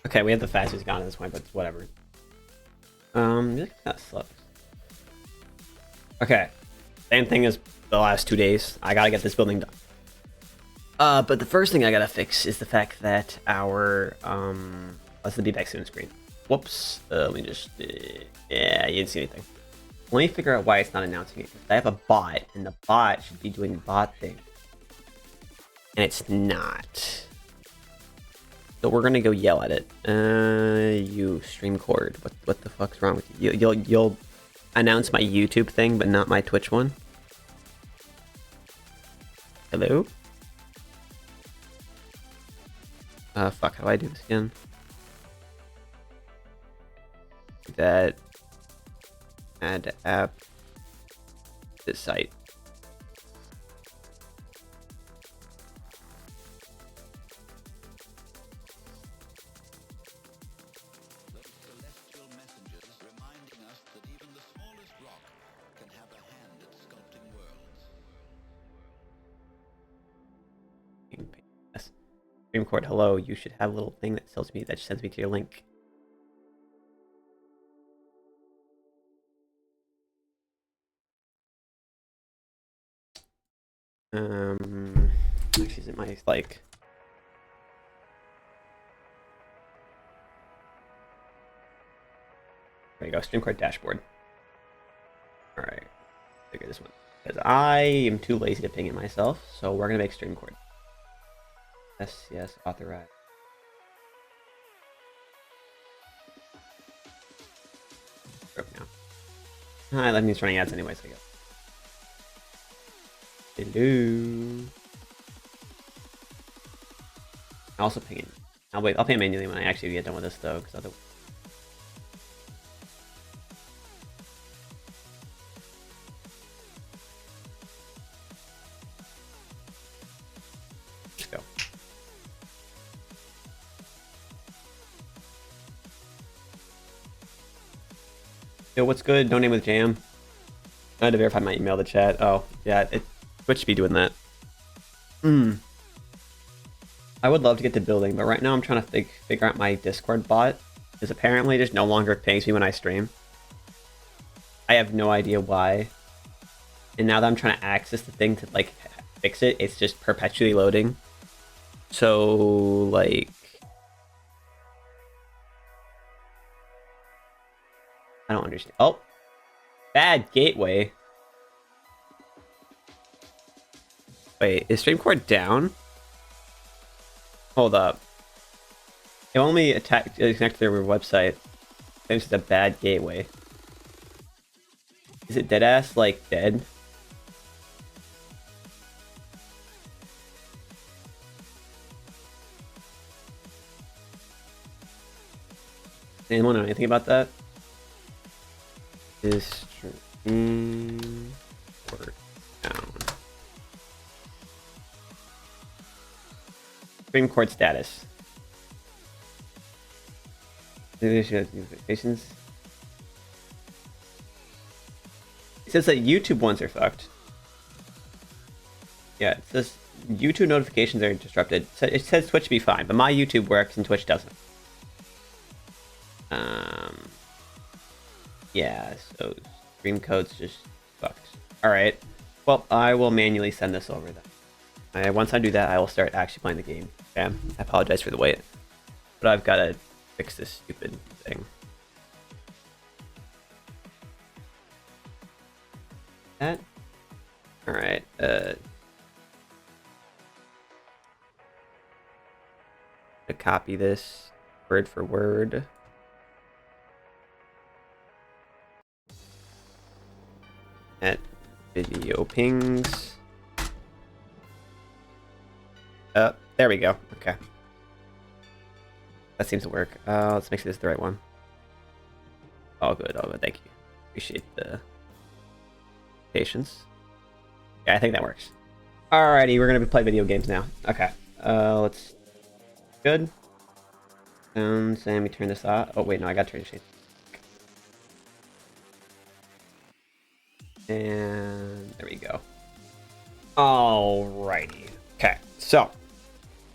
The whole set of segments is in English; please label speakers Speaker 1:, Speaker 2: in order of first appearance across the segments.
Speaker 1: Okay, we have the fastest gone at this point, but whatever. Music kind of sucks. Okay, same thing as the last 2 days. I gotta get this building done. But the first thing I gotta fix is the fact that our what's the be back soon screen? Whoops. Let me just yeah, you didn't see anything. Let me figure out why it's not announcing it. I have a bot, and the bot should be doing bot thing, and it's not. So we're gonna go yell at it. You stream cord. What the fuck's wrong with you? You'll announce my YouTube thing, but not my Twitch one. Hello? Fuck, how do I do this again? That add app this site. Stream cord, hello. You should have a little thing that tells me that sends me to your link. Actually, is it my like? There you go. Stream cord dashboard. All right, figure this one because I am too lazy to ping it myself. So we're gonna make stream cord. Yes, authorize. Broke now. That means running ads anyways, I guess. Hello. I'll also ping it. I'll wait. I'll pay manually when I actually get done with this though, because otherwise. Let's go. Yo, what's good? Donate with Jam. I had to verify my email to chat. Oh, yeah, Twitch should be doing that. I would love to get to building, but right now I'm trying to figure out my Discord bot, because apparently it just no longer pings me when I stream. I have no idea why. And now that I'm trying to access the thing to like fix it, it's just perpetually loading. So like, I don't understand. Oh, bad gateway. Wait, is StreamCord down? Hold up. It only connect to their website. This is a bad gateway. Is it deadass like dead? Anyone know anything about that? Is stream or down? Stream cord status. Notifications. It says that YouTube ones are fucked. Yeah, it says YouTube notifications are disrupted. It says Twitch be fine, but my YouTube works and Twitch doesn't. Yeah, so stream code's just fucked. Alright. Well, I will manually send this over then. Once I do that, I will start actually playing the game. Okay? I apologize for the wait. But I've got to fix this stupid thing. That? Alright, to copy this word for word. At video pings. There we go. Okay. That seems to work. Let's make sure this is the right one. All good, all good. Thank you. Appreciate the patience. Yeah, I think that works. Alrighty, we're gonna play video games now. Okay. Let's. Good. And let me turn this off. Oh wait, no, I gotta turn the shade. And there we go. Alrighty. Okay, so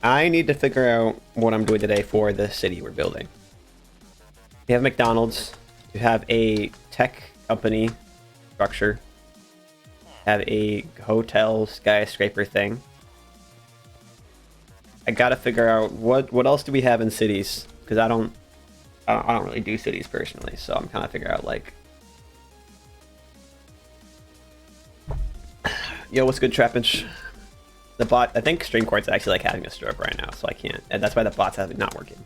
Speaker 1: I need to figure out what I'm doing today for the city we're building. We have McDonald's. We have a tech company structure. We have a hotel skyscraper thing. I gotta figure out what else do we have in cities, because I don't really do cities personally, so I'm kind of figuring out like, yo, what's good, Trappage? The bot, I think Stream Court's actually like having a stroke right now, so I can't, and that's why the bot's not working.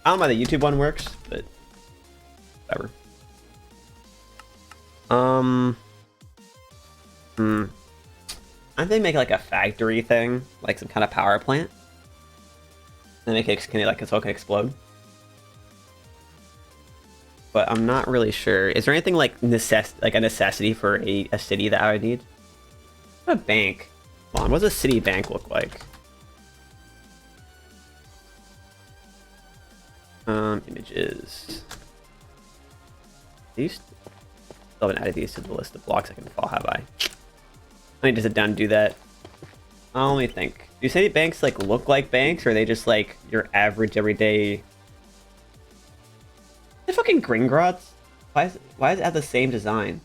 Speaker 1: I don't know why the YouTube one works, but whatever. I think make like a factory thing, like some kind of power plant. And make it like so it can explode. But I'm not really sure. Is there anything like a necessity for a city that I would need? A bank. Hold on, what does a city bank look like? Images. These still haven't added these to the list of blocks I can follow, have I? I need to sit down and do that. Let me think. Do city banks like look like banks, or are they just like your average everyday? The fucking Gringotts? Why does it have the same design?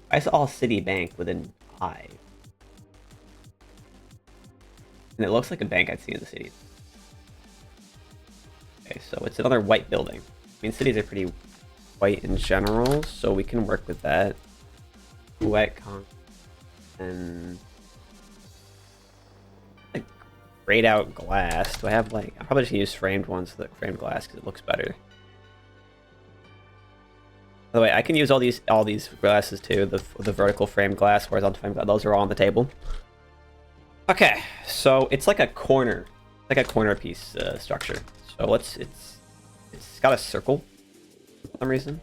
Speaker 1: Why is it all city bank with an I? And it looks like a bank I'd see in the city. Okay, so it's another white building. I mean, cities are pretty white in general, so we can work with that. Wet concrete. And like grayed out glass. Do I have like? I'll probably just use framed ones, framed glass, because it looks better. By the way, I can use all these glasses too. The vertical framed glass, horizontal framed glass. Those are all on the table. Okay, so it's like a corner, piece structure. So it's got a circle for some reason.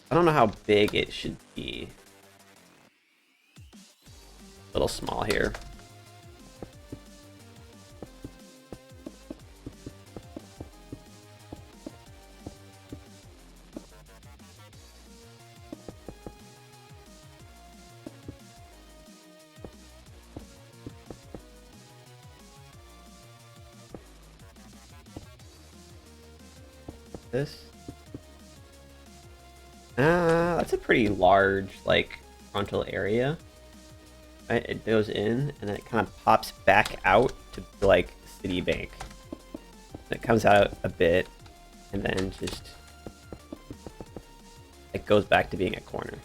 Speaker 1: I don't know how big it should be. A little small here. This. That's a pretty large, like, frontal area. Right? It goes in, and then it kind of pops back out to, like, City Bank. And it comes out a bit, and then just... it goes back to being a corner.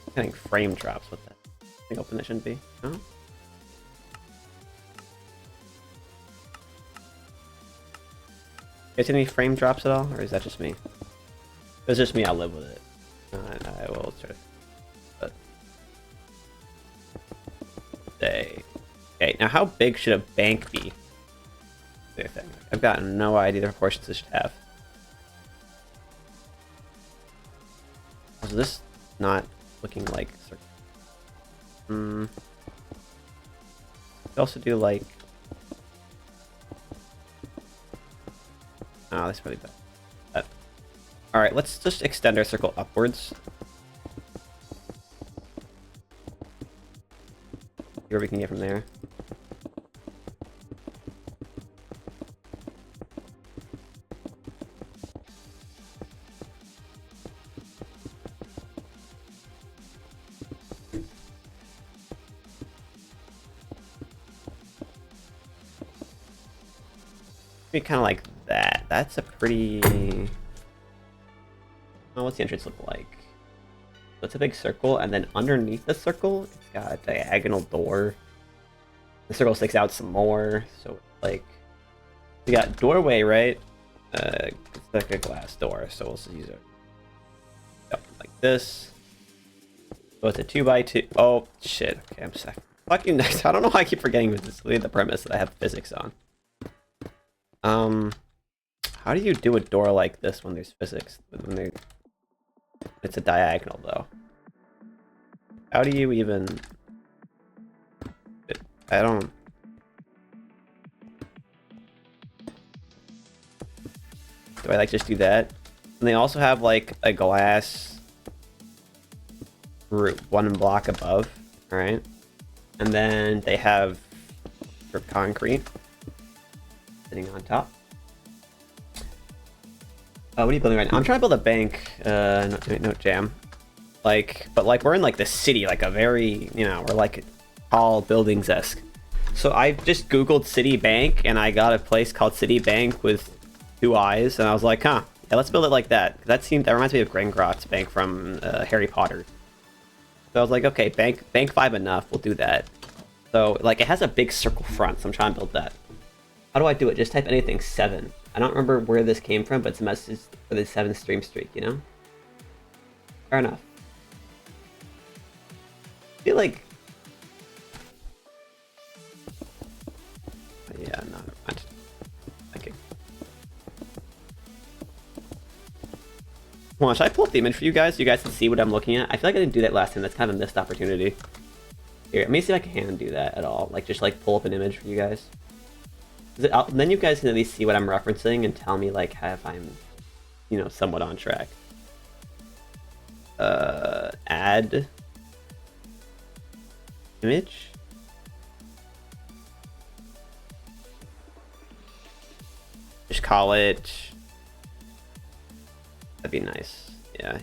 Speaker 1: I think frame drops with that. I think open it shouldn't be. No? Is any frame drops at all, or is that just me? If it's just me, I'll live with it. I will try to... but... say... okay, now how big should a bank be? I've got no idea the proportions this should have. So this not looking like... could also do like... oh, that's really bad. Alright, let's just extend our circle upwards. See where we can get from there. Be kind of like that. That's a pretty... oh, what's the entrance look like? So it's a big circle, and then underneath the circle, it's got a diagonal door. The circle sticks out some more, so it's like... we got doorway, right? It's like a glass door, so we'll just use it. Yep, like this. So it's a 2x2. Oh, shit. Okay, I'm stuck. Fucking nice. I don't know why I keep forgetting with this. The premise that I have physics on. How do you do a door like this when there's physics? It's a diagonal, though. How do you even... I don't... do I, like, just do that? And they also have, like, a glass... one block above, all right? And then they have for concrete sitting on top. What are you building right now? I'm trying to build a bank. No jam. But we're in like the city, like a very, we're like tall buildings-esque. So I just Googled City Bank and I got a place called City Bank with 2 eyes, and I was like, yeah, let's build it like that. That reminds me of Gringotts Bank from Harry Potter. So I was like, okay, bank 5 enough, we'll do that. So like it has a big circle front, so I'm trying to build that. How do I do it? Just type anything 7. I don't remember where this came from, but it's a message for the 7 stream streak, Fair enough. I feel like... Yeah, no, never mind. Okay. Hold on, should I pull up the image for you guys? So you guys can see what I'm looking at? I feel like I didn't do that last time. That's kind of a missed opportunity. Here, let me see if I can do that at all. Like, just like pull up an image for you guys. Then you guys can at least see what I'm referencing and tell me like if I'm, somewhat on track. Add image. Just call it. That'd be nice. Yeah,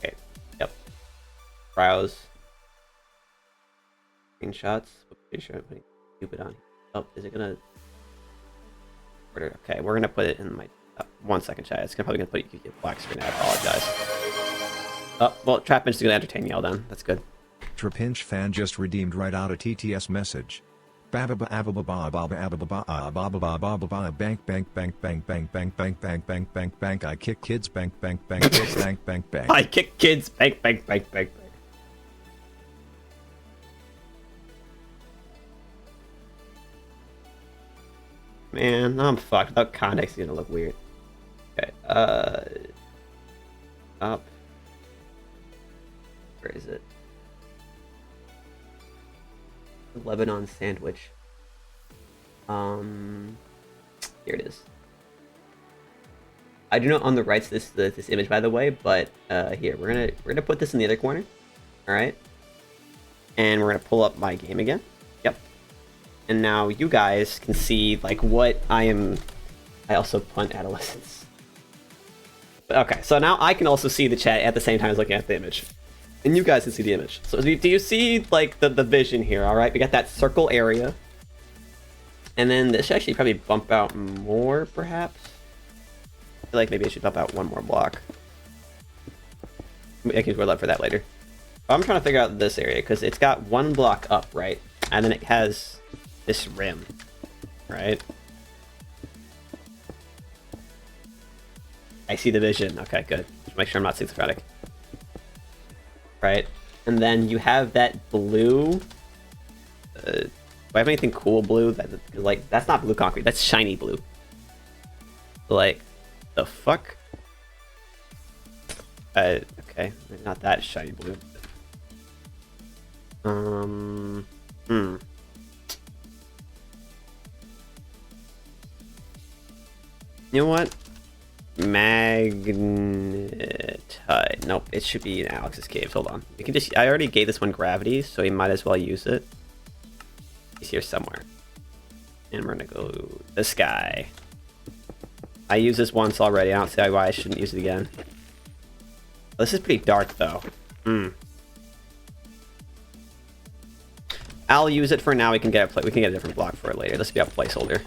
Speaker 1: Okay. Yep. Browse. Screenshots. Pretty sure I'm putting stupid on. Oh, is it gonna order? Okay, we're gonna put it in my 1 second chat. It's probably gonna put you black screen. I apologize. Oh, well, Trapinch is gonna entertain y'all then. That's good.
Speaker 2: Trapinch fan just redeemed right out a TTS message. Bank I kick kids bank kids bank.
Speaker 1: I kick kids bank. Man, I'm fucked. Without context, it's gonna look weird. Okay, up. Where is it? Lebanon sandwich. Here it is. I do not own the rights to this image, by the way, but here we're gonna put this in the other corner. All right, and we're gonna pull up my game again. Yep. And now you guys can see like what I am. I also punt adolescence. Okay, so now I can also see the chat at the same time as looking at the image. And you guys can see the image. So do you see like the vision here? All right, we got that circle area. And then this should actually probably bump out more, perhaps. I feel like maybe I should bump out one more block. I can roll up for that later. I'm trying to figure out this area because it's got 1 block up, right? And then it has this rim, right? I see the vision. Okay, good. Just make sure I'm not schizophrenic. Right? And then you have that blue. Do I have anything cool blue? That's not blue concrete. That's shiny blue. Like, the fuck? Okay. Not that shiny blue. You know what? Magnetite. Nope, it should be in Alex's cave. Hold on. You can just. I already gave this one gravity, so we might as well use it. He's here somewhere. And we're gonna go this guy. I used this once already. I don't see why I shouldn't use it again. This is pretty dark though. I'll use it for now. We can get a different block for it later. This will be a placeholder.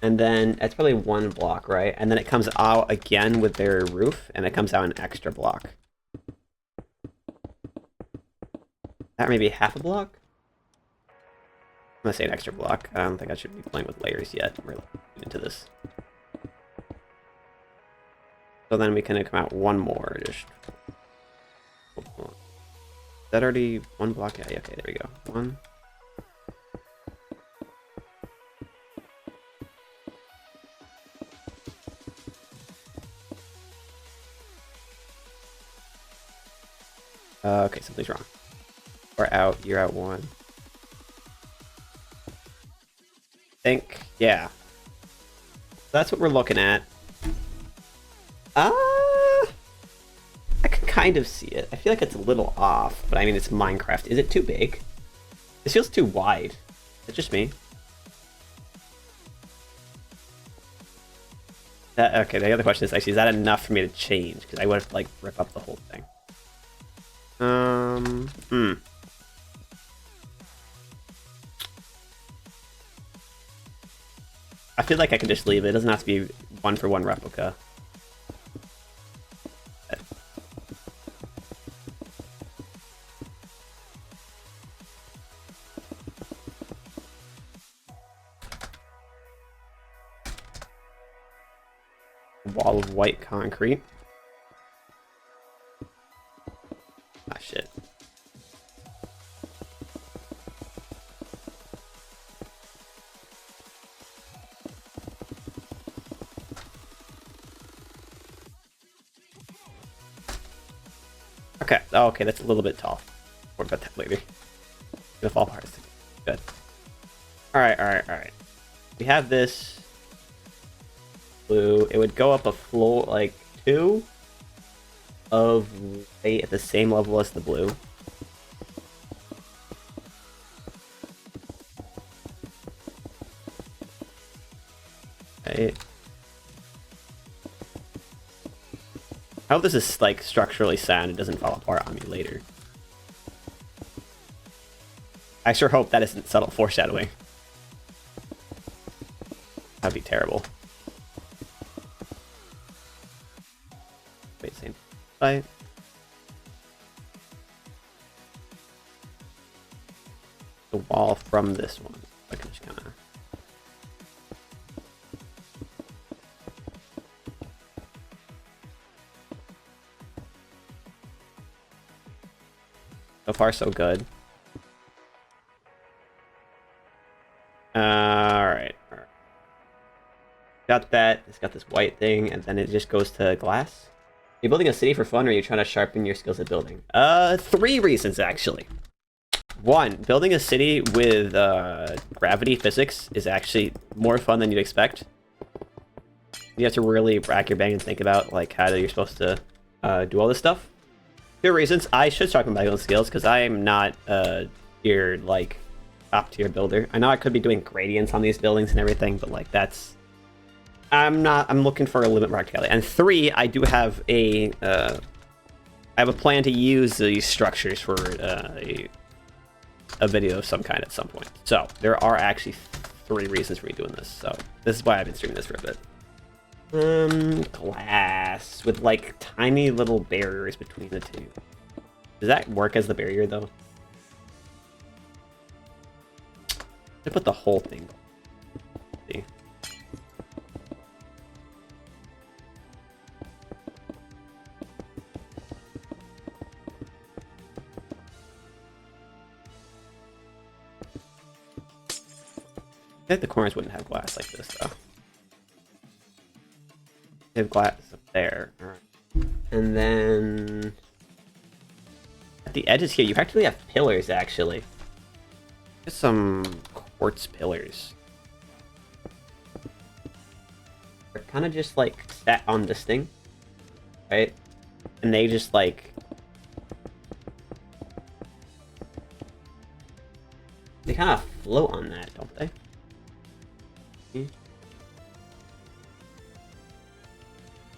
Speaker 1: And then it's probably 1 block, right? And then it comes out again with their roof, and it comes out an extra block. That may be half a block? I'm gonna say an extra block. I don't think I should be playing with layers yet. We're into this. So then we can come out 1 more. Just... Is that already 1 block? Yeah, okay, there we go. 1. Okay, something's wrong. We're out. You're out 1. Yeah. That's what we're looking at. I can kind of see it. I feel like it's a little off, but I mean, it's Minecraft. Is it too big? This feels too wide. Is it just me? Okay, the other question is actually, is that enough for me to change? Because I would have, like, rip up the whole thing. I feel like I can just leave it. It doesn't have to be one-for-one replica. Wall of white concrete. Ah, shit. Okay. Oh, okay, that's a little bit tall. More about that later. Gonna fall apart. Good. Alright. We have this blue. It would go up a floor, like 2 of white at the same level as the blue. Right. I hope this is, like, structurally sound and doesn't fall apart on me later. I sure hope that isn't subtle foreshadowing. That'd be terrible. Wait, same site. The wall from this one. I can just kind of... So far, so good. Alright. Got that. It's got this white thing, and then it just goes to glass. Are you building a city for fun, or are you trying to sharpen your skills at building? 3 reasons, actually. 1, building a city with gravity physics is actually more fun than you'd expect. You have to really rack your brain and think about, like, how you're supposed to do all this stuff. 2 reasons. I should sharpen my own skills, because I am not your, like, top-tier builder. I know I could be doing gradients on these buildings and everything, but, like, that's... I'm looking for a little bit more practicality. And 3, I do have I have a plan to use these structures for a video of some kind at some point. So, there are actually 3 reasons for me doing this. So, this is why I've been streaming this for a bit. Glass with, like, tiny little barriers between the 2. Does that work as the barrier, though? I put the whole thing. See. I think the corners wouldn't have glass like this, though. They have glass up there. Alright. And then... at the edges here, you actually have pillars, actually. There's some quartz pillars. They're kind of just, like, set on this thing. Right? And they just, like... they kind of float on that, don't they?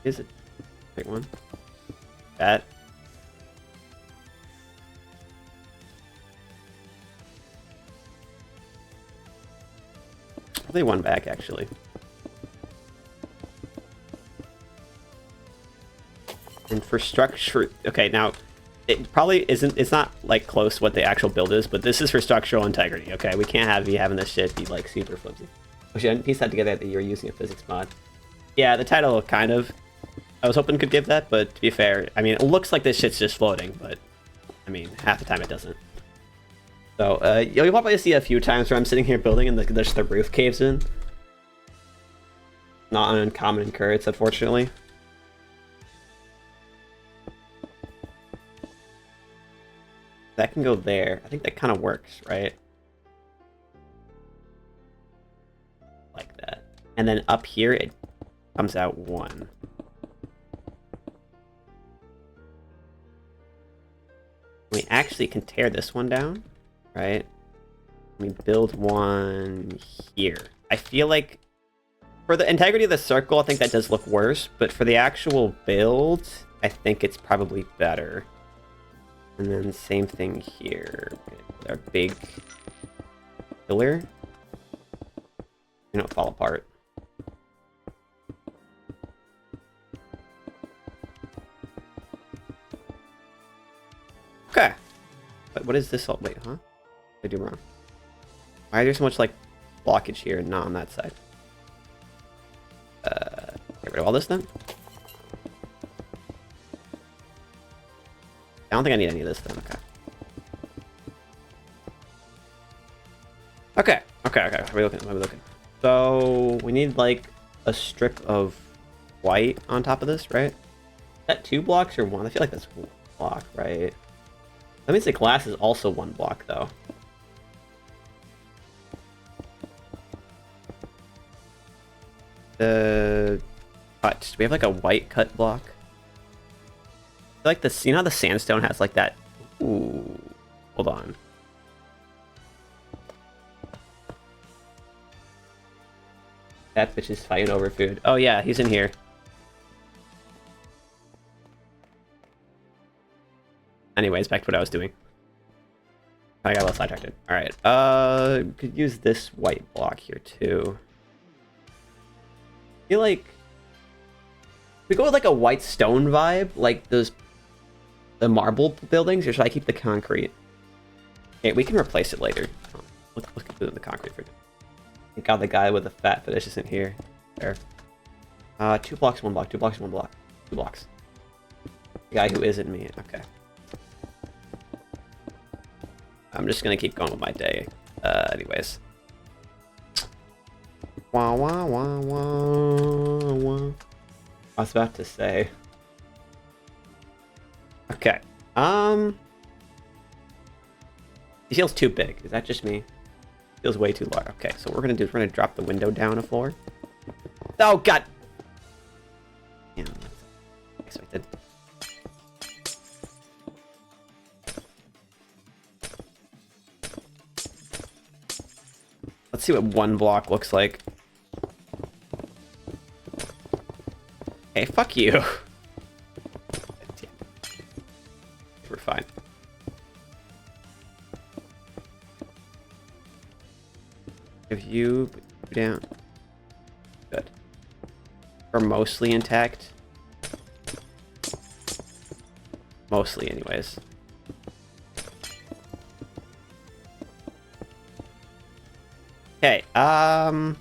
Speaker 1: Is it? Big one. That. Probably one back, actually. And for structure... okay, now, it probably isn't... it's not, like, close what the actual build is, but this is for structural integrity, okay? We can't have you having this shit be, like, super flimsy. Wish I didn't piece that together that you were using a physics mod. Yeah, the title kind of... I was hoping could give that, but to be fair, I mean, it looks like this shit's just floating, but, I mean, half the time it doesn't. So, you'll probably see a few times where I'm sitting here building and the roof caves in. Not an uncommon occurrence, unfortunately. That can go there. I think that kind of works, right? Like that. And then up here, it comes out 1. We actually can tear this one down, right? We build one here. I feel like for the integrity of the circle, I think that does look worse, but for the actual build, I think it's probably better. And then same thing here. With our big pillar. You don't fall apart. Okay. But what is this all? Wait, huh? What did I do wrong? Why is there so much, like, blockage here and not on that side? Get rid of all this then? I don't think I need any of this then, okay. Okay. What are we looking? So, we need, like, a strip of white on top of this, right? Is that 2 blocks or 1? I feel like that's 1 block, right? That means the glass is also 1 block, though. Cut. Do we have like a white cut block? I feel like this, you know how the sandstone has like that? Ooh, hold on. That bitch is fighting over food. Oh yeah, he's in here. Anyways, back to what I was doing. I got a little sidetracked. Alright, could use this white block here too. I feel like we go with like a white stone vibe, like the marble buildings, or should I keep the concrete? Okay, we can replace it later. Oh, look at the concrete for it. Thank God the guy with the fat fetish isn't here. There. 2 blocks, 1 block, 2 blocks, 1 block. 2 blocks. The guy who isn't me. Okay. I'm just gonna keep going with my day. Anyways. Wah wah wah wah wah. I was about to say. Okay. He feels too big. Is that just me? Feels way too large. Okay, so what we're gonna do is we're gonna drop the window down a floor. Oh god! Yeah, that's expected. Let's see what 1 block looks like. Hey, fuck you. We're fine. If you down. Good. We're mostly intact. Mostly, anyways. Okay, fine.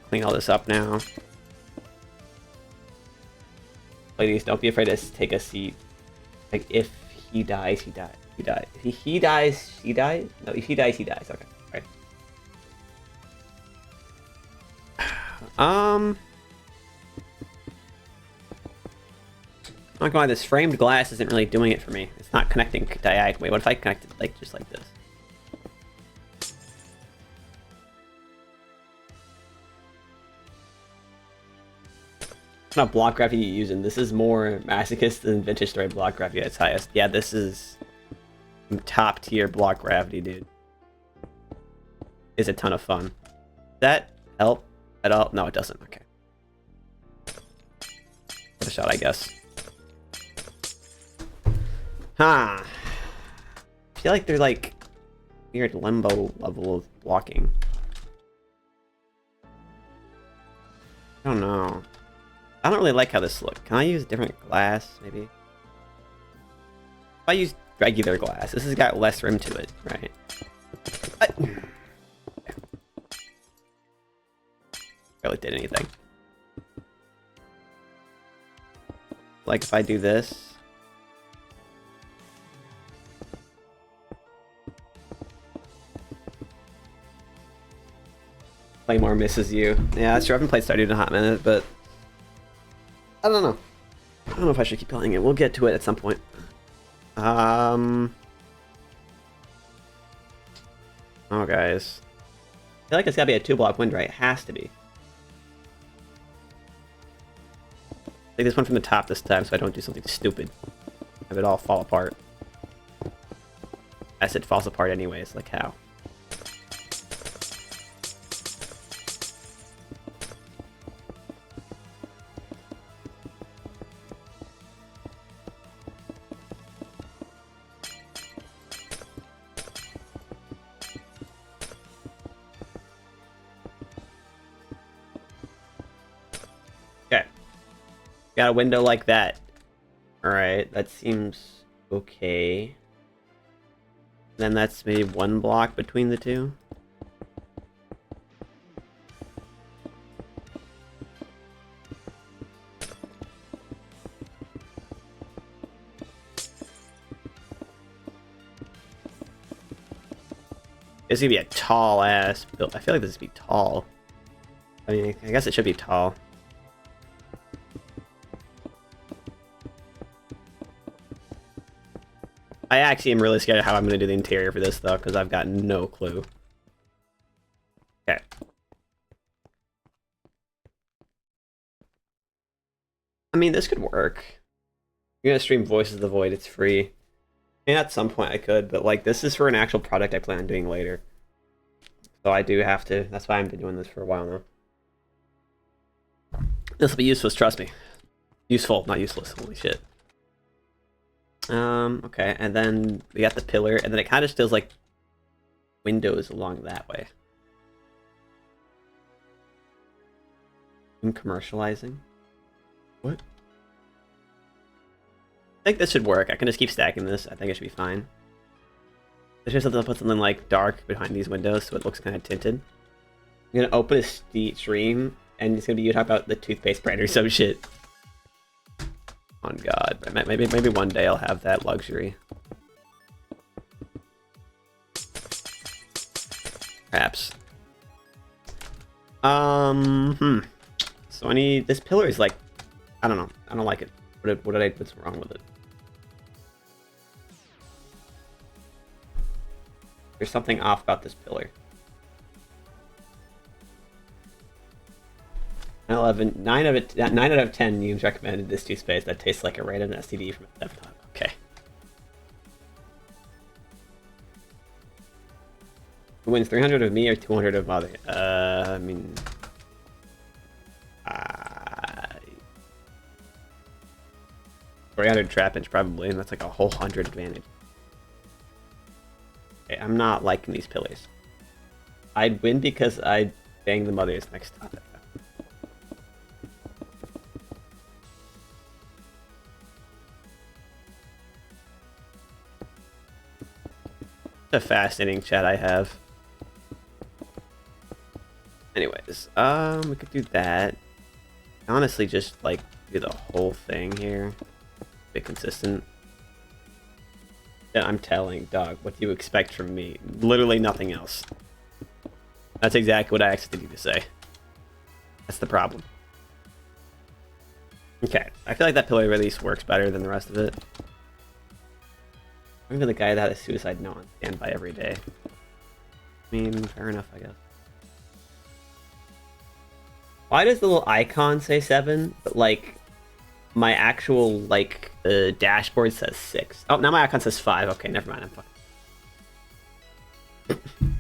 Speaker 1: Clean all this up now. Ladies, don't be afraid to take a seat. Like, if he dies, he dies. He dies. If he dies, she dies? No, if he dies, he dies. Okay, alright. I'm not gonna lie, this framed glass isn't really doing it for me. It's not connecting diagonally. Wait, what if I connect it like just like this? What kind of block gravity are you using? This is more masochist than vintage story block gravity at its highest. Yeah, this is top tier block gravity, dude. Is a ton of fun. Does that help at all? No, it doesn't. Okay. Give it a shot, I guess. Huh. I feel like they're like weird limbo level of blocking. I don't know. I don't really like how this looks. Can I use different glass, maybe? If I use regular glass, this has got less rim to it, right? Barely did anything. Like if I do this. Claymore misses you. Yeah, that's true. I haven't played Stardew in a hot minute, but I don't know. I don't know if I should keep playing it. We'll get to it at some point. Oh, guys. I feel like it's gotta be a 2-block window, right? It has to be. Take this one from the top this time so I don't do something stupid. Have it all fall apart. As it falls apart anyways, like how? Okay. Got a window like that. Alright, that seems okay. Then that's maybe 1 block between the two. It's gonna be a tall ass build. I feel like this would be tall. I mean, I guess it should be tall. I actually am really scared of how I'm going to do the interior for this, though, because I've got no clue. Okay. I mean, this could work. You're going to stream Voices of the Void, it's free. And at some point I could, but, like, this is for an actual product I plan on doing later. So I do have to. That's why I've been doing this for a while now. This will be useless, trust me. Useful, not useless. Holy shit. Okay, and then we got the pillar, and then it kind of feels like windows along that way. I'm commercializing. What? I think this should work. I can just keep stacking this. I think it should be fine. I just have to put something like dark behind these windows so it looks kind of tinted. I'm gonna open a stream, and it's gonna be you talk about the toothpaste brand or some shit. On God, maybe one day I'll have that luxury. Perhaps. So I need this pillar is like, I don't know. I don't like it. What's wrong with it? There's something off about this pillar. 9 out of 10 memes recommended this toothpaste that tastes like a random STD from a 7-Up. Okay. Who wins, 300 of me or 200 of Mother? I mean... 300 trap inch probably, and that's like a whole 100 advantage. Okay, I'm not liking these pillars. I'd win because I'd bang the mothers next topic. A fascinating chat I have. Anyways, we could do that. Honestly, just like do the whole thing here. Be consistent. Yeah, I'm telling, dog, what do you expect from me? Literally nothing else. That's exactly what I expected you to say. That's the problem. Okay, I feel like that pillar release works better than the rest of it. I'm even the guy that had a suicide note on standby every day. I mean, fair enough, I guess. Why does the little icon say 7, but like my actual like dashboard says 6? Oh, now my icon says 5. Okay, never mind. I'm fucking.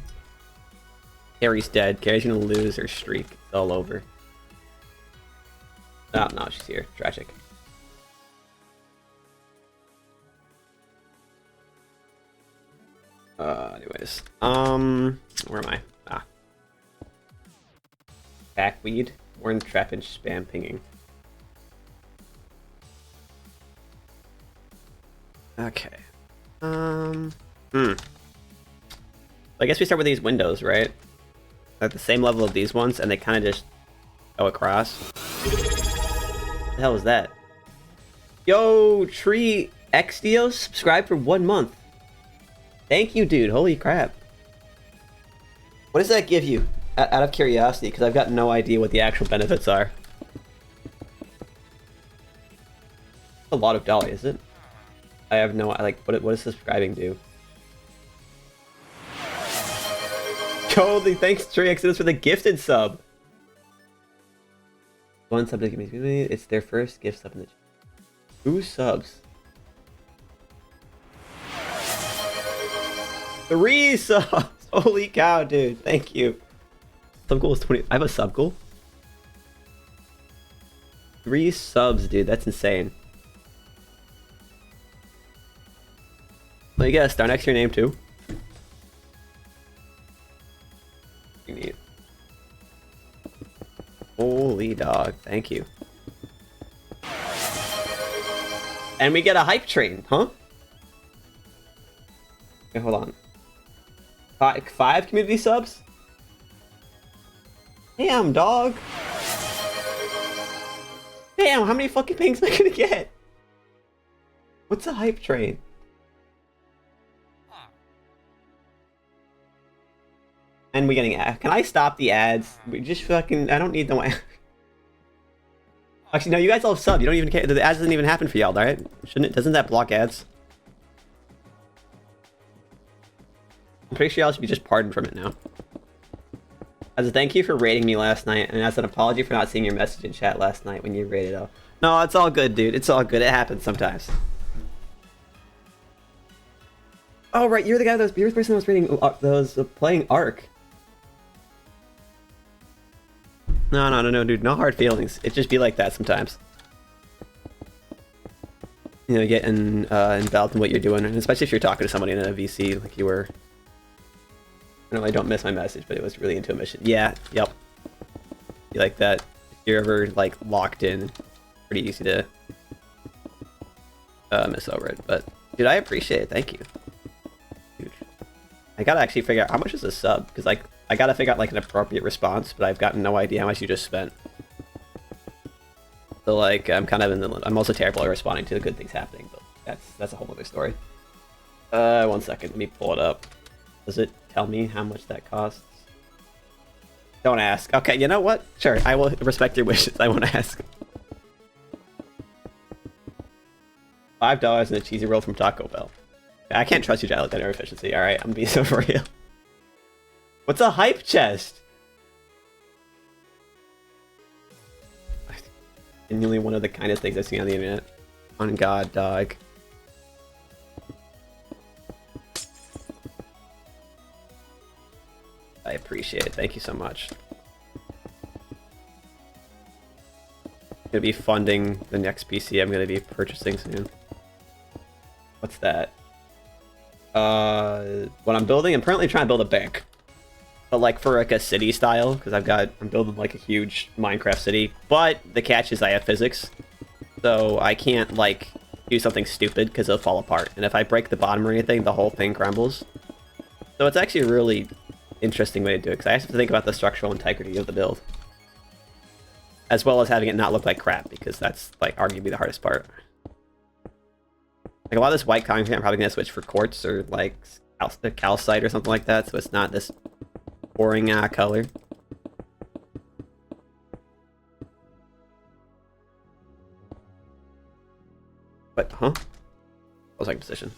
Speaker 1: Carrie's dead. Carrie's gonna lose her streak. It's all over. Oh no, she's here. Tragic. Anyways, where am I? Ah, backweed. We're in trap and spam pinging. Okay. I guess we start with these windows, right? They're at the same level of these ones, and they kind of just go across. What the hell is that? Yo, Tree XDO subscribed for 1 month. Thank you, dude. Holy crap. What does that give you? Out of curiosity, because I've got no idea what the actual benefits are. A lot of dolly, is it? I have no, like, what does subscribing do? Totally, thanks, Trey Exodus, for the gifted sub. One sub to give me, it's their first gift sub in the chat. Who subs? 3 subs! Holy cow, dude, thank you. Sub goal is 20. I have a sub goal? 3 subs, dude, that's insane. Well, you gotta star next to your name, too. You need. Holy dog, thank you. And we get a hype train, huh? Okay, hold on. 5 community subs? Damn, dog. Damn, how many fucking pings am I gonna get? What's a hype train? And we getting ads. Can I stop the ads? We just fucking, I don't need them. Actually, no, you guys all have sub. You don't even care. The ads doesn't even happen for y'all, alright? Shouldn't it? Doesn't that block ads? I'm pretty sure y'all should be just pardoned from it now. As a thank you for rating me last night, and as an apology for not seeing your message in chat last night when you rated out. No, it's all good, dude. It's all good. It happens sometimes. Oh, right. You're the guy you're the person that was reading, that was playing Ark. No, dude. No hard feelings. It just be like that sometimes. You know, getting involved in what you're doing, and especially if you're talking to somebody in a VC like you were. I know I don't miss my message, but it was really into a mission. Yeah, yep. You like that. If you're ever, like, locked in, pretty easy to miss over it. But, dude, I appreciate it. Thank you. Dude. I gotta actually figure out how much is a sub, because, like, I gotta figure out, like, an appropriate response, but I've got no idea how much you just spent. So, like, I'm kind of in the... I'm also terrible at responding to the good things happening, but that's a whole other story. 1 second. Let me pull it up. Does it tell me how much that costs? Don't ask. Okay, you know what? Sure, I will respect your wishes. I won't ask. $5 and a cheesy roll from Taco Bell. I can't trust you, Giles, at dinner efficiency. Alright, I'm gonna be so for real. What's a hype chest? Genuinely one of the kindest things I've seen on the internet. On God, dog. I appreciate it. Thank you so much. Gonna be funding the next PC I'm gonna be purchasing soon. What's that? What I'm building, I'm currently trying to build a bank. But like for like a city style, because I'm building like a huge Minecraft city. But the catch is I have physics. So I can't like do something stupid because it'll fall apart. And if I break the bottom or anything, the whole thing crumbles. So it's actually a really interesting way to do it, because I have to think about the structural integrity of the build. As well as having it not look like crap, because that's like arguably the hardest part. Like a lot of this white concrete, I'm probably going to switch for quartz or like calcite or something like that, so it's not this boring color. But, huh? That was like position.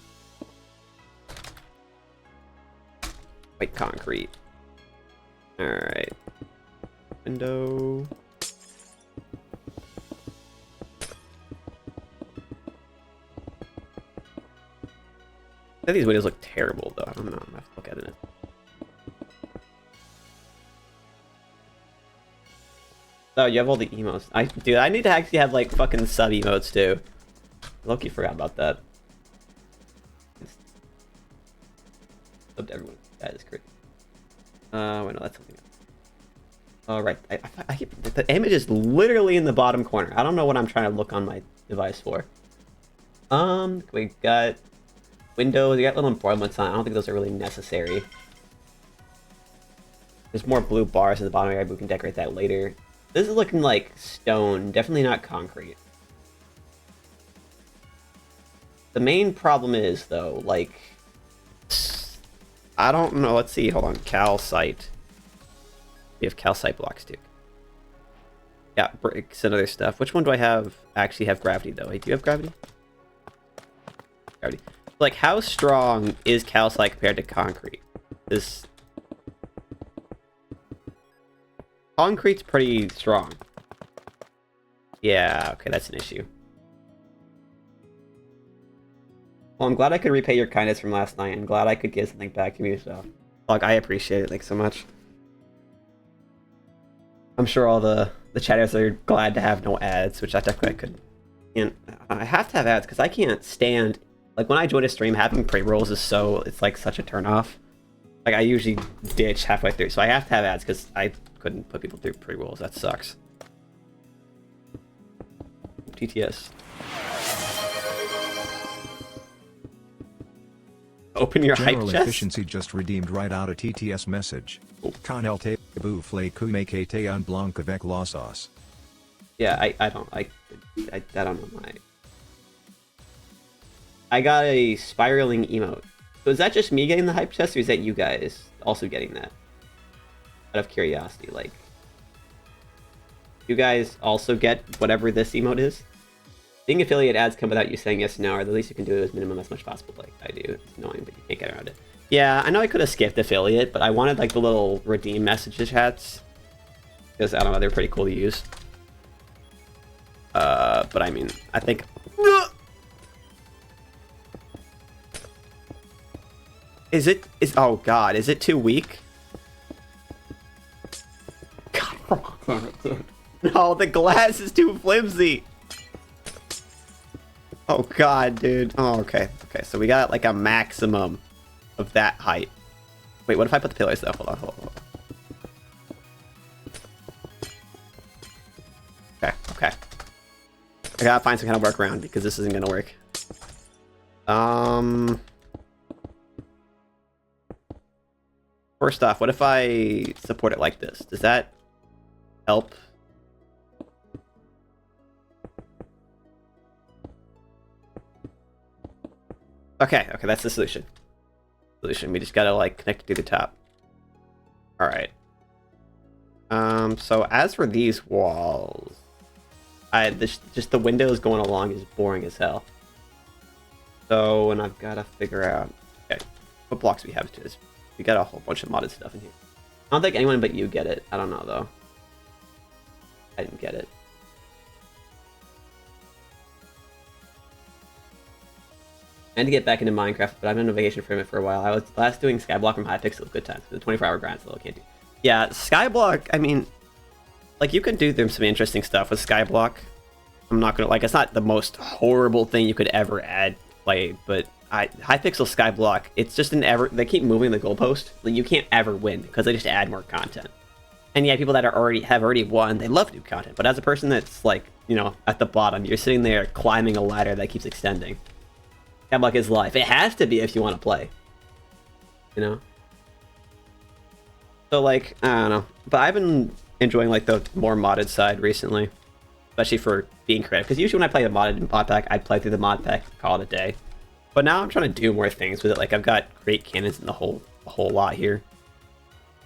Speaker 1: White concrete. Alright. Window. These windows look terrible, though. I don't know. I'm gonna have to look at it. Oh, you have all the emotes. Dude, I need to actually have, like, fucking sub emotes, too. Loki forgot about that. Subbed everyone. That is crazy. Wait, no, that's something else. Alright, I keep... The image is literally in the bottom corner. I don't know what I'm trying to look on my device for. We got... windows, you got little embroiderments on. I don't think those are really necessary. There's more blue bars in the bottom area, but we can decorate that later. This is looking like stone, definitely not concrete. The main problem is, though, like... I don't know, let's see, hold on, calcite. We have calcite blocks, too. Yeah, bricks and other stuff. Which one do I have actually have gravity, though? Hey, do you have gravity? already. Like, how strong is calcite compared to concrete? This concrete's pretty strong. Yeah, okay, that's an issue. Well, I'm glad I could repay your kindness from last night. I'm glad I could give something back to you, so... Like, I appreciate it, like, so much. I'm sure all the chatters are glad to have no ads, which I definitely could. And I have to have ads, because I can't stand... Like, when I join a stream, having pre-rolls is so... It's, like, such a turn-off. Like, I usually ditch halfway through, so I have to have ads, because I couldn't put people through pre-rolls. That sucks. TTS. Open your
Speaker 2: General
Speaker 1: hype chest?
Speaker 2: efficiency just redeemed right out a TTS message. Con el te boufle que te un blanc avec la sauce.
Speaker 1: Yeah, I don't know my... I got a spiraling emote. So is that just me getting the hype chest, or is that you guys also getting that? Out of curiosity, like... You guys also get whatever this emote is? Being affiliate ads come without you saying yes or no, or the least you can do is minimum as much as possible, like I do. It's annoying, but you can't get around it. Yeah, I know I could have skipped affiliate, but I wanted like the little redeem messages chats. Because, I don't know, they're pretty cool to use. But I mean, I think... Oh god, is it too weak? God, no, the glass is too flimsy! Oh god, dude. Oh, okay. Okay, so we got like a maximum of that height. Wait, what if I put the pillars though? Hold on. Okay. I gotta find some kind of workaround because this isn't gonna work. First off, what if I support it like this? Does that help? Okay, that's the solution. We just gotta like connect it to the top. Alright. So as for these walls, just the windows going along is boring as hell. So, and I've gotta figure out, okay, what blocks we have to this. We got a whole bunch of modded stuff in here. I don't think anyone but you get it. I don't know though. I didn't get it. I had to get back into Minecraft, but I've been on vacation from it for a while. I was last doing Skyblock from Hypixel, good times. The 24-hour grind still can't do. Yeah, Skyblock, I mean, like, you can do some interesting stuff with Skyblock. I'm not gonna, like, it's not the most horrible thing you could ever add play, but Hypixel Skyblock, it's just they keep moving the goalpost. Like, you can't ever win, because they just add more content. And yeah, people that have already won, they love new content, but as a person that's, like, you know, at the bottom, you're sitting there climbing a ladder that keeps extending. Skyblock is life. It has to be if you want to play. You know? So, like, I don't know. But I've been enjoying, like, the more modded side recently. Especially for being creative. Because usually when I play the modded mod pack, I'd play through the mod pack, call it a day. But now I'm trying to do more things with it. Like, I've got great cannons in the whole lot here.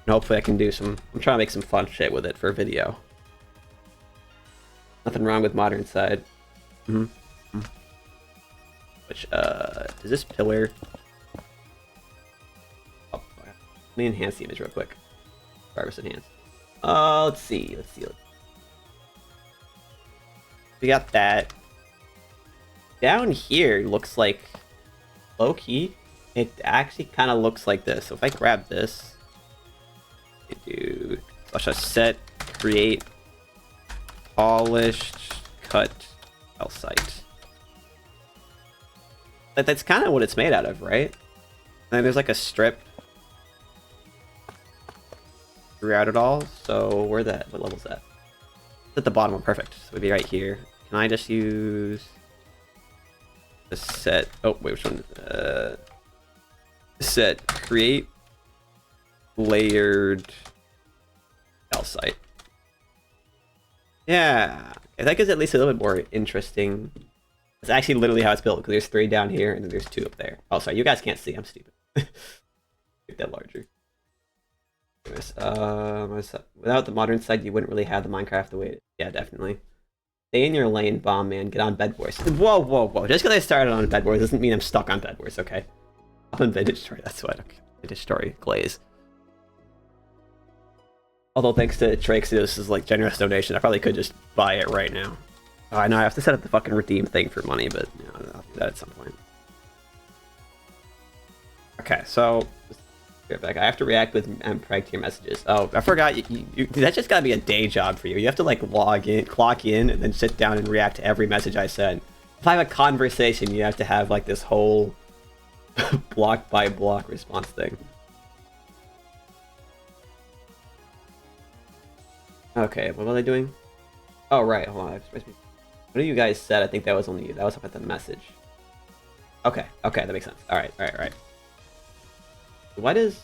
Speaker 1: And hopefully I can do some... I'm trying to make some fun shit with it for a video. Nothing wrong with modern side. Which, does this pillar... Oh, let me enhance the image real quick. Virus enhance. Let's see. We got that. Down here looks like low key. It actually kind of looks like this. So if I grab this, I do set create polished cut calcite. That's kind of what it's made out of, right? And there's like a strip throughout it all. So what level's that? It's at the bottom. Perfect. So it'd be right here. Can I just use the set? Oh wait, which one? Set create layered calcite. Yeah, that gives it at least a little bit more interesting. It's actually literally how it's built, because there's 3 down here and then there's 2 up there. Oh, sorry, you guys can't see. I'm stupid. Make that larger. Anyways, without the modern side, you wouldn't really have the Minecraft the way it is. Yeah, definitely. Stay in your lane, bomb man. Get on bed wars. Whoa, whoa, whoa. Just because I started on bed wars doesn't mean I'm stuck on bed wars, okay? I'm on Vintage Story, that's what. Okay. Vintage Story, Glaze. Although thanks to Traxios' like generous donation, I probably could just buy it right now. Oh, I know I have to set up the fucking redeem thing for money, but you know, I'll do that at some point. Okay, so I have to react with preg to your messages. Oh, I forgot. That just gotta be a day job for you. You have to like log in, clock in, and then sit down and react to every message I send. If I have a conversation, you have to have like this whole block by block response thing. Okay, what was I doing? Oh right, hold on. What you guys said? I think that was only you. That was up at the message. Okay, okay, that makes sense. All right, all right, all right. What is...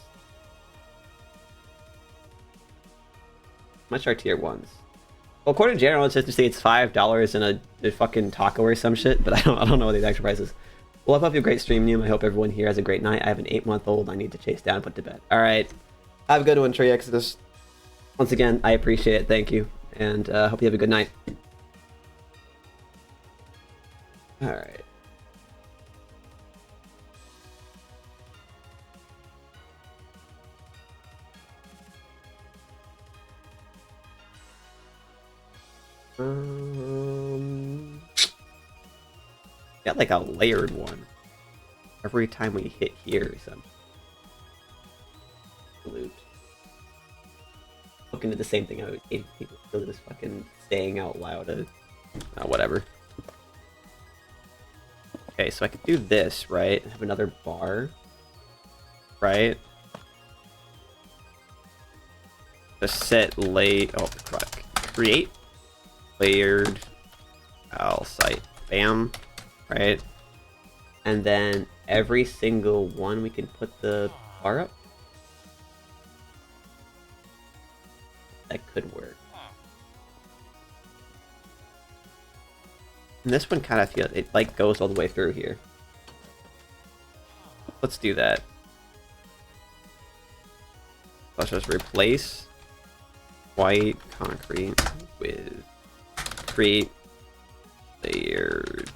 Speaker 1: How much are tier 1s? Well, according to General, it's just to say it's $5 in a fucking taco or some shit, but I don't know what the actual price is. Well, I hope you have a great stream, Neum. I hope everyone here has a great night. I have an 8-month-old I need to chase down and put to bed. Alright. Have a good one, Tree Exodus. Once again, I appreciate it. Thank you. And hope you have a good night. Alright. Got like a layered one every time we hit here or something. Loot. Looking at the same thing I would hate people still just fucking saying out loud. Whatever. Okay, so I could do this, right? Have another bar, right? Just set create layered site. Bam. Right? And then every single one we can put the bar up. That could work. And this one kind of feels it like goes all the way through here. Let's do that. Let's just replace white concrete with create layered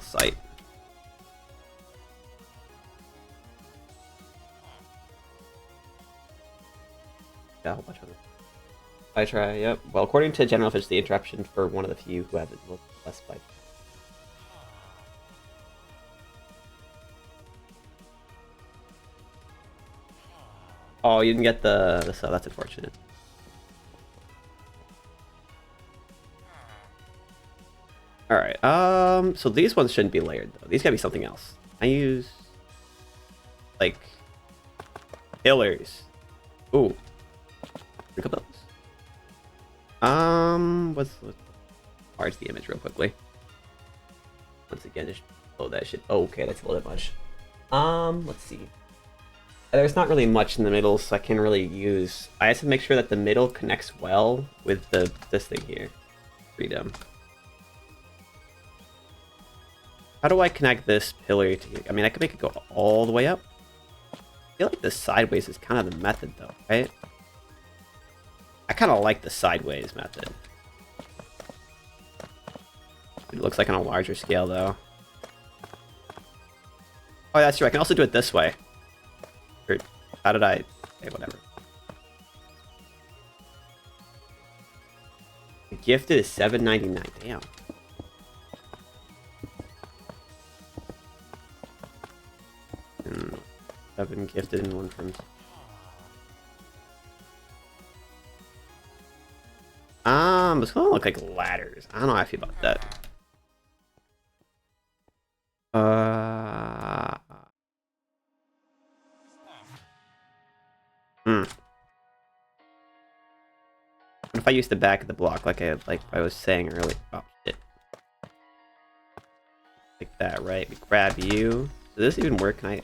Speaker 1: site. Yeah, a whole bunch of them. I try, yep. Well, according to General Fish, the interruption for one of the few who have it less by. Oh, you didn't get the sub. That's unfortunate. Alright, so these ones shouldn't be layered, though. These gotta be something else. I use... like... pillars. Ooh. Think of those. Let's enlarge the image real quickly. Once again, just load that shit. Oh, okay, that's a little bit much. Let's see. There's not really much in the middle, so I can really use... I have to make sure that the middle connects well with this thing here. Freedom. How do I connect this pillar to... I mean, I could make it go all the way up. I feel like the sideways is kind of the method, though, right? I kind of like the sideways method. It looks like on a larger scale, though. Oh, that's true. I can also do it this way. Or, how did I... Okay, whatever. The gifted is $7.99. Damn. And 7 gifted and 1 from... It's gonna look like ladders. I don't know how I feel about that. What if I use the back of the block like I was saying earlier? Oh shit. Like that, right? We grab you. Does this even work? Can I...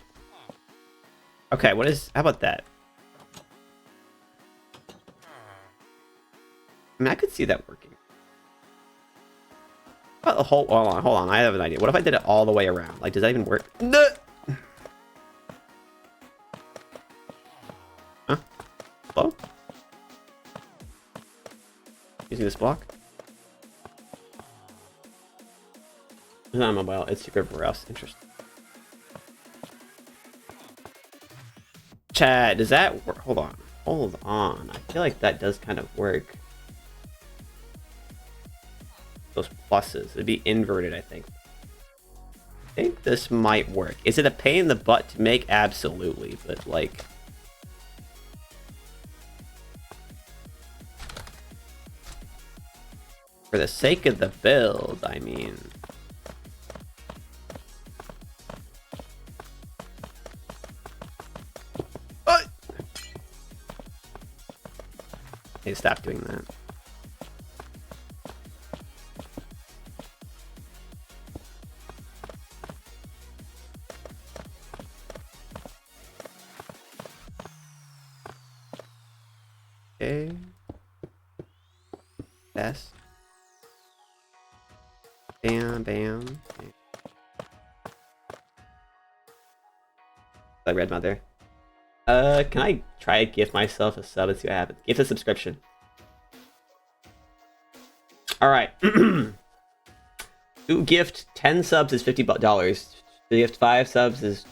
Speaker 1: Okay, what is... How about that? I mean, I could see that working. How about the whole... Hold on. I have an idea. What if I did it all the way around? Like, does that even work? No! Huh? Hello? Using this block? It's not mobile. It's secret for us. Interesting. Chat, does that work? Hold on. Hold on. I feel like that does kind of work. Those pluses. It'd be inverted, I think. I think this might work. Is it a pain in the butt to make? Absolutely. But, like... for the sake of the build, I mean... Hey, stop doing that. Okay. Yes. Bam, bam. The red mother. Can I try to gift myself a sub and see what happens? Gift a subscription. Alright. To gift 10 subs is $50. To gift 5 subs is...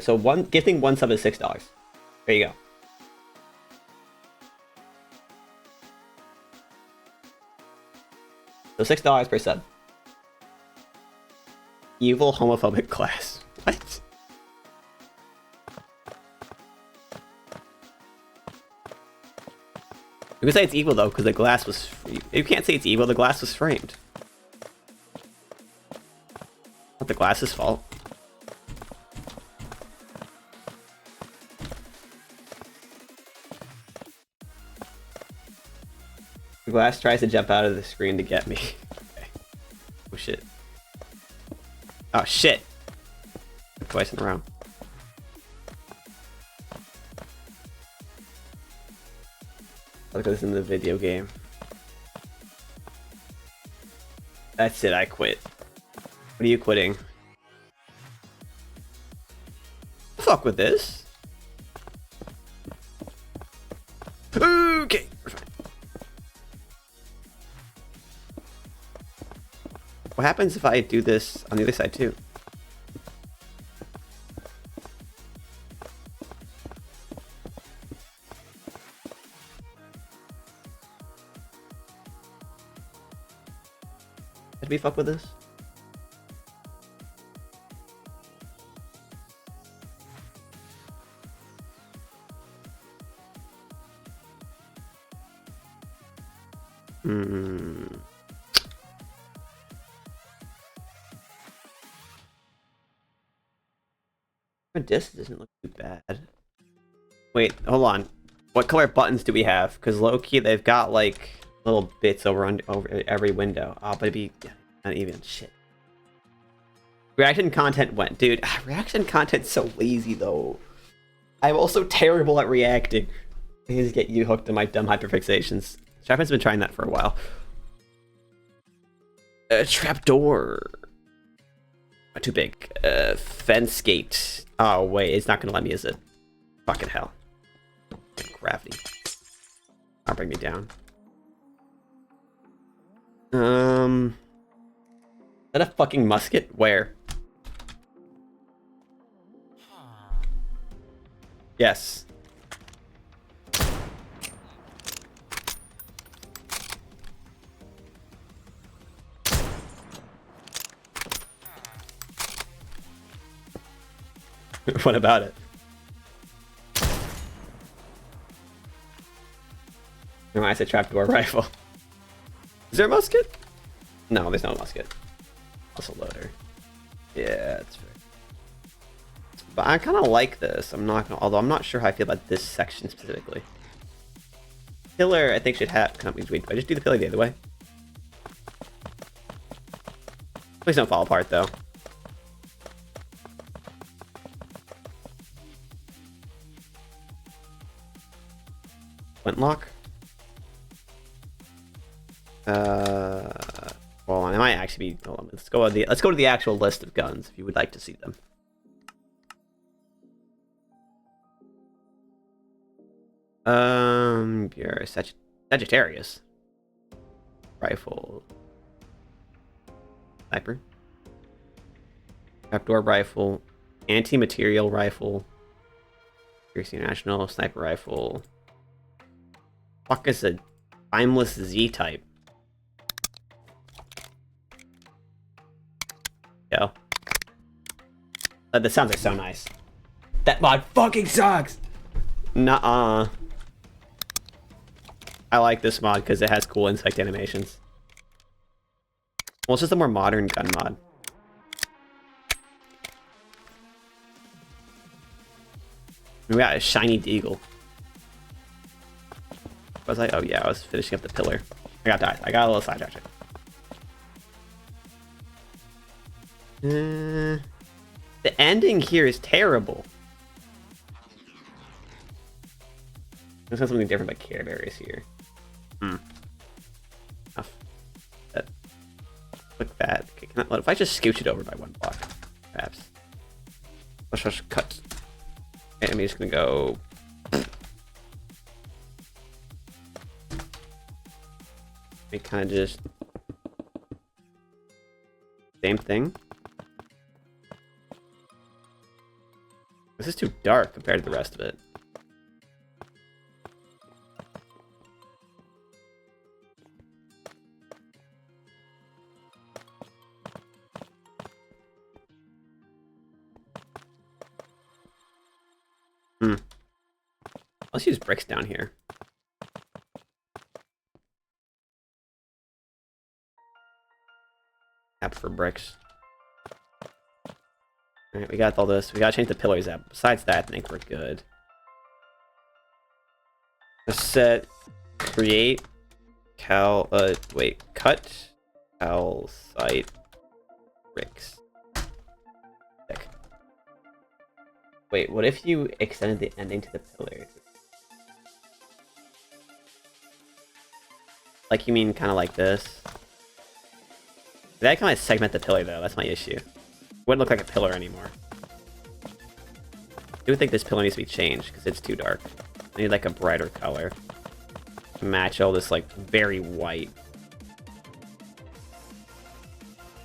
Speaker 1: so gifting 1 sub is $6. There you go. So $6 per sub. Evil homophobic class. What? You can say it's evil though, because the glass was... You can't say it's evil, the glass was framed. Not the glass's fault. The glass tries to jump out of the screen to get me. Okay. Oh shit. Oh shit! Twice in a row. Look at this in the video game. That's it, I quit. What are you quitting? Fuck with this. Okay, we're fine. What happens if I do this on the other side too? Did we fuck with this? This doesn't look too bad. Wait, hold on. What color buttons do we have? Because low-key, they've got like little bits over every window. Oh, but it'd be uneven. Shit. Reaction content went. Dude, reaction content's so lazy, though. I'm also terrible at reacting. I need to get you hooked on my dumb hyperfixations. Strapman's been trying that for a while. Trapdoor. Too big. Fence gate. Oh, wait. It's not going to let me, is it? Fucking hell. Gravity. I'll bring me down. Is that a fucking musket? Where? Yes. What about it? No, I said trapdoor rifle. Is there a musket? No, there's no musket. Also loader. Yeah, that's fair. But I kind of like this. I'm not gonna, although I'm not sure how I feel about this section specifically. Pillar, I think should have. Wait, do I just do the pillar the other way? Please don't fall apart though. Flintlock. Well, it might actually be. Hold on, let's go to the actual list of guns if you would like to see them. You're Sagittarius. Rifle. Sniper. Trapdoor rifle. Anti-material rifle. Piercing National. Sniper rifle. Fuck is a timeless Z-type? Yo. The sounds are so nice. That mod fucking sucks! Nuh-uh. I like this mod because it has cool insect animations. Well, it's just a more modern gun mod. We got a shiny deagle. Was I? Oh yeah, I was finishing up the pillar. I got a little sidetracked. The ending here is terrible. Let's have something different, like care berries here. Click that. Okay, what if I just scooch it over by 1 block? Perhaps. Let's just cut. Okay, I'm just gonna go. We kind of just same thing. This is too dark compared to the rest of it. Let's use bricks down here. App for bricks. Alright, we got all this. We gotta change the pillars app. Besides that, I think we're good. Let's set create cut calcite bricks. Sick. Wait, what if you extended the ending to the pillars? Like, you mean kind of like this? That kind of segment the pillar, though. That's my issue. Wouldn't look like a pillar anymore. I do think this pillar needs to be changed, because it's too dark. I need, like, a brighter color. To match all this, like, very white.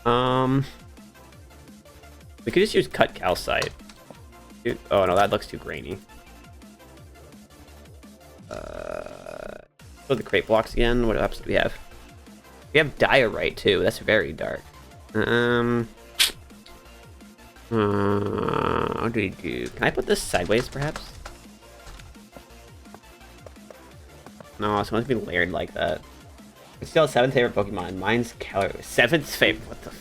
Speaker 1: We could just use cut calcite. Dude, oh, no, that looks too grainy. The crate blocks again. What else do we have? We have diorite too. That's very dark. What do we do? Can I put this sideways, perhaps? No, it's going to be layered like that. It's still 7th favorite Pokemon. Mine's Keller. 7th favorite. What the?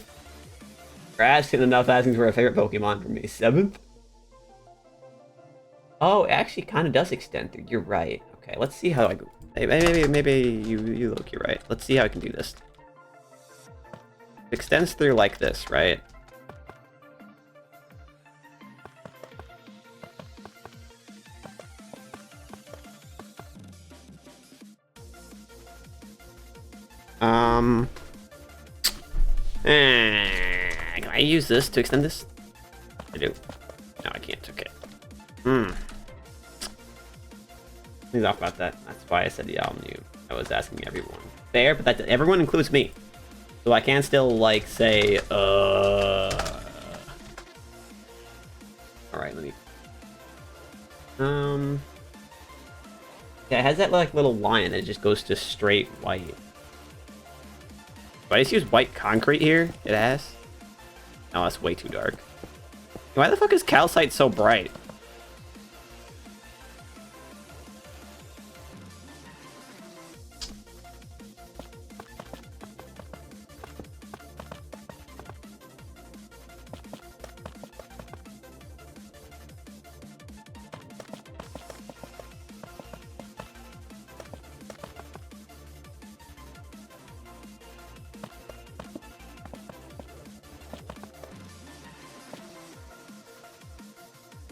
Speaker 1: You're asking enough asking for a favorite Pokemon from me. 7th? Oh, it actually kind of does extend through. You're right. Okay, let's see how I go. Maybe you look, you're right. Let's see how I can do this. It extends through like this, right? Can I use this to extend this? I do. No, I can't. Okay. Let me talk about that. That's why I said yeah, I'm new. I was asking everyone there, but that everyone includes me, so I can still like say All right, let me. Yeah, it has that like little line, and it just goes to straight white. Do I just use white concrete here? It has. No, that's way too dark. Why the fuck is calcite so bright?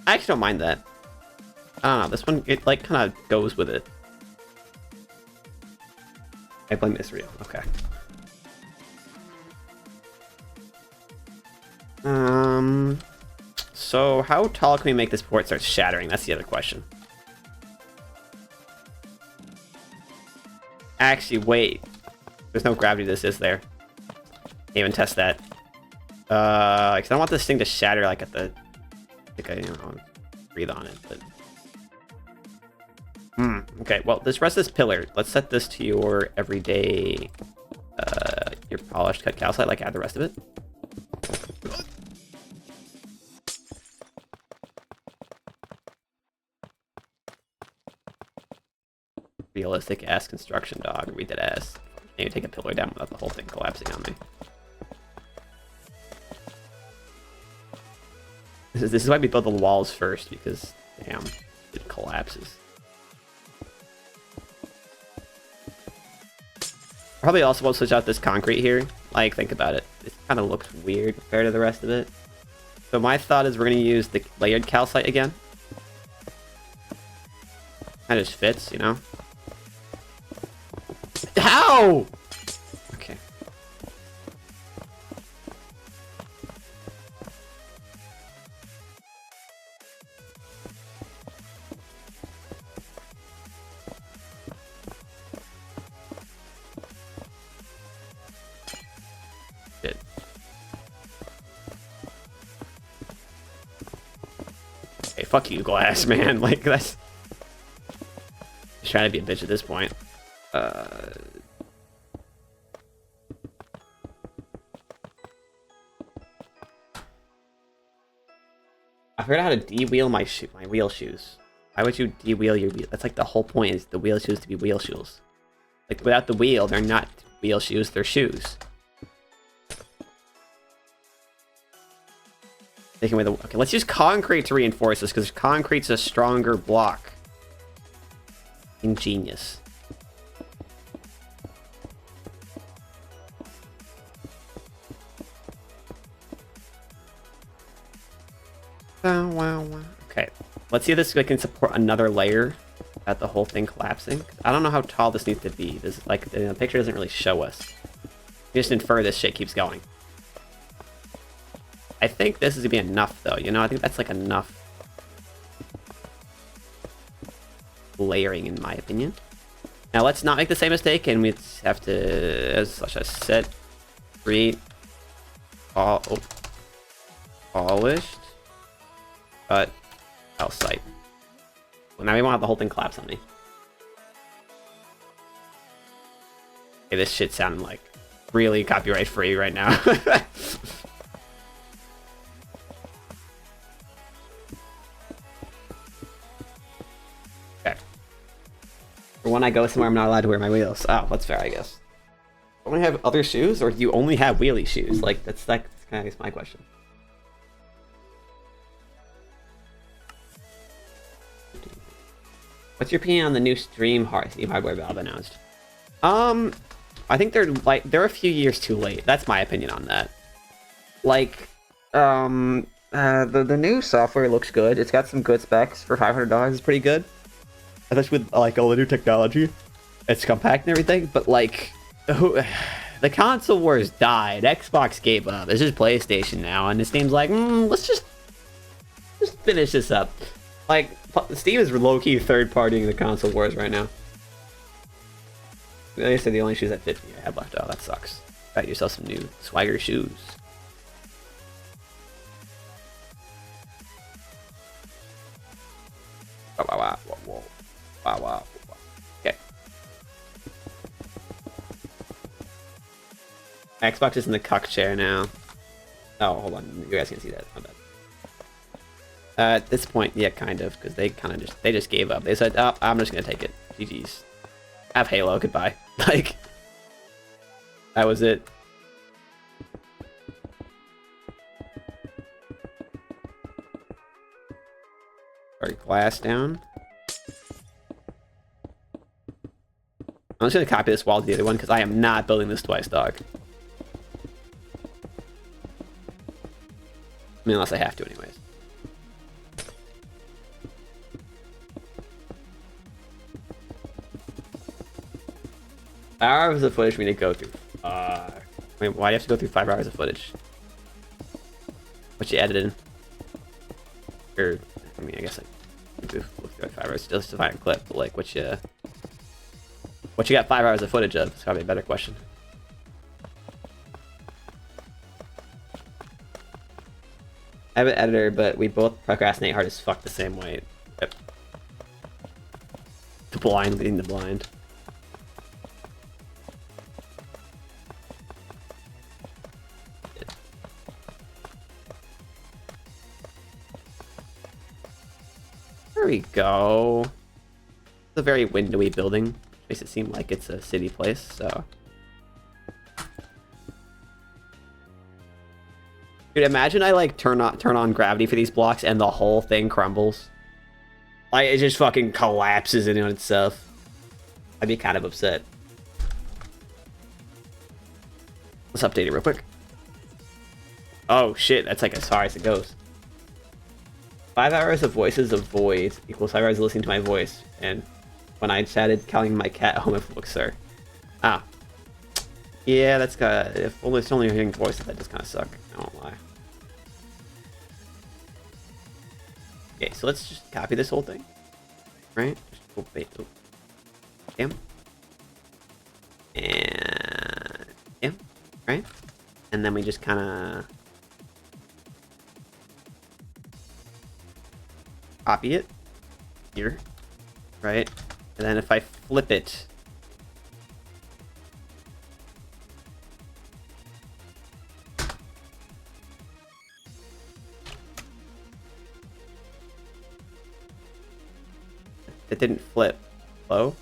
Speaker 1: I actually don't mind that. I don't know, this one, it like kind of goes with it. I blame Israel, okay. So how tall can we make this before it starts shattering? That's the other question. Actually, wait. There's no gravity to this, is there? Can't even test that. Cause I don't want this thing to shatter like at the. I think I breathe on it, but. Okay, well, this rest of this pillar. Let's set this to your everyday, your polished cut calcite. Like add the rest of it. Realistic ass construction, dog. Read that ass. Can't even take a pillar down without the whole thing collapsing on me. This is why we built the walls first, because damn, it collapses. Probably also will switch out this concrete here. Like, think about it. It kind of looks weird compared to the rest of it. So my thought is we're going to use the layered calcite again. That just fits, you know? How? Okay. Shit. Hey, fuck you, glass, man. Like, that's... Just trying to be a bitch at this point. I forgot how to de-wheel my wheel shoes. Why would you de-wheel your wheel? That's like the whole point, is the wheel shoes to be wheel shoes. Like, without the wheel, they're not wheel shoes, they're shoes. Taking away the... Okay, let's use concrete to reinforce this, because concrete's a stronger block. Ingenious. Okay, let's see if this can support another layer without the whole thing collapsing. I don't know how tall this needs to be. This, like, the picture doesn't really show us. You just infer this shit keeps going. I think this is gonna be enough, though. You know, I think that's like enough layering, in my opinion. Now let's not make the same mistake, and we have to, as I said, create polished cut calcite. Well, now we won't have the whole thing collapse on me. Okay, this shit sounded like really copyright free right now. When I go somewhere, I'm not allowed to wear my wheels. Oh, that's fair, I guess. Do I have other shoes, or do you only have wheelie shoes? Like, that's kind of my question. What's your opinion on the new Steam hardware Valve announced? I think they're a few years too late. That's my opinion on that. Like, the new software looks good. It's got some good specs for $500. It's pretty good. Especially with, like, all the new technology. It's compact and everything, but, like, the console wars died. Xbox gave up. It's just PlayStation now, and it seems like, let's just finish this up. Like, Steam is low-key third-partying the console wars right now. They said the only shoes that fit me I have left. Oh, that sucks. Got yourself some new swagger shoes. Wow. Okay. Xbox is in the cuck chair now. Oh, hold on. You guys can see that. My bad. At this point, yeah, kind of, because they just gave up. They said, "Oh, I'm just gonna take it. GG's. Have Halo. Goodbye." Like, that was it. Alright, glass down. I'm just gonna copy this wall to the other one, because I am not building this twice, dog. I mean, unless I have to, anyways. Hours of footage we need to go through. Wait, why do you have to go through 5 hours of footage? What you added in? Or, I mean, I guess I look through like 5 hours just to find a clip, but like, what you got 5 hours of footage of? It's probably a better question. I have an editor, but we both procrastinate hard as fuck the same way. Yep. The blind leading the blind. There we go. It's a very windowy building. Makes it seem like it's a city place, so. Dude, imagine I like turn on gravity for these blocks and the whole thing crumbles. Like it just fucking collapses in on itself. I'd be kind of upset. Let's update it real quick. Oh shit, that's like as far as it goes. 5 hours of voices of void equals 5 hours of listening to my voice. And when I chatted, counting my cat home if looks sir. Ah. Yeah, that's got. If only it's only hearing voices, that does kind of suck. I won't lie. Okay, so let's just copy this whole thing, right? Oh, wait, oh. Damn. And yeah, right? And then we just kind of copy it here, right? And then if I flip it, it didn't flip. Hello?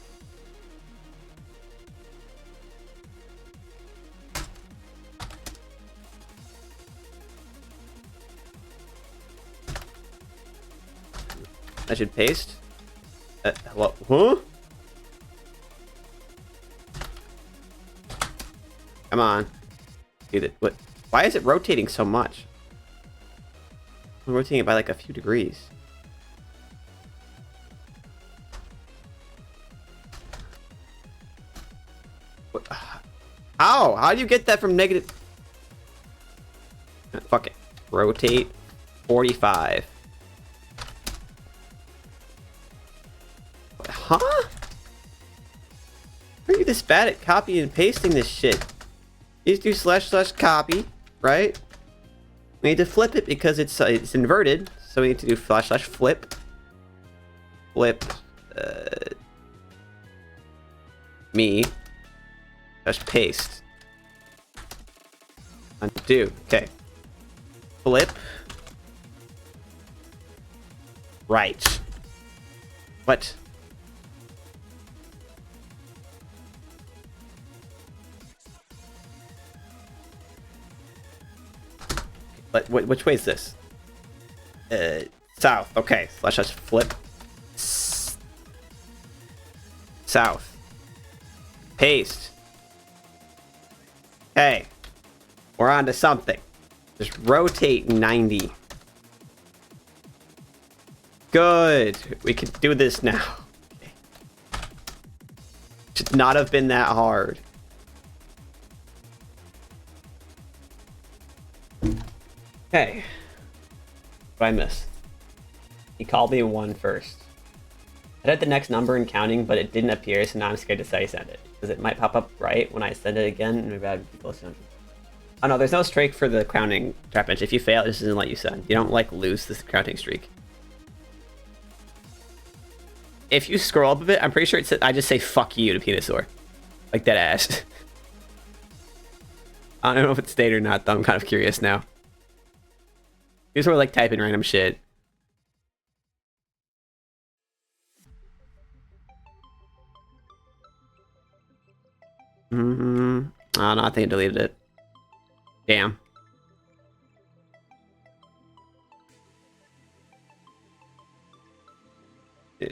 Speaker 1: I should paste. Hello? Huh? Come on. Dude, what? Why is it rotating so much? I'm rotating it by like a few degrees. How? How do you get that from negative? Fuck it. Rotate 45. Huh? Are you this bad at copying and pasting this shit? You just do / copy, right? We need to flip it because it's inverted, so we need to do / flip. Flip. Me. / paste. Undo. Okay. Flip. Right. What? But which way is this? South. Okay. / flip. South. Paste. Okay. We're on to something. Just rotate 90. Good. We can do this now. Okay. Should not have been that hard. Okay. What I missed? He called me 1 first. I had the next number in counting, but it didn't appear, so now I'm scared to say send it. Because it might pop up right when I send it again, and maybe I'd be close to 100. Oh no, there's no streak for the counting trap bench. If you fail, it just doesn't let you send. You don't, like, lose this counting streak. If you scroll up a bit, I'm pretty sure it said, I just say fuck you to Penosaur. Like that ass. I don't know if it stayed or not, though. I'm kind of curious now. Here's where we're like typing random shit. Oh no, I think I deleted it. Damn. Yeah.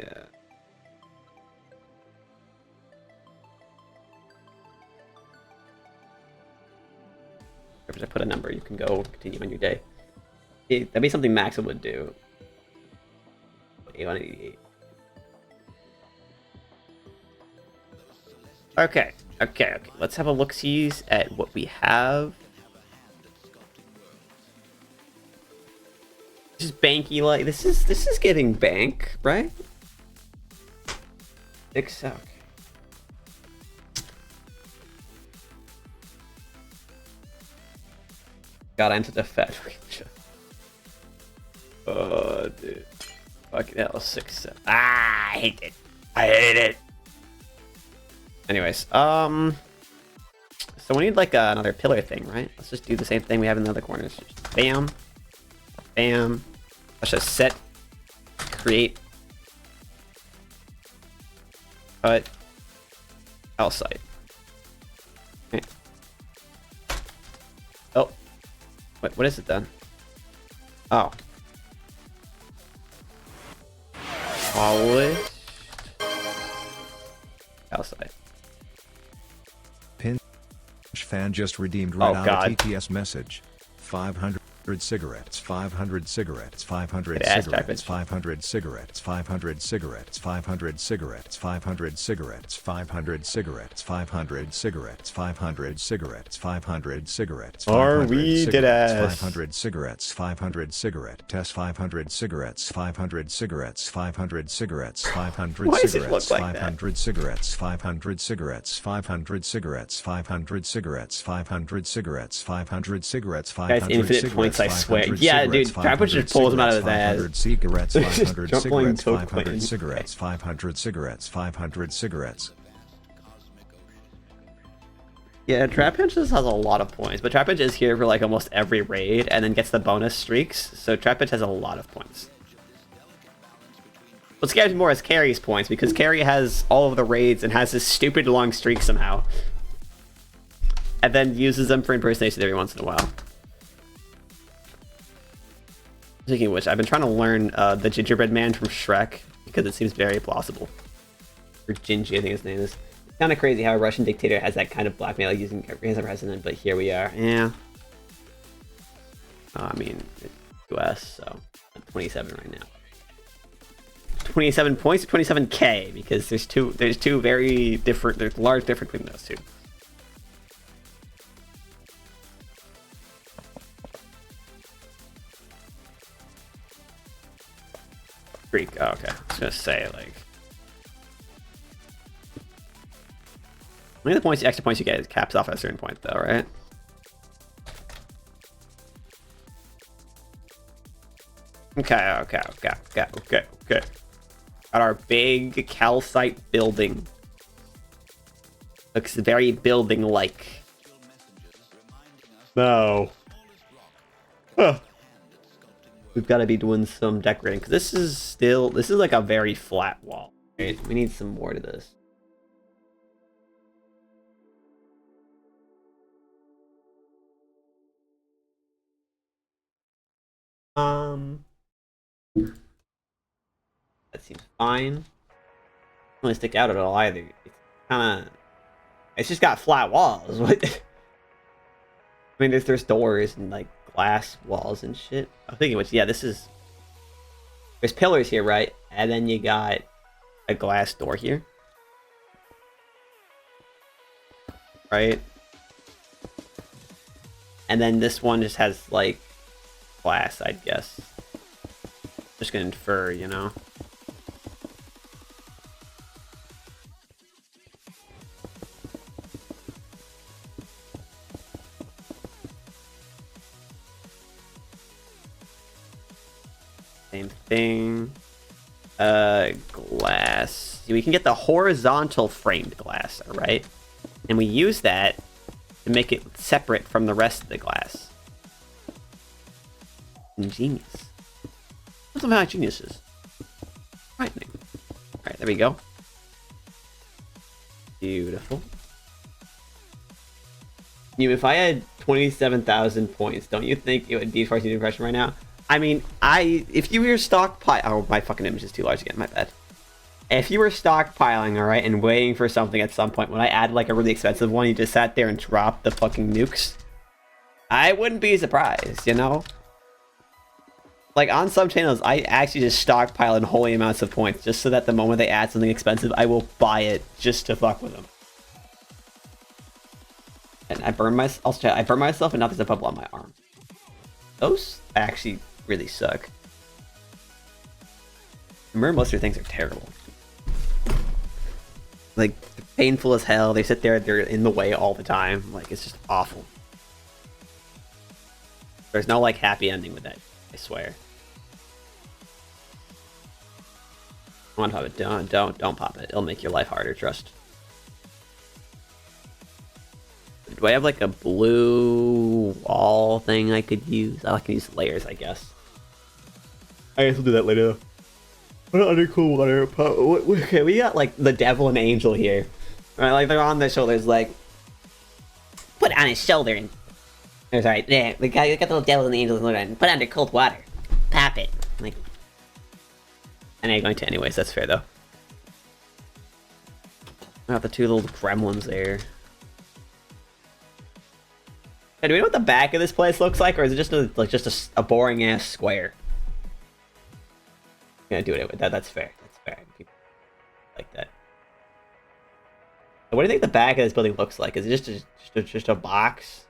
Speaker 1: If I put a number, you can go continue on your day. That'd be something Max would do. 188. Okay. Let's have a look-sees at what we have. This is banky like this is giving bank, right? Big suck. God, I'm such a fat freak. Dude. Fucking hell, 6, 7. Ah, I hate it. I hate it. Anyways, so we need like another pillar thing, right? Let's just do the same thing we have in the other corners. Just bam, bam. Let's just set, create, cut, outside. Okay. Oh, what is it then? Oh. Polish. Outside.
Speaker 2: Pinch fan just redeemed right out
Speaker 1: God.
Speaker 2: a TTS message. 500 cigarettes, 500 cigarettes, 500
Speaker 1: Ass
Speaker 2: cigarettes,
Speaker 1: package.
Speaker 2: 500 cigarettes, 500 cigarettes, 500 cigarettes, 500 cigarettes, 500 cigarettes, 500 cigarettes, 500 cigarettes, 500 cigarettes.
Speaker 1: Are we dead ass?
Speaker 2: 500 cigarettes, 500 cigarette test, 500 cigarettes, 500 cigarettes, 500 cigarettes, 500
Speaker 1: Why does it
Speaker 2: cigarettes,
Speaker 1: look like that?
Speaker 2: 500 cigarettes, 500 cigarettes, 500 cigarettes, 500 cigarettes, 500 cigarettes, 500 cigarettes, 500
Speaker 1: Guys, infinite
Speaker 2: cigarettes,
Speaker 1: points, I swear.
Speaker 2: 500
Speaker 1: Yeah, dude,
Speaker 2: cigarettes,
Speaker 1: Trapper just pulls them out of his ass.
Speaker 2: 500 cigarettes, 500
Speaker 1: Just playing
Speaker 2: cigarettes,
Speaker 1: Toad
Speaker 2: 500
Speaker 1: Queen.
Speaker 2: cigarettes, 500 cigarettes, 500 cigarettes.
Speaker 1: Yeah, Trap Pinch just has a lot of points, but Trap Pinch is here for like almost every raid and then gets the bonus streaks, so Trap Pinch has a lot of points. What scares me more is Carrie's points, because Carrie has all of the raids and has this stupid long streak somehow. And then uses them for impersonations every once in a while. Speaking of which, I've been trying to learn the gingerbread man from Shrek, because it seems very plausible. Or Gingy, I think his name is. It's kind of crazy how a Russian dictator has that kind of blackmail using as a president, but here we are. Yeah. I mean, it's US, so I'm 27 right now. 27 points or 27k, because there's two very different, there's large difference between those two. Greek. Oh, okay. I was gonna say, like, how many of the points, extra points you get, caps off at a certain point, though, right? Okay. Got our big calcite building. Looks very building-like. No. Huh. We've got to be doing some decorating, because this is like a very flat wall. Right? We need some more to this. That seems fine. Doesn't really stick out at all either. It's just got flat walls. What? I mean, there's doors and like glass walls and shit. I'm thinking, which, yeah, there's pillars here, right? And then you got a glass door here, right? And then this one just has like glass, I guess. Just gonna infer, you know. Same thing. Glass. We can get the horizontal framed glass, alright? And we use that to make it separate from the rest of the glass. Ingenious. That's somehow geniuses. Frightening. Alright, there we go. Beautiful. If I had 27,000 points, don't you think it would be first impression right now? I mean, if you were stockpiling, oh, my fucking image is too large again, my bad. If you were stockpiling, alright, and waiting for something at some point, when I added like a really expensive one, you just sat there and dropped the fucking nukes, I wouldn't be surprised, you know? Like, on some channels, I actually just stockpile in holy amounts of points, just so that the moment they add something expensive, I will buy it just to fuck with them. And I burn myself, and now there's a bubble on my arm. Those actually really suck. Remember, most of your things are terrible. Like, painful as hell. They sit there, they're in the way all the time. Like, it's just awful. There's no, like, happy ending with that, I swear. Don't pop it. Don't pop it. It'll make your life harder, trust. Do I have like a blue wall thing I could use? I can use layers, I guess. I guess we'll do that later. What an undercool water. Okay, we got like the devil and angel here. Right, like they're on their shoulders, like put it on his shoulder and. Oh, sorry, yeah, we got the little devil and the angel and put it under cold water. Pop it. Like, and I'm going to anyways, that's fair though. Got the two little gremlins there. Hey, do we know what the back of this place looks like, or is it just a boring ass square? I'm gonna do it with that. That's fair. That's fair. People like that. So what do you think the back of this building looks like? Is it just a box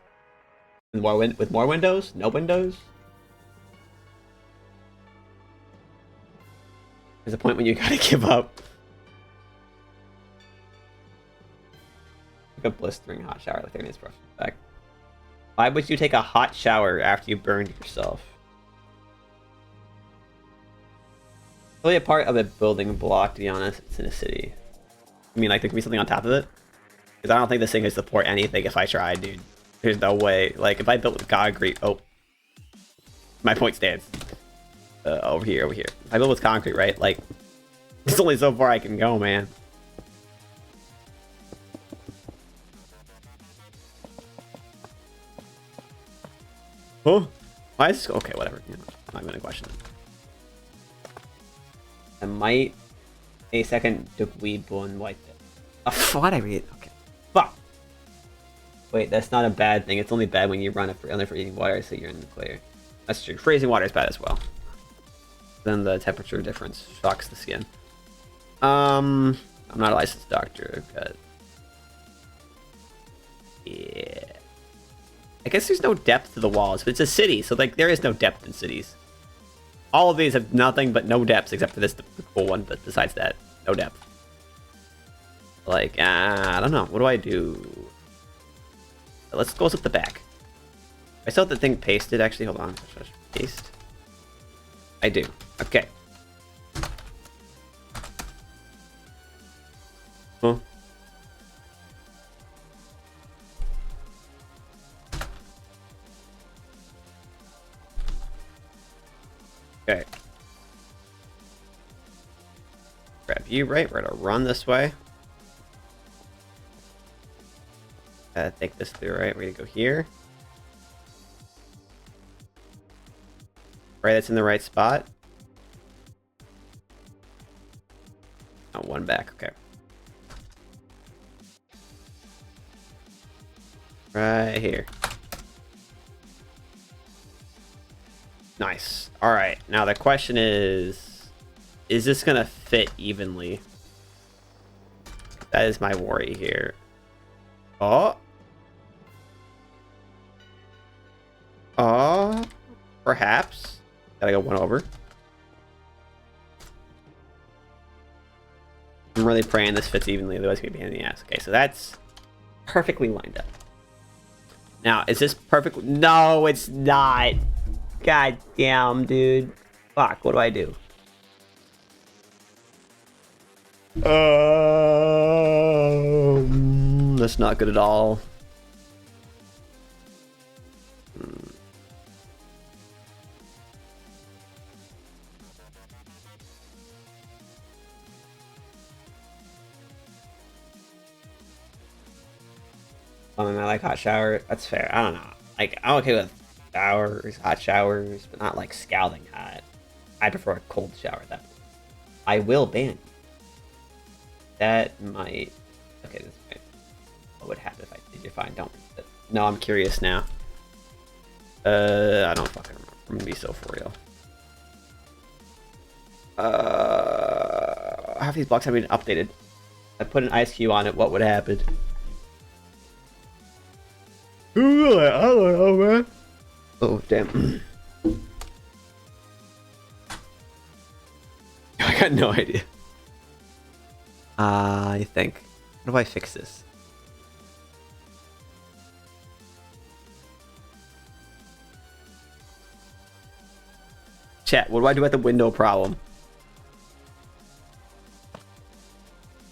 Speaker 1: with more windows? No windows? There's a point when you gotta give up. Like a blistering hot shower, like 30 minutes back. Why would you take a hot shower after you burned yourself? Really a part of a building block, to be honest. It's in a city. I mean, like, there could be something on top of it. Because I don't think this thing could support anything if I tried, dude. There's no way. Like, if I built with concrete... Oh. My point stands. Over here. If I built with concrete, right? Like, there's only so far I can go, man. Huh? Why is this... Okay, whatever. You know, I'm not gonna question it. I might a second Dugweebun wipe it. Oh, what I read? Okay. Fuck. Wait, that's not a bad thing. It's only bad when you run it only for eating water, so you're in the clear. That's true. Freezing water is bad as well. Then the temperature difference shocks the skin. I'm not a licensed doctor, but yeah. I guess there's no depth to the walls, but it's a city, so like there is no depth in cities. All of these have nothing but no depths, except for this cool one, but besides that, no depth. Like, I don't know. What do I do? Let's close up the back. I still have the thing pasted, actually. Hold on. Paste. I do. Okay. Huh? Okay. Grab you, right? We're gonna run this way. Take this through, right? We're gonna go here. Right, that's in the right spot. Oh, one back, okay. Right here. Nice. Alright, now the question is this gonna fit evenly? That is my worry here. Oh. Oh. Perhaps. Gotta go one over. I'm really praying this fits evenly, otherwise it's gonna be a pain in the ass. Okay, so that's perfectly lined up. Now, is this perfect? No, it's not. God damn, dude. Fuck, what do I do? That's not good at all. I mean, I like hot shower. That's fair. I don't know. Like, I'm okay with showers, hot showers, but not like scalding hot. I prefer a cold shower at that point. I will ban you. That might... Okay, this might... What would happen if I did? You're fine, don't... No, I'm curious now. I don't fucking remember. I'm gonna be so for real. Half these blocks haven't been updated. I put an ice cube on it, what would happen? I don't know, man. Oh, damn. I got no idea. I think. How do I fix this? Chat, what do I do at the window problem?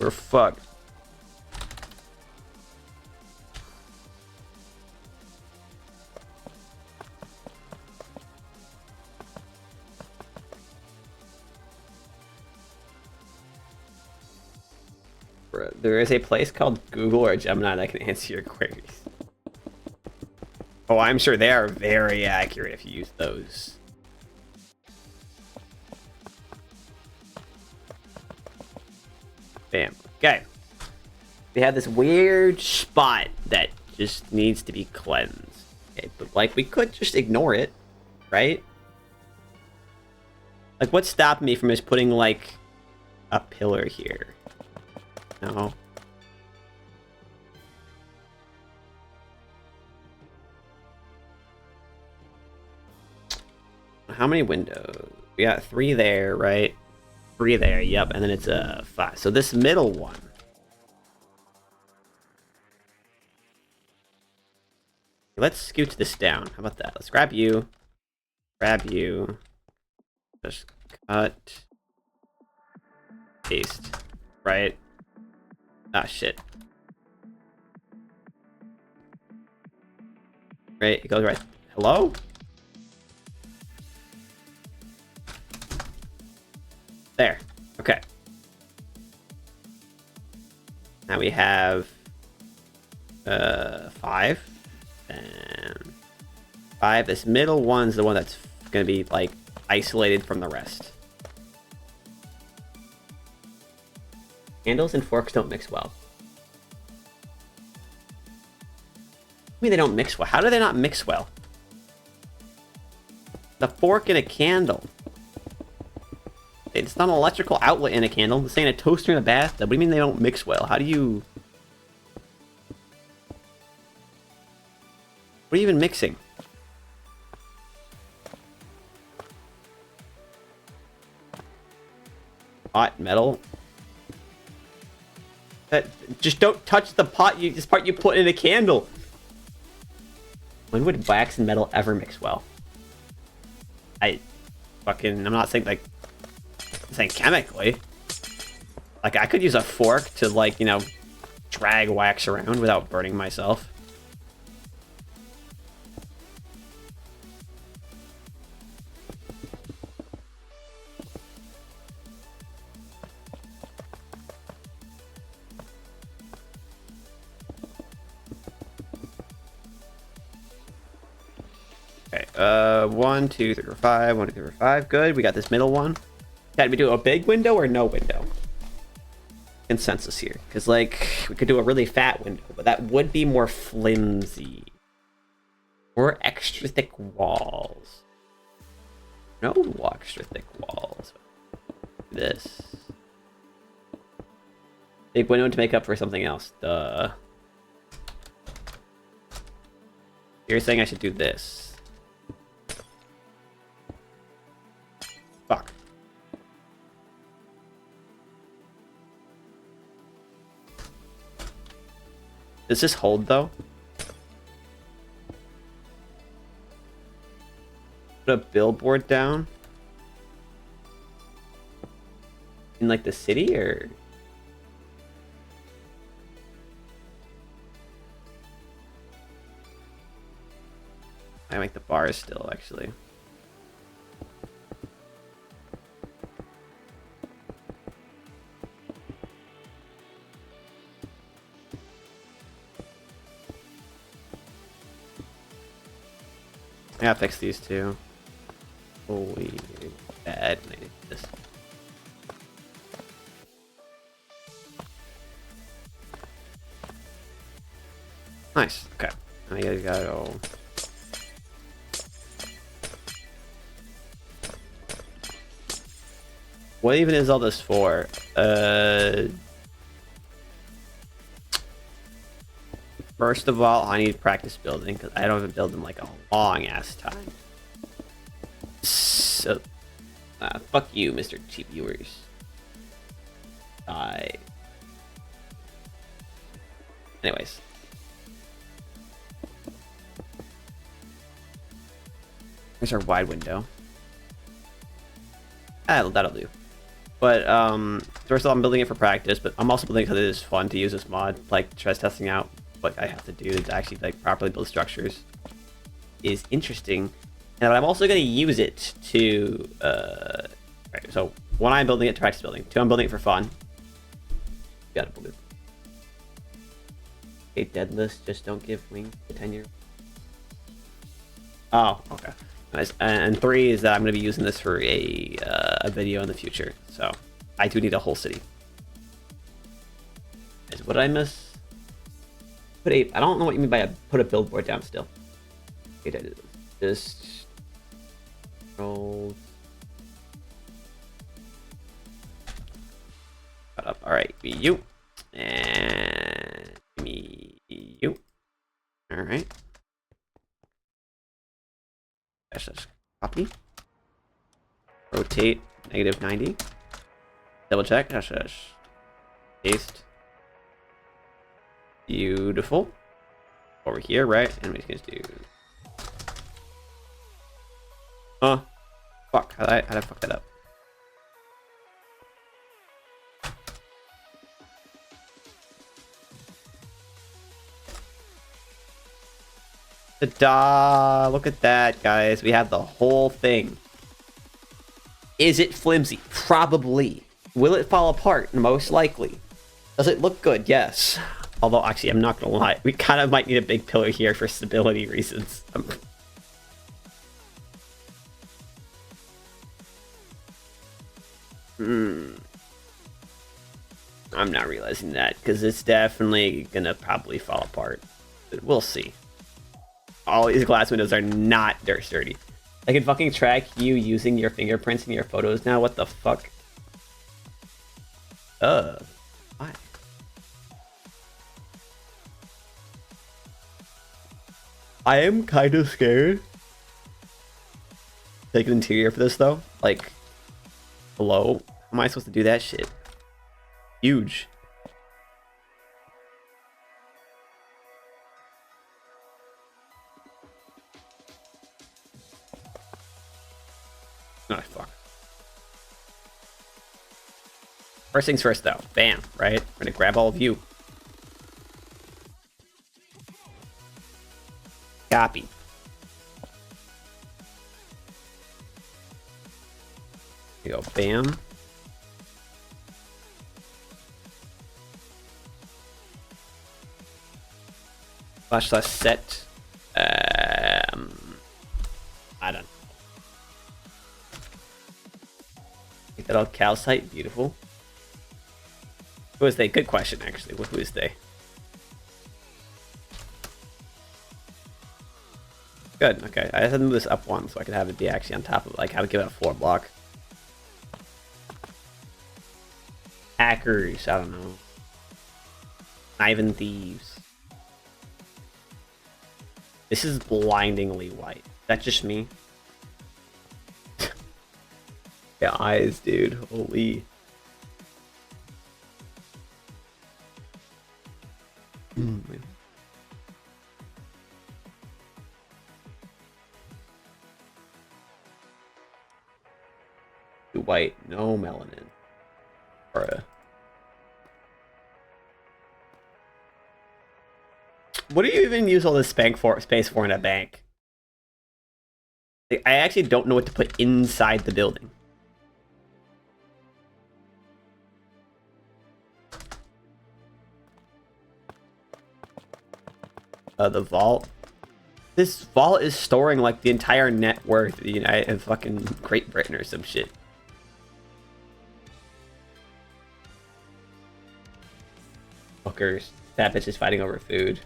Speaker 1: We're fucked. There is a place called Google or Gemini that can answer your queries. Oh, I'm sure they are very accurate if you use those. Bam. Okay. We have this weird spot that just needs to be cleansed. Okay, but like we could just ignore it, right? Like what's stopping me from just putting like a pillar here? No. How many windows? We got 3 there, right? 3 there, yep, and then it's a 5. So this middle one. Let's scooch this down. How about that? Let's grab you. Grab you. Just cut. Paste. Right? Ah, shit. Right, it goes right. Hello? There. Okay. Now we have 5 and 5. This middle one's the one that's gonna be like isolated from the rest. Handles and forks don't mix well. I mean they don't mix well. How do they not mix well? The fork in a candle. It's not an electrical outlet in a candle. This ain't a toaster in a bathtub. What do you mean they don't mix well? How do you... What are you even mixing? Hot metal. Just don't touch the pot. This part you put in a candle. When would wax and metal ever mix well? I'm not saying like... saying chemically. Like I could use a fork to like, you know, drag wax around without burning myself. Okay, 1, 2, 3, 4, 5, 1, 2, 3, 4, 5. Good, we got this middle one. Did we do a big window or no window? Consensus here. Because, like, we could do a really fat window, but that would be more flimsy. Or extra thick walls. No extra thick walls. This. Big window to make up for something else. Duh. You're saying I should do this. Fuck. Does this hold though? Put a billboard down? In like the city or? I make the bars still actually. I gotta fix these two. Holy bad. I need this. Nice. Okay. Now you guys gotta go. What even is all this for? First of all, I need practice building because I don't even build in like a long ass time. So, fuck you, Mr. Cheap Viewers. Anyways. Here's our wide window. That'll do. But first of all, I'm building it for practice, but I'm also building it because it is fun to use this mod, like stress testing out what I have to do to actually like properly build structures is interesting. And I'm also going to use it to right, so one, I'm building it to practice building. Two, I'm building it for fun. Gotta believe. Okay, deadless, just don't give wings to 10-year. Oh, okay. Nice. And three is that I'm going to be using this for a video in the future. So I do need a whole city. What did I miss? I don't know what you mean by put a billboard down still. Okay, just roll. Cut up. All right, you and me, you. All right. Just copy. Rotate -90. Double check. Paste. Beautiful. Over here, right? And we can just do. Fuck. How'd I fuck that up? Ta-da! Look at that, guys. We have the whole thing. Is it flimsy? Probably. Will it fall apart? Most likely. Does it look good? Yes. Although, actually, I'm not gonna lie. We kind of might need a big pillar here for stability reasons. I'm not realizing that, because it's definitely gonna probably fall apart. But we'll see. All these glass windows are not dirt sturdy. I can fucking track you using your fingerprints in your photos now. What the fuck? Why? I am kind of scared. Take an interior for this though. Like, hello? How am I supposed to do that shit? Huge. Oh, fuck. First things first, though. Bam, right? We're gonna grab all of you. Copy. Here you go. Bam. / set. I don't know. Make that all calcite. Beautiful. Who is they? Good question, actually. Who is they? Good. Okay. I have to move this up one so I can have it be actually on top of, like, have it give it a 4 block. Hackers. I don't know. Even thieves. This is blindingly white. Is that just me? Yeah, eyes, dude. Holy. White, no melanin. Bruh. What do you even use all this space for in a bank? Like, I actually don't know what to put inside the building. The vault. This vault is storing like the entire net worth of the United fucking Great Britain or some shit. Fuckers. That bitch is fighting over food.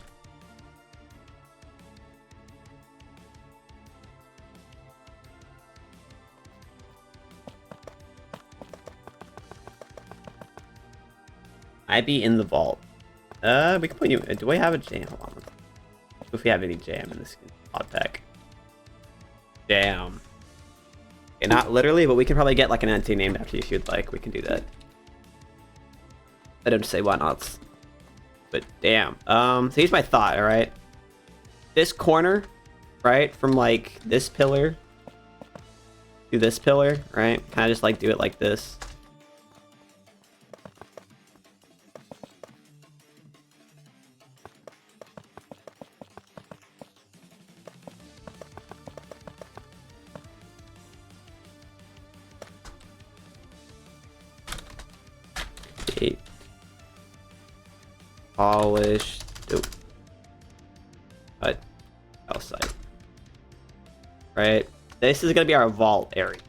Speaker 1: I'd be in the vault. We can put you. Do we have a jam? Hold on. If we have any jam in this mod pack. Jam. Okay, not literally, but we can probably get like an entity named after you if you'd like. We can do that. I don't say why not. But damn. So here's my thought, alright? This corner, right? From like this pillar to this pillar, right? Kind of just like do it like this. 8. Polished. Nope. Cut. Outside. Right. This is gonna be our vault area.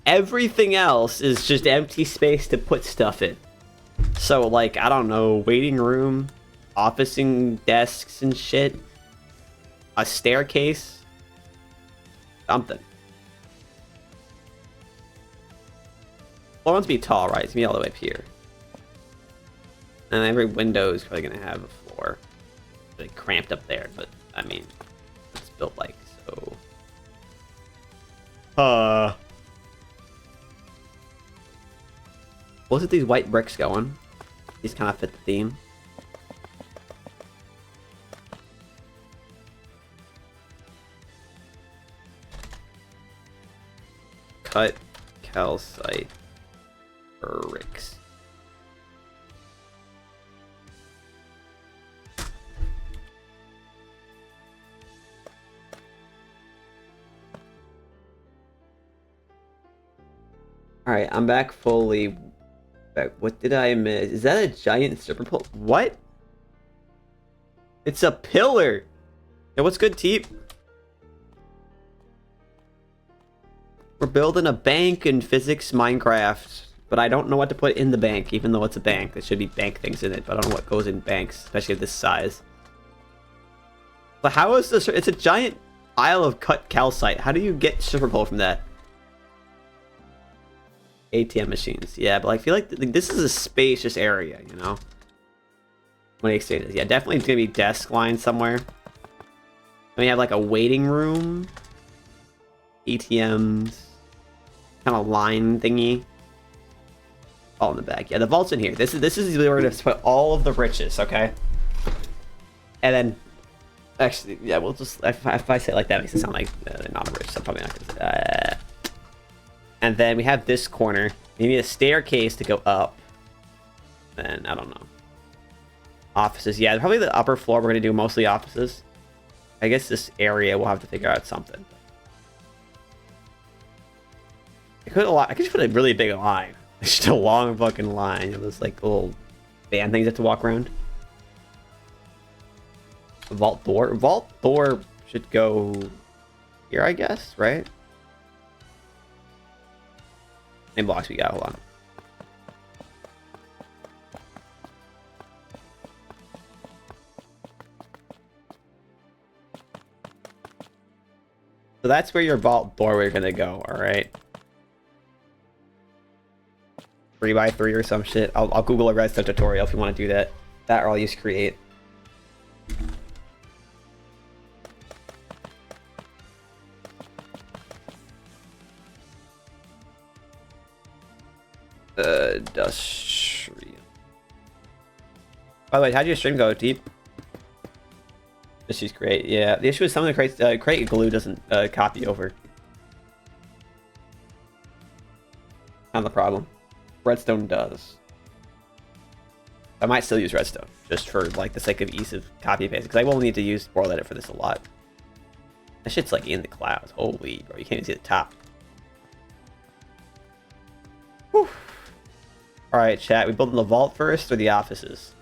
Speaker 1: Everything else is just empty space to put stuff in. So, like, I don't know, waiting room, officing desks and shit, a staircase, something. Floor wants to be tall, right? It's gonna be all the way up here. And every window is probably gonna have a floor. Really cramped up there, but I mean, it's built like so. What's with these white bricks going? These kind of fit the theme. Cut calcite bricks. Alright, I'm back fully. What did I miss? Is that a giant stripper pole? What? It's a pillar! Yo, what's good, Teep? We're building a bank in physics Minecraft, but I don't know what to put in the bank, even though it's a bank. There should be bank things in it, but I don't know what goes in banks, especially of this size. But how is this? It's a giant pile of cut calcite. How do you get stripper pole from that? ATM machines, yeah, but I feel like this is a spacious area, you know. When exchanges, yeah, definitely it's gonna be desk line somewhere. Then we have like a waiting room, ATMs, kind of line thingy, all in the back. Yeah, the vault's in here. This is where we're gonna put all of the riches, okay. And then, actually, yeah, we'll just if I say it like that, it makes it sound like they're not rich. So I'm probably not gonna say. And then we have this corner. We need a staircase to go up. Then, I don't know. Offices. Yeah, probably the upper floor we're going to do mostly offices. I guess this area we'll have to figure out something. I could just put a really big line. Just a long fucking line. It was like little band things that have to walk around. Vault door. Vault door should go here, I guess, right? How many blocks we got? Hold on. So that's where your vault doorway are gonna go, alright? 3x3 or some shit. I'll Google a redstone tutorial if you want to do that. That or I'll use create. Industrial. By the way, how'd your stream go, Deep? This is great. Yeah, the issue is some of the crate glue doesn't copy over. Not the problem. Redstone does. I might still use redstone just for like the sake of ease of copy and paste because I will need to use World Edit for this a lot. That shit's like in the clouds. Holy bro, you can't even see the top. Whew. All right, chat. We building the vault first or the offices?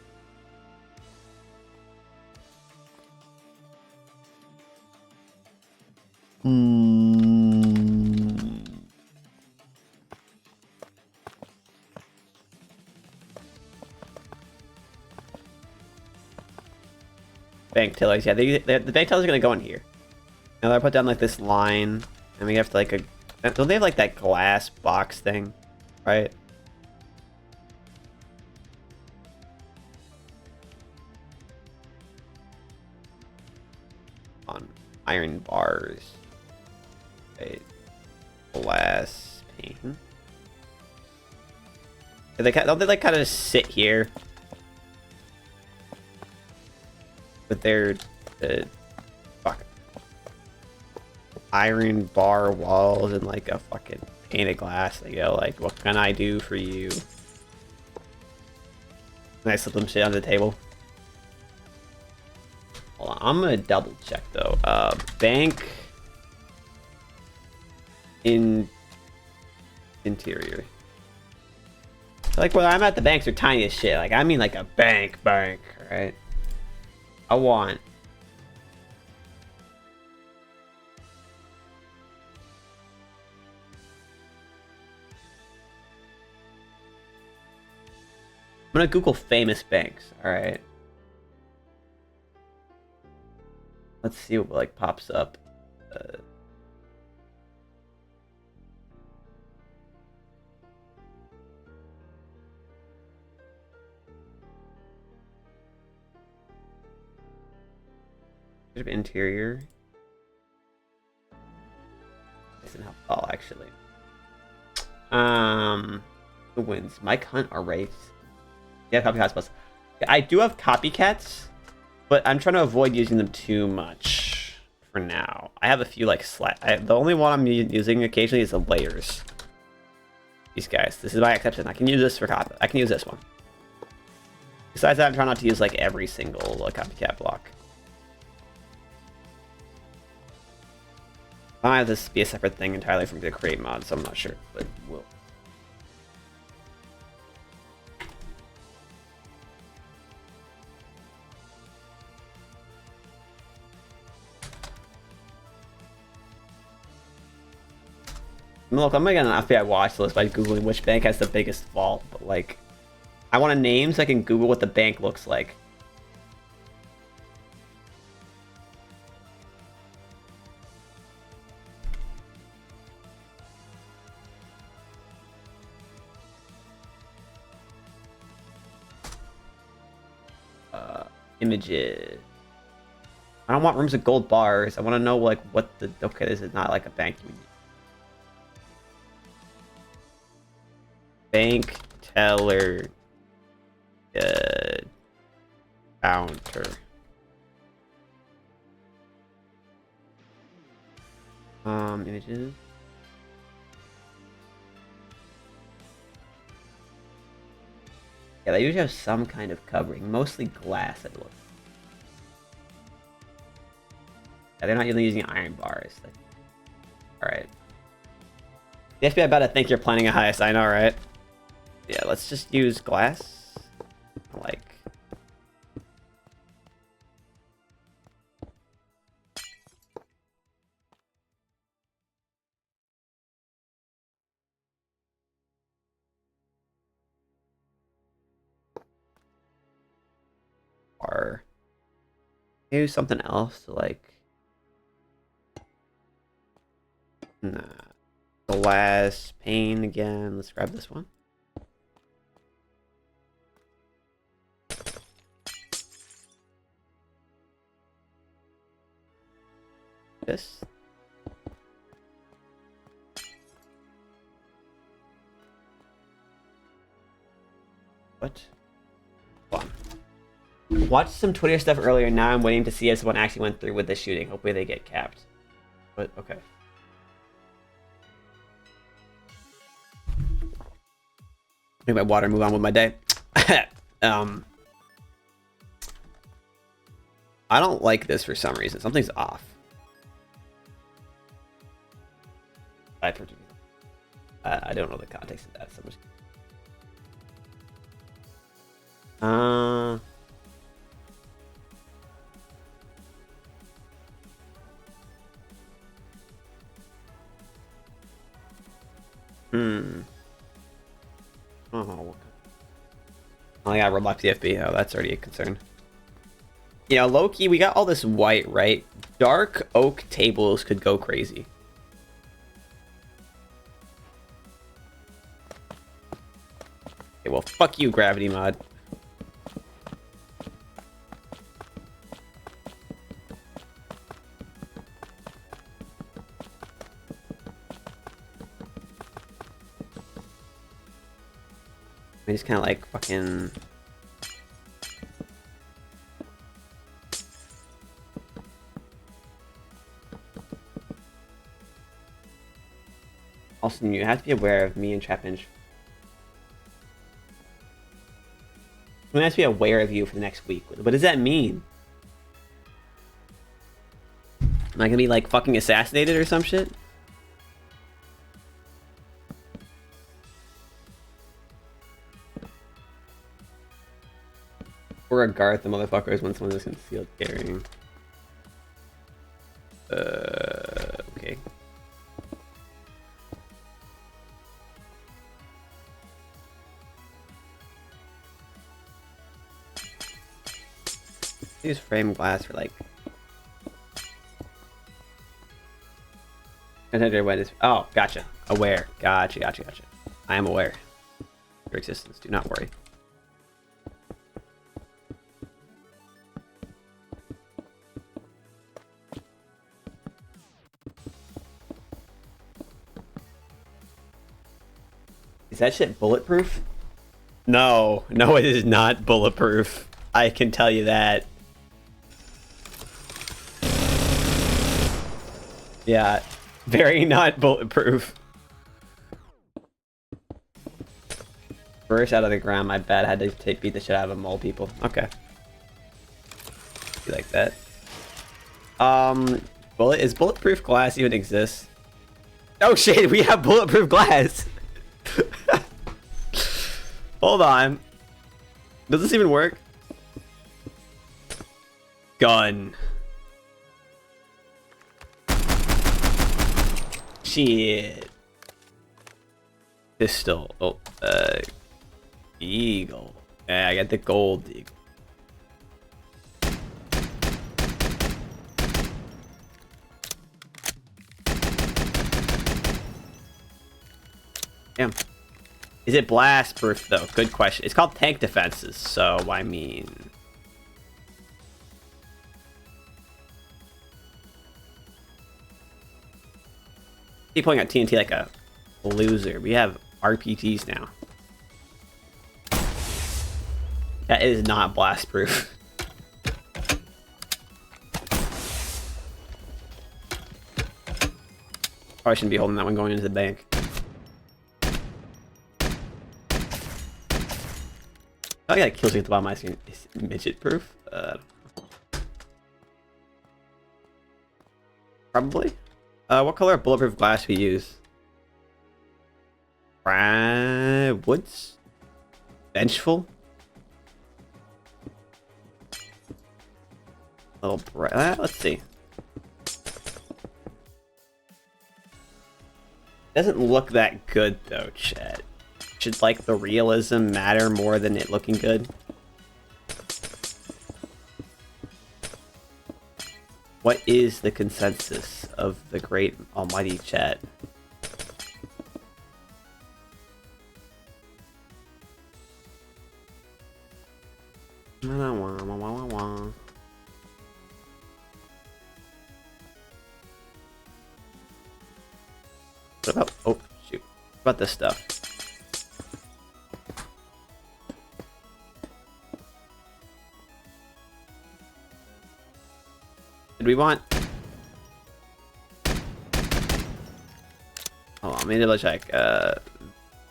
Speaker 1: Bank tellers, yeah. The bank tellers are gonna go in here. Now I put down like this line, and we have to like don't they have like that glass box thing, right? On iron bars, right? Glass pane. Don't they like kind of sit here? With their fuck iron bar walls and like a fucking pane of glass. They go like, "What can I do for you?" And I slip them shit on the table. Hold on, I'm gonna double check though. Bank interior. Like, where I'm at, the banks are tiny as shit. Like, I mean like a bank, right? I want... I'm gonna Google famous banks, alright? Let's see what, like, pops up. Bit of interior. Doesn't help at all, actually. Who wins? Mike Hunt or Race? Yeah, copycats plus. I do have copycats, but I'm trying to avoid using them too much for now. I have a few like the only one I'm using occasionally is the layers. These guys. This is my exception. I can use this for copy. I can use this one. Besides that, I'm trying not to use like every single copycat block. I might have this be a separate thing entirely from the create mod, so I'm not sure, but we'll. Look, I'm making an FBI watch list by Googling which bank has the biggest vault, but like, I want a name so I can Google what the bank looks like. Images. I don't want rooms with gold bars. I want to know like what the okay. This is not like a bank. Bank teller counter. Images. Yeah, they usually have some kind of covering, mostly glass, it looks. Yeah, they're not even using iron bars. Alright. The FBI about to think you're planning a heist, I know, right? Yeah, let's just use glass. Like... Or... Use something else to, like... Nah. Glass pane again. Let's grab this one. This. What? Fun. Watched some Twitter stuff earlier. Now I'm waiting to see if someone actually went through with the shooting. Hopefully they get capped. But okay. Drink my water, move on with my day. I don't like this for some reason. Something's off. I don't know the context of that. So I'm just... Oh, yeah, Roblox DFB. Oh, that's already a concern. You know, low-key, we got all this white, right? Dark oak tables could go crazy. Okay, well, fuck you, Gravity Mod. I just kind of like fucking... Also, you have to be aware of me and Trapinch. I have to be aware of you for the next week. What does that mean? Am I gonna be like fucking assassinated or some shit? Or a Garth, the motherfuckers when someone is concealed carrying. Okay. Use frame glass for like. Contender when is. Oh, gotcha. Aware. Gotcha. I am aware. Your existence. Do not worry. Is that shit bulletproof? No, it is not bulletproof. I can tell you that. Yeah, very not bulletproof. Burst out of the ground, my bad. I had to beat the shit out of mole people. Okay. You like that? Is bulletproof glass even exist? Oh shit, we have bulletproof glass! Hold on. Does this even work? Gun. Shit. Pistol. Oh, eagle. Yeah, I got the gold eagle. Damn. Is it blast proof though? Good question. It's called tank defenses, so I mean. Keep pulling out TNT like a loser. We have RPGs now. That is not blast proof. Probably shouldn't be holding that one going into the bank. I got kills at the bottom of my screen. Is midget proof? Probably. What color of bulletproof glass do we use? Woods? Vengeful? Little bright. Let's see. Doesn't look that good though, chat. Should like the realism matter more than it looking good? What is the consensus of the great almighty chat? What about, oh shoot, what about this stuff? Did we want? Hold on, let me double check.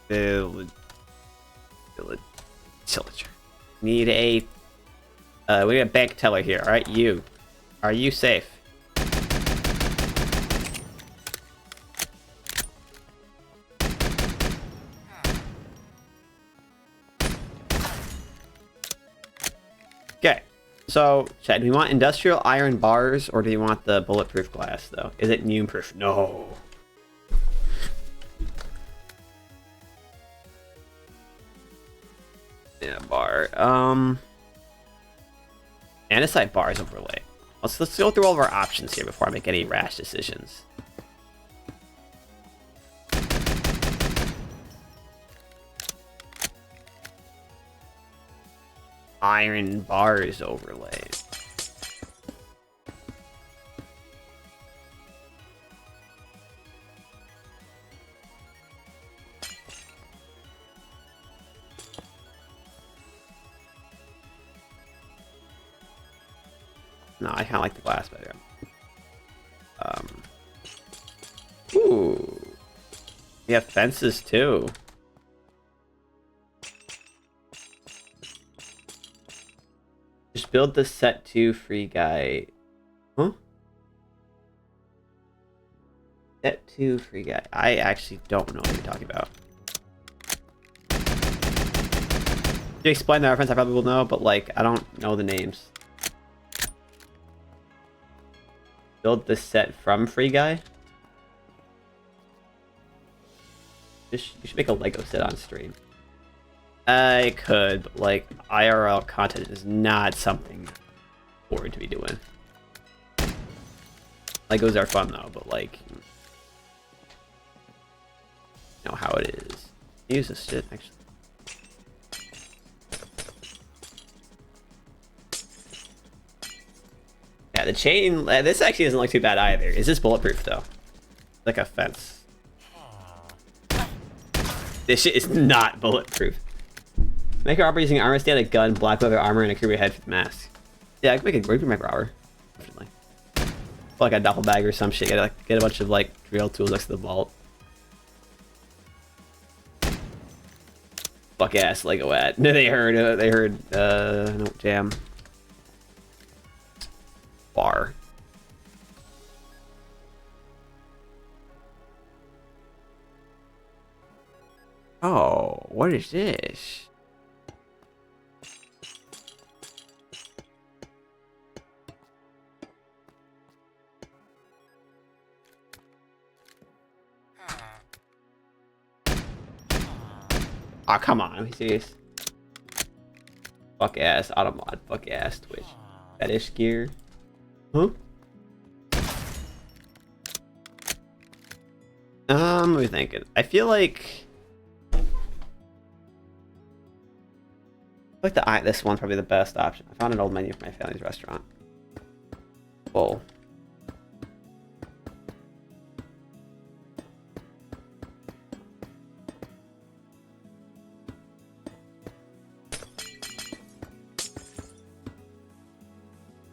Speaker 1: Villager. Need a. We need a bank teller here. All right, you. Are you safe? Okay. So, Chad, do we want industrial iron bars or do you want the bulletproof glass, though? Is it immune proof? No. Yeah, bar. Andesite bars overlay. Let's go through all of our options here before I make any rash decisions. Iron bars overlay. No, I kind of like the glass better. Ooh. We have fences too. Just build the set 2 free guy. Huh? Set 2 free guy. I actually don't know what you're talking about. you explain the reference, I probably will know, but like I don't know the names. Build this set from Free Guy. You should make a Lego set on stream. I could, but like IRL content is not something forward to be doing. Legos are fun though, but like, you know how it is. Use this shit actually. Yeah, the chain. This actually doesn't look too bad either. Is this bulletproof though? Like a fence. This shit is not bulletproof. Make an armor using armor stand, a gun, black leather armor, and a creepy head for the mask. Yeah, I can make a great micro armor. Definitely. Like a duffel bag or some shit. Get a bunch of like drill tools next to the vault. Fuck ass Lego at. No, they heard. No jam. Bar. Oh, what is this? Oh, come on. Are you serious? Fuck ass Automod. Fuck ass Twitch. Fetish gear. Huh? What are we thinking? I feel like this one's probably the best option. I found an old menu for my family's restaurant. Full.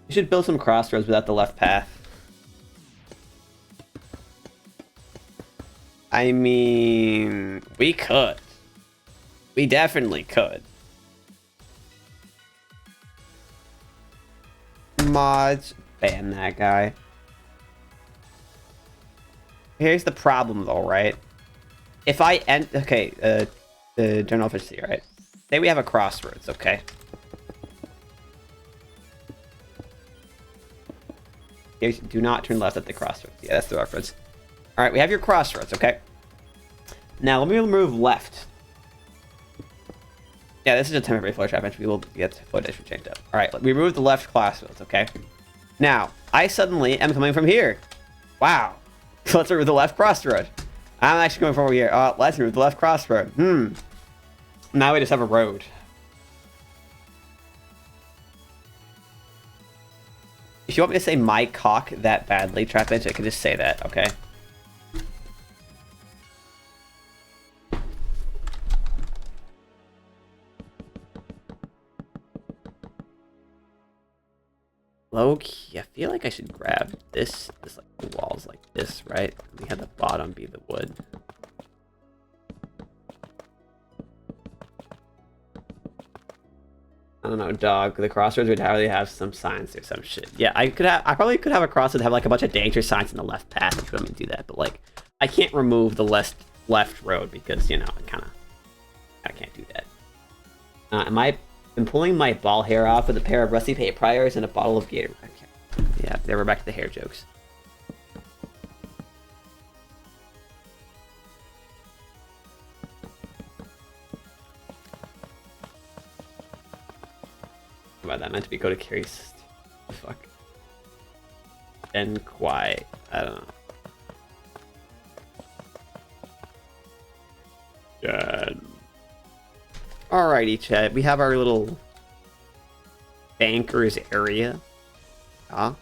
Speaker 1: You should build some crossroads without the left path. I mean, we could. We definitely could. Mods, ban that guy. Here's the problem though, right? If I end, okay, the general efficiency, right? Say we have a crossroads, okay? Do not turn left at the crossroads. Yeah, that's the reference. All right, we have your crossroads, okay? Now let me remove left. Yeah, this is a temporary flow trap. We will get flow district changed up. All right, we remove the left crossroads, okay? Now, I suddenly am coming from here. Wow. So let's remove the left crossroad. I'm actually going from over here. Let's remove the left crossroad. Now we just have a road. If you want me to say my cock that badly, Trap Edge, I can just say that, okay? Low-key, I feel like I should grab this like the walls like this, right? We have the bottom be the wood. I don't know, dog. The crossroads would probably have some signs or some shit. Yeah, I probably could have a crossroad that have like a bunch of danger signs in the left path if you want me to do that. But like, I can't remove the left road because you know I can't do that. I'm pulling my ball hair off with a pair of rusty paint pliers and a bottle of Gator. Okay. Yeah, there we're back to the hair jokes. Wow, that meant to be go to Carrie's. Fuck. And quiet. I don't know. God. Alrighty, Chad. We have our little bankers area. Now,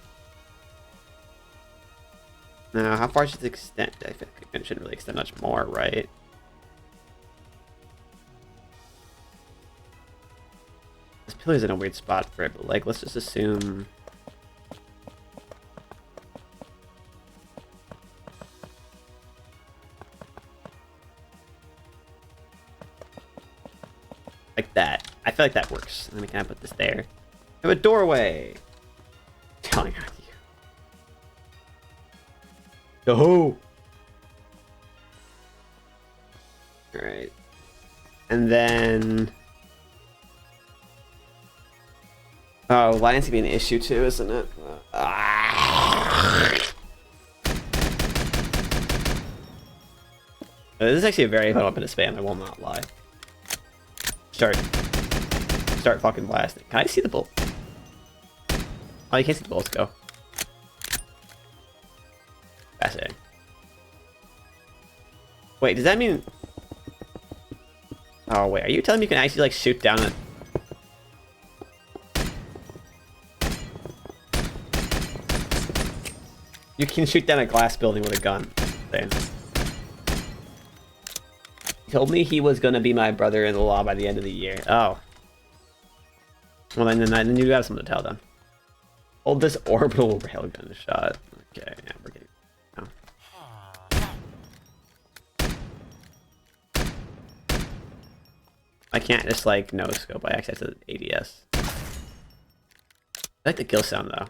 Speaker 1: how far should it extend? I think it shouldn't really extend much more, right? This pillar's in a weird spot for it, but like, let's just assume. Like that. I feel like that works. And then we can put this there. We have a doorway. Telling on you. Oh. Alright. And then Oh, lighting's gonna be an issue too, isn't it? This is actually a very fun weapon to spam, I will not lie. Start fucking blasting. Can I see the bolt? Oh, you can't see the bolts go. Fascinating. Wait, does that mean... Oh, wait, are you telling me you can actually, like, shoot down it? You can shoot down a glass building with a gun. Damn. He told me he was gonna be my brother-in-law by the end of the year. Oh. Well, then you have something to tell them. Hold this orbital railgun shot. Okay, yeah, we're getting... I can't just, like, no-scope. I actually have to ADS. I like the kill sound, though.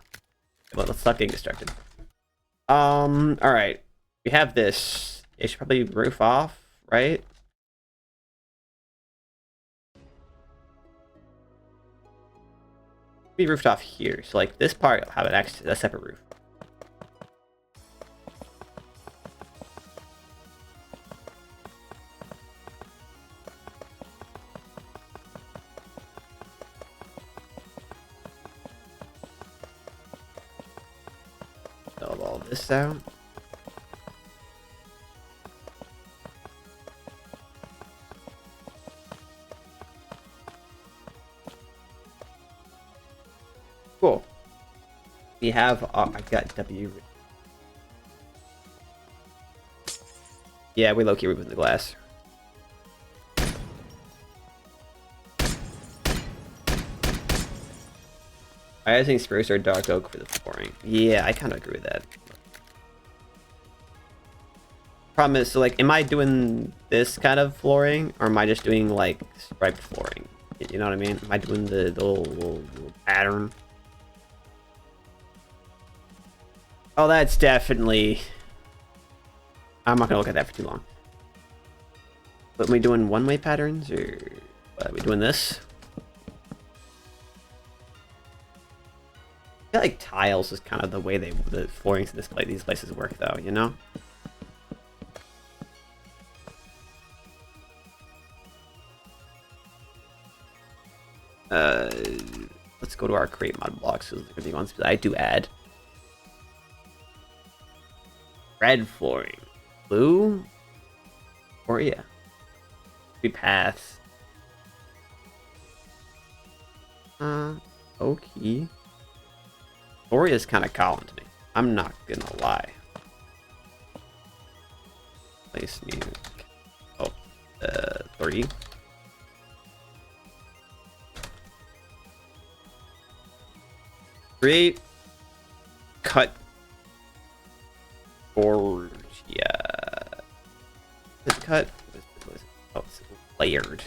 Speaker 1: Well, let's stop getting distracted. Alright. We have this. It should probably roof off, right? Be roofed off here. So, like, this part will have a separate roof. Build all this out. Cool. We have... I got W. Yeah, we low-key removing the glass. I think spruce or dark oak for the flooring. Yeah, I kind of agree with that. Problem is, so like, am I doing this kind of flooring, or am I just doing like striped flooring? You know what I mean? Am I doing the little pattern? Oh, that's definitely... I'm not gonna look at that for too long. But are we doing one-way patterns, or are we doing this? I feel like tiles is kind of the way the floorings in these places work, though, you know? Let's go to our create mod blocks, because they're gonna be ones that I do add. Red flooring. Blue? Or yeah. Three paths. Okay. Gloria is kind of calling to me. I'm not gonna lie. Place music. Oh, 3. Create. Cut. Or yeah. This cut. Oh, it's layered.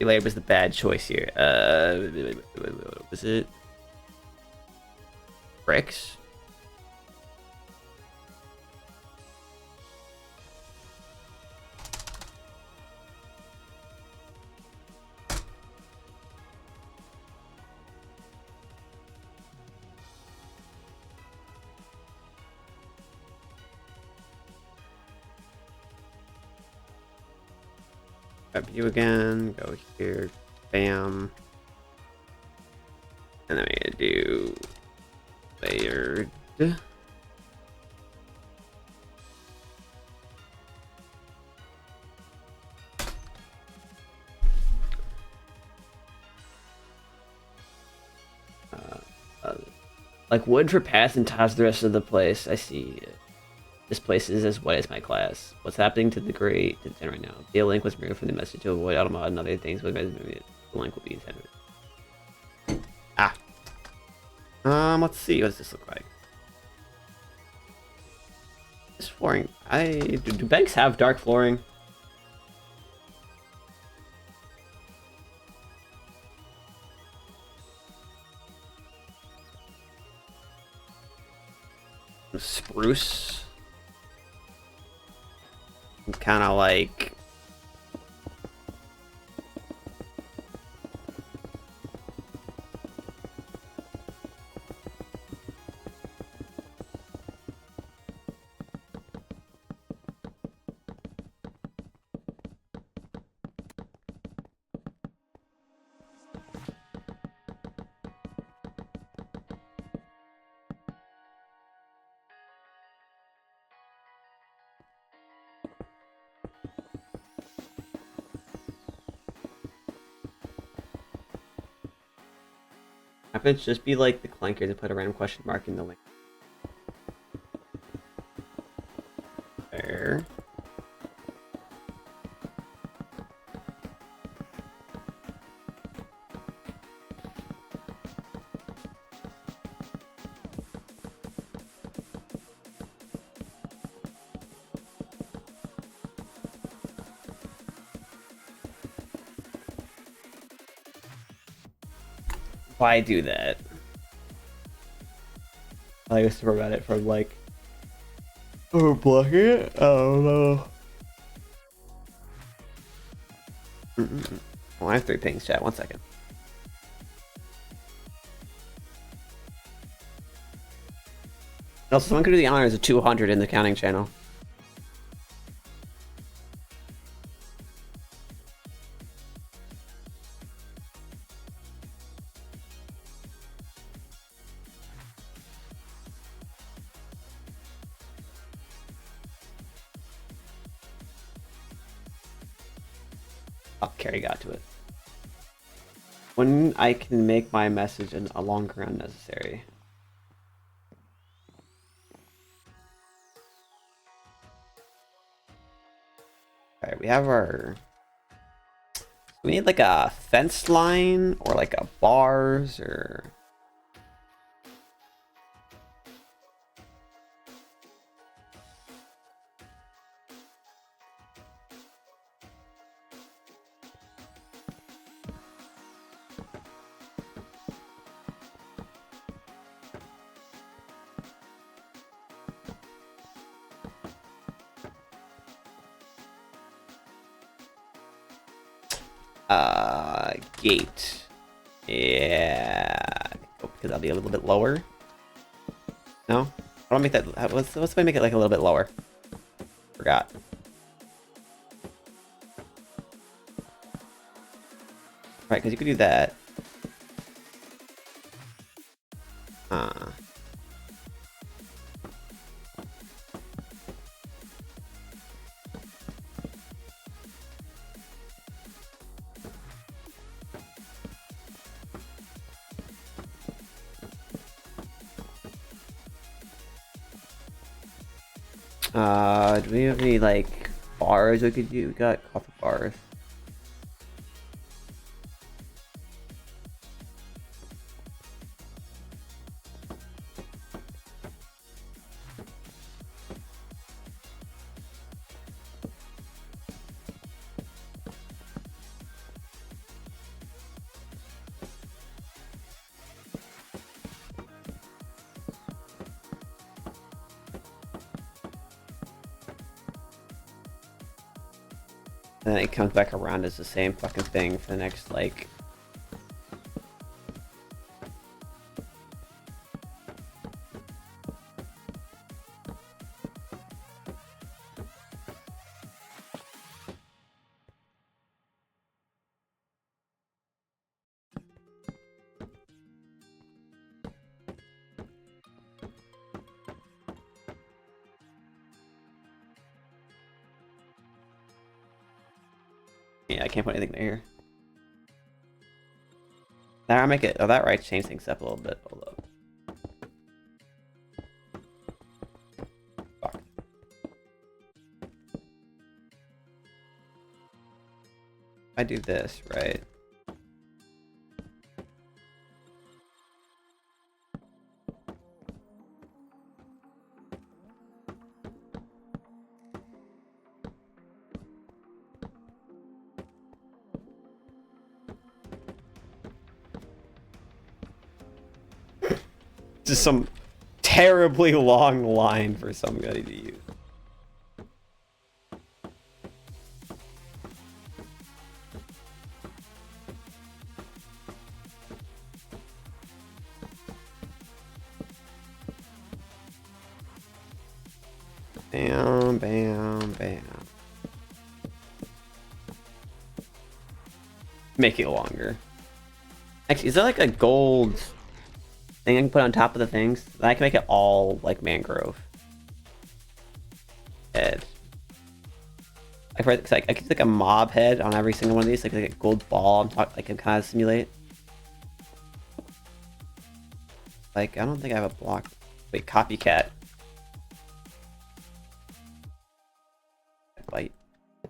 Speaker 1: Layered was the bad choice here. What was it? Bricks? Grab you again, go here, bam. And then we're gonna do layered. Like wood for paths and tiles the rest of the place. I see. This place is as wet as my class. What's happening to the great intent right now? The link was removed from the message to avoid automod and other things. The link will be intended. Ah. Let's see. What does this look like? This flooring. Do banks have dark flooring? spruce. Kind of like... Have it just be like the clanker to put a random question mark in the link. There. Why do that? I used to prevent it from like overblocking it. I don't know. Oh, I have 3 pings, chat. 1 second. Also, someone could do the honors of 200 in the counting channel. Oh, Carrie got to it. When I can make my message a longer unnecessary. Alright, we have our... We need like a fence line or like a bars or... Gate. Yeah, because that'll be a little bit lower. No, I want to make that. Let's make it like a little bit lower. Forgot. Right, because you could do that. Do we have any like bars we could do? We got a couple bars. And then it comes back around as the same fucking thing for the next, like... Yeah, I can't put anything there. Now I make it. Oh, that right. Change things up a little bit. Hold up. Fuck. I do this right. Just some terribly long line for somebody to use. Bam, bam, bam. Make it longer. Actually, is there like a gold thing I can put on top of the things? I can make it all like mangrove. Head. I could like a mob head on every single one of these, like a gold ball. I can kind of simulate. Like, I don't think I have a block. Wait, copycat. Bite.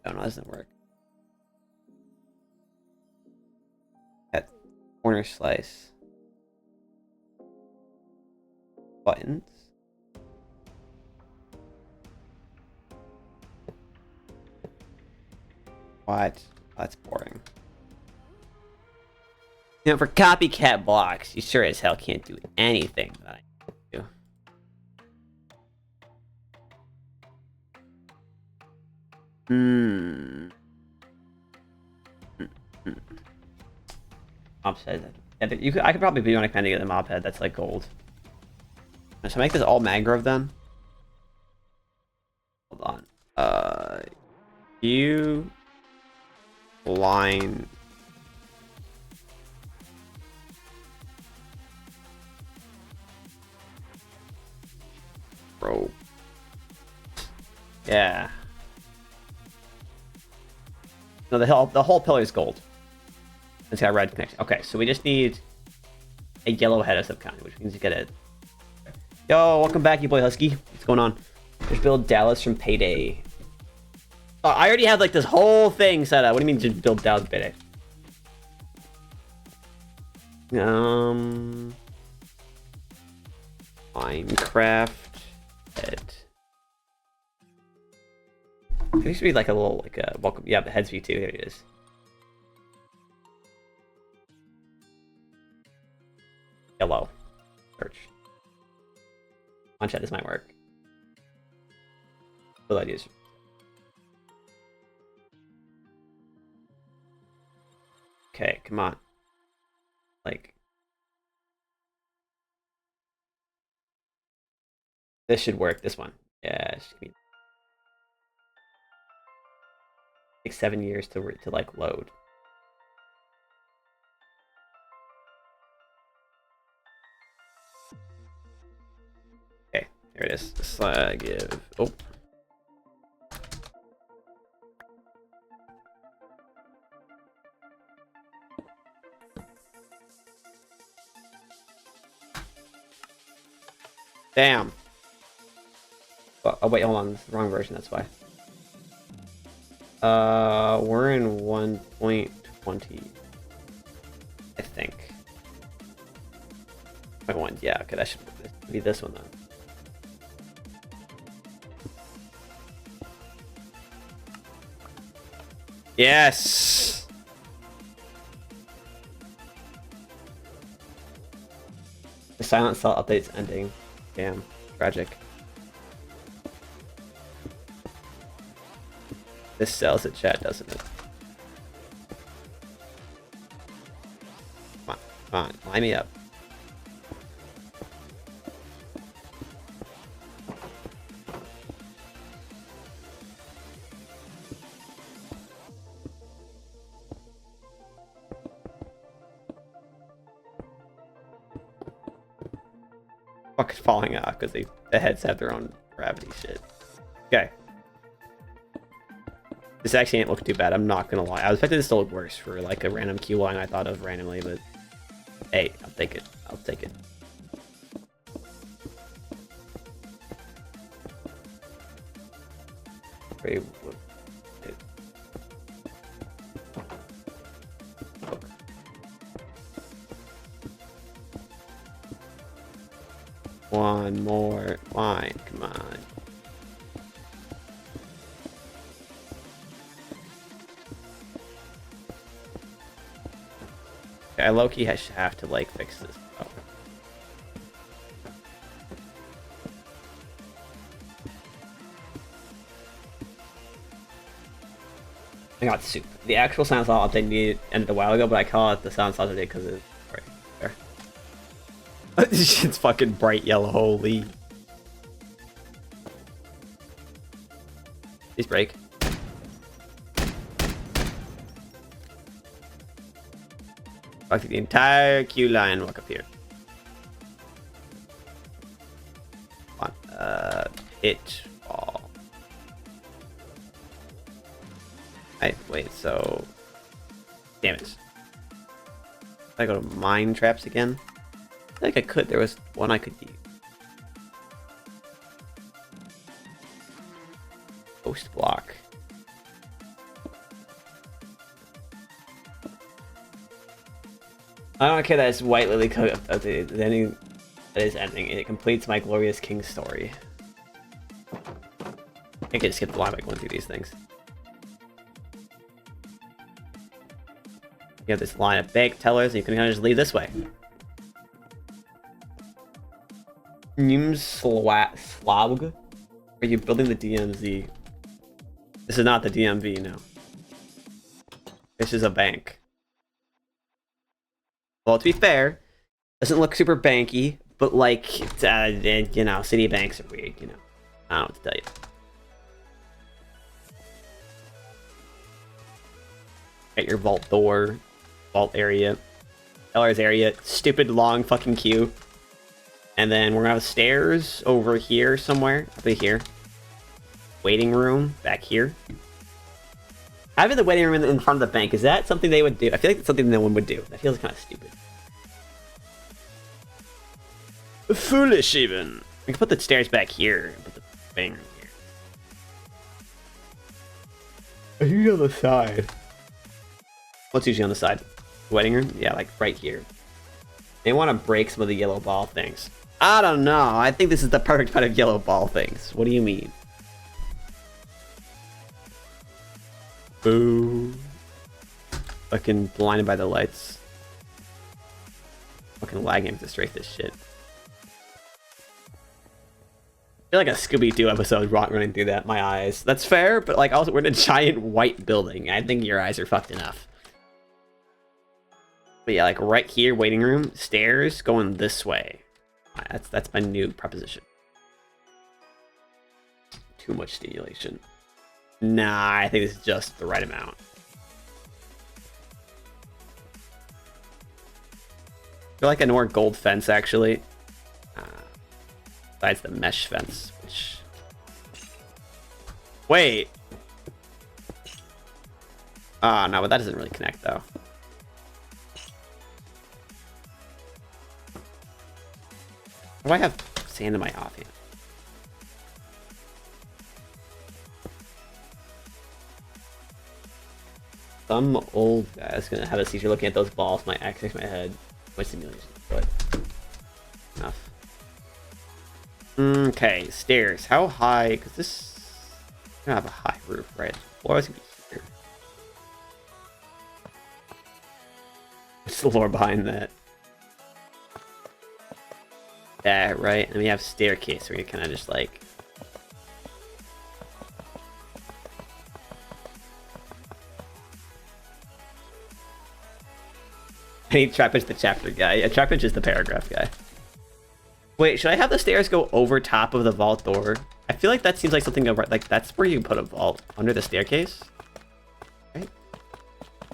Speaker 1: Oh no, that doesn't work. That corner slice. Buttons. What? That's boring. You know, for copycat blocks, you sure as hell can't do anything that I do. Mob head. Yeah, I could probably be on a kind of get the mob head that's like gold. Should I make this all mangrove then? Hold on. You line. Bro. Yeah. No, the whole pillar is gold. It's got a red connection. Okay, so we just need a yellow head of some kind, which means you get it. Yo, welcome back, you boy husky. What's going on? Just build Dallas from Payday. Oh, I already have like this whole thing set up. What do you mean just build Dallas Payday? Minecraft head. There should be like a little like a welcome. Yeah, the heads view too. Here it is. Yellow. Search. On chat, this might work. Good ideas. Okay, come on. Like, this should work. This one. Yeah, it should be like 7 years to like load. Okay, there it is. Give. Oh. Damn. Oh wait, hold on. This is the wrong version. That's why. We're in 1.20. I think. 1. Yeah. Okay, that should be this one then. Yes. The Silent Cell update's ending. Damn, tragic. This sells at chat, doesn't it? Come on, line me up. Fucking falling off because the heads have their own gravity shit. Okay. This actually ain't looking too bad, I'm not gonna lie. I was expecting this to look worse for like a random queue line I thought of randomly, but hey, I'll take it. I'll take it. Very, one more line, come on. Okay, I low-key have to like fix this. Oh. I got soup. The actual Silent Hill update ended a while ago, but I call it the Silent Hill update because it's right there. This shit's fucking bright yellow. Holy. Please break. Walk through the entire queue line. Walk up here. Come on. Hit ball. Wait, so... Damn it. I go to mine traps again? I feel like I could. There was one I could use. Post block. I don't care that it's White Lily updated. The ending that is ending. It completes my glorious king story. I can skip the line by going through these things. You have this line of bank tellers, and you can kind of just leave this way. Slawg? Are you building the DMZ? This is not the DMV, no. This is a bank. Well, to be fair, doesn't look super banky, but like, you know, city banks are weird, you know. I don't know what to tell you. At your vault door, vault area, teller's area, stupid long fucking queue. And then we're gonna have stairs over here somewhere, up here. Waiting room back here. Having the waiting room in front of the bank, is that something they would do? I feel like it's something no one would do. That feels kind of stupid. Foolish, even. We can put the stairs back here and put the banger here. I think on the side. What's usually on the side? Waiting room? Yeah, like right here. They want to break some of the yellow ball things. I don't know. I think this is the perfect kind of yellow ball things. What do you mean? Boo. Fucking blinded by the lights. Fucking lagging to straight this shit. I feel like a Scooby-Doo episode running through that, my eyes. That's fair, but like also we're in a giant white building. I think your eyes are fucked enough. But yeah, like right here, waiting room, stairs going this way. That's my new proposition. Too much stimulation. Nah, I think this is just the right amount. I feel like I know more gold fence actually. Besides the mesh fence, which... Wait! Ah, no, but that doesn't really connect though. Why do I have sand in my offhand? Some old guy's gonna have a seizure looking at those balls might access my head. My simulation, but enough. Okay, stairs. How high? Because this gonna have a high roof, right? Floor's gonna be here. What's the lore behind that? Yeah, right. And we have staircase where you kind of just like. I need Trapinch the chapter guy. Yeah, Trapinch is the paragraph guy. Wait, should I have the stairs go over top of the vault door? I feel like that seems like something over, like that's where you put a vault under the staircase, right?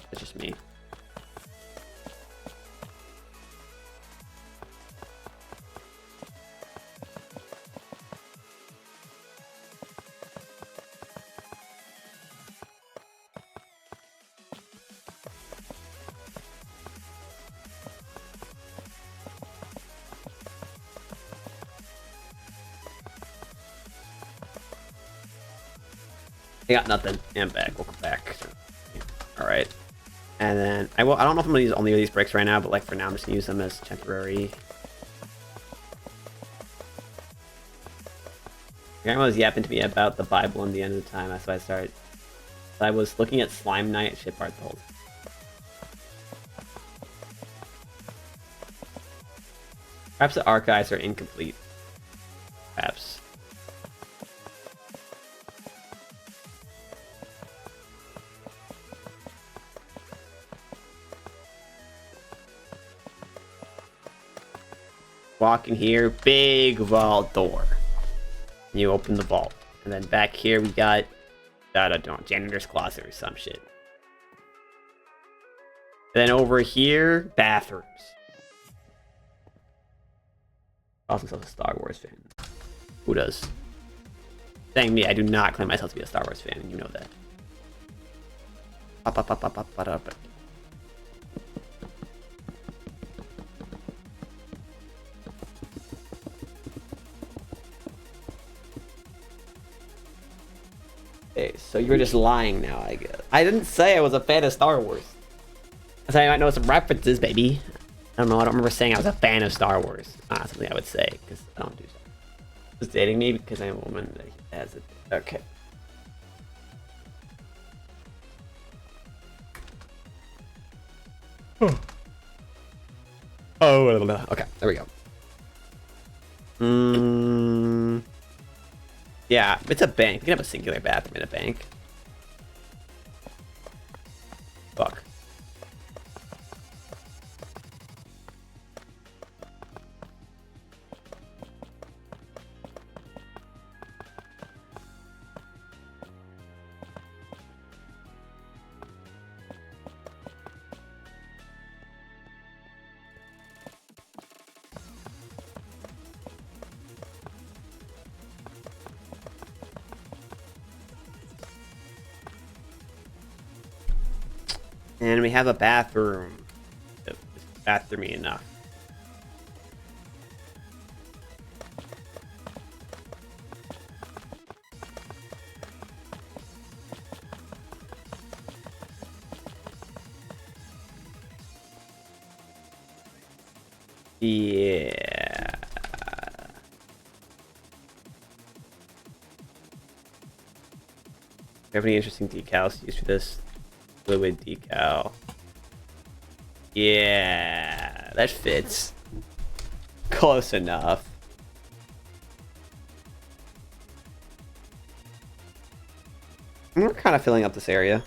Speaker 1: That's just me. I got nothing. I'm back. Welcome back. All right. And then I don't know if I'm gonna use only these bricks right now, but like for now, I'm just gonna use them as temporary. Grandma was yapping to me about the Bible and the end of the time. That's why I started. So I was looking at Slime Night ship art the whole time. Perhaps the archives are incomplete. Perhaps. Walk in here, big vault door. You open the vault. And then back here we got, I don't know, janitor's closet or some shit. Then over here, bathrooms. Also myself a Star Wars fan. Who does? Saying me, I do not claim myself to be a Star Wars fan, and you know that. Okay, so you're just lying now, I guess. I didn't say I was a fan of Star Wars. I said I might know some references, baby. I don't know, I don't remember saying I was a fan of Star Wars. Not something I would say, because I don't do Star Wars. Just dating me because I'm a woman that has it. Okay. Oh, okay, there we go. Yeah, it's a bank. We can have a singular bathroom in a bank. Fuck. And we have a bathroom. It's bathroomy enough. Yeah. Do you have any interesting decals used for this? Fluid decal. Yeah, that fits. Close enough. We're kind of filling up this area.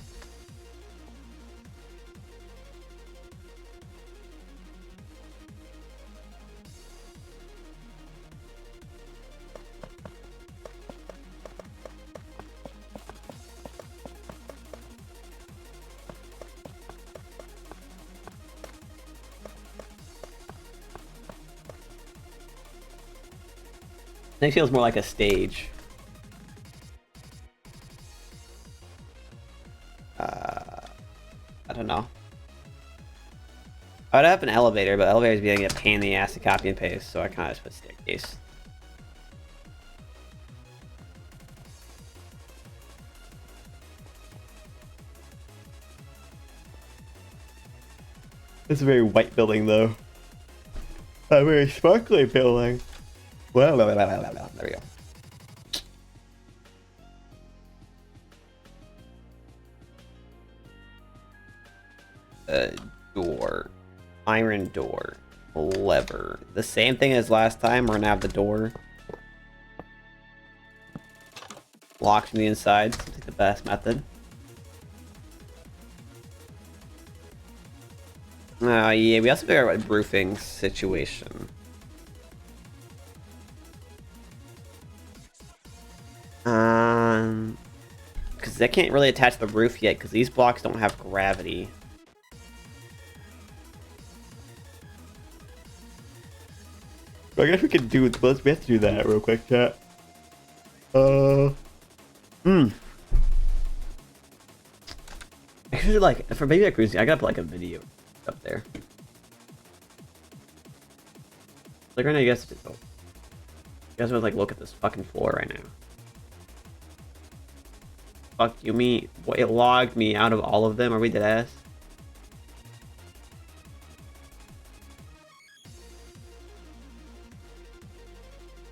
Speaker 1: It feels more like a stage. I don't know. I would have an elevator, but elevators be like a pain in the ass to copy and paste, so I kind of just put staircase. It's a very white building, though. A very sparkly building. Well, there we go. Door. Iron door. Lever. The same thing as last time. We're gonna have the door locked from the inside. Seems like the best method. Oh yeah, we also figure out a roofing situation. Because they can't really attach the roof yet, because these blocks don't have gravity. I guess we could do. We have to do that real quick, chat. Actually, like for baby cruising, I gotta put like a video up there. Like right now, you guys, you guys would like look at this fucking floor right now. Fuck you, me. What, it logged me out of all of them. Are we dead ass?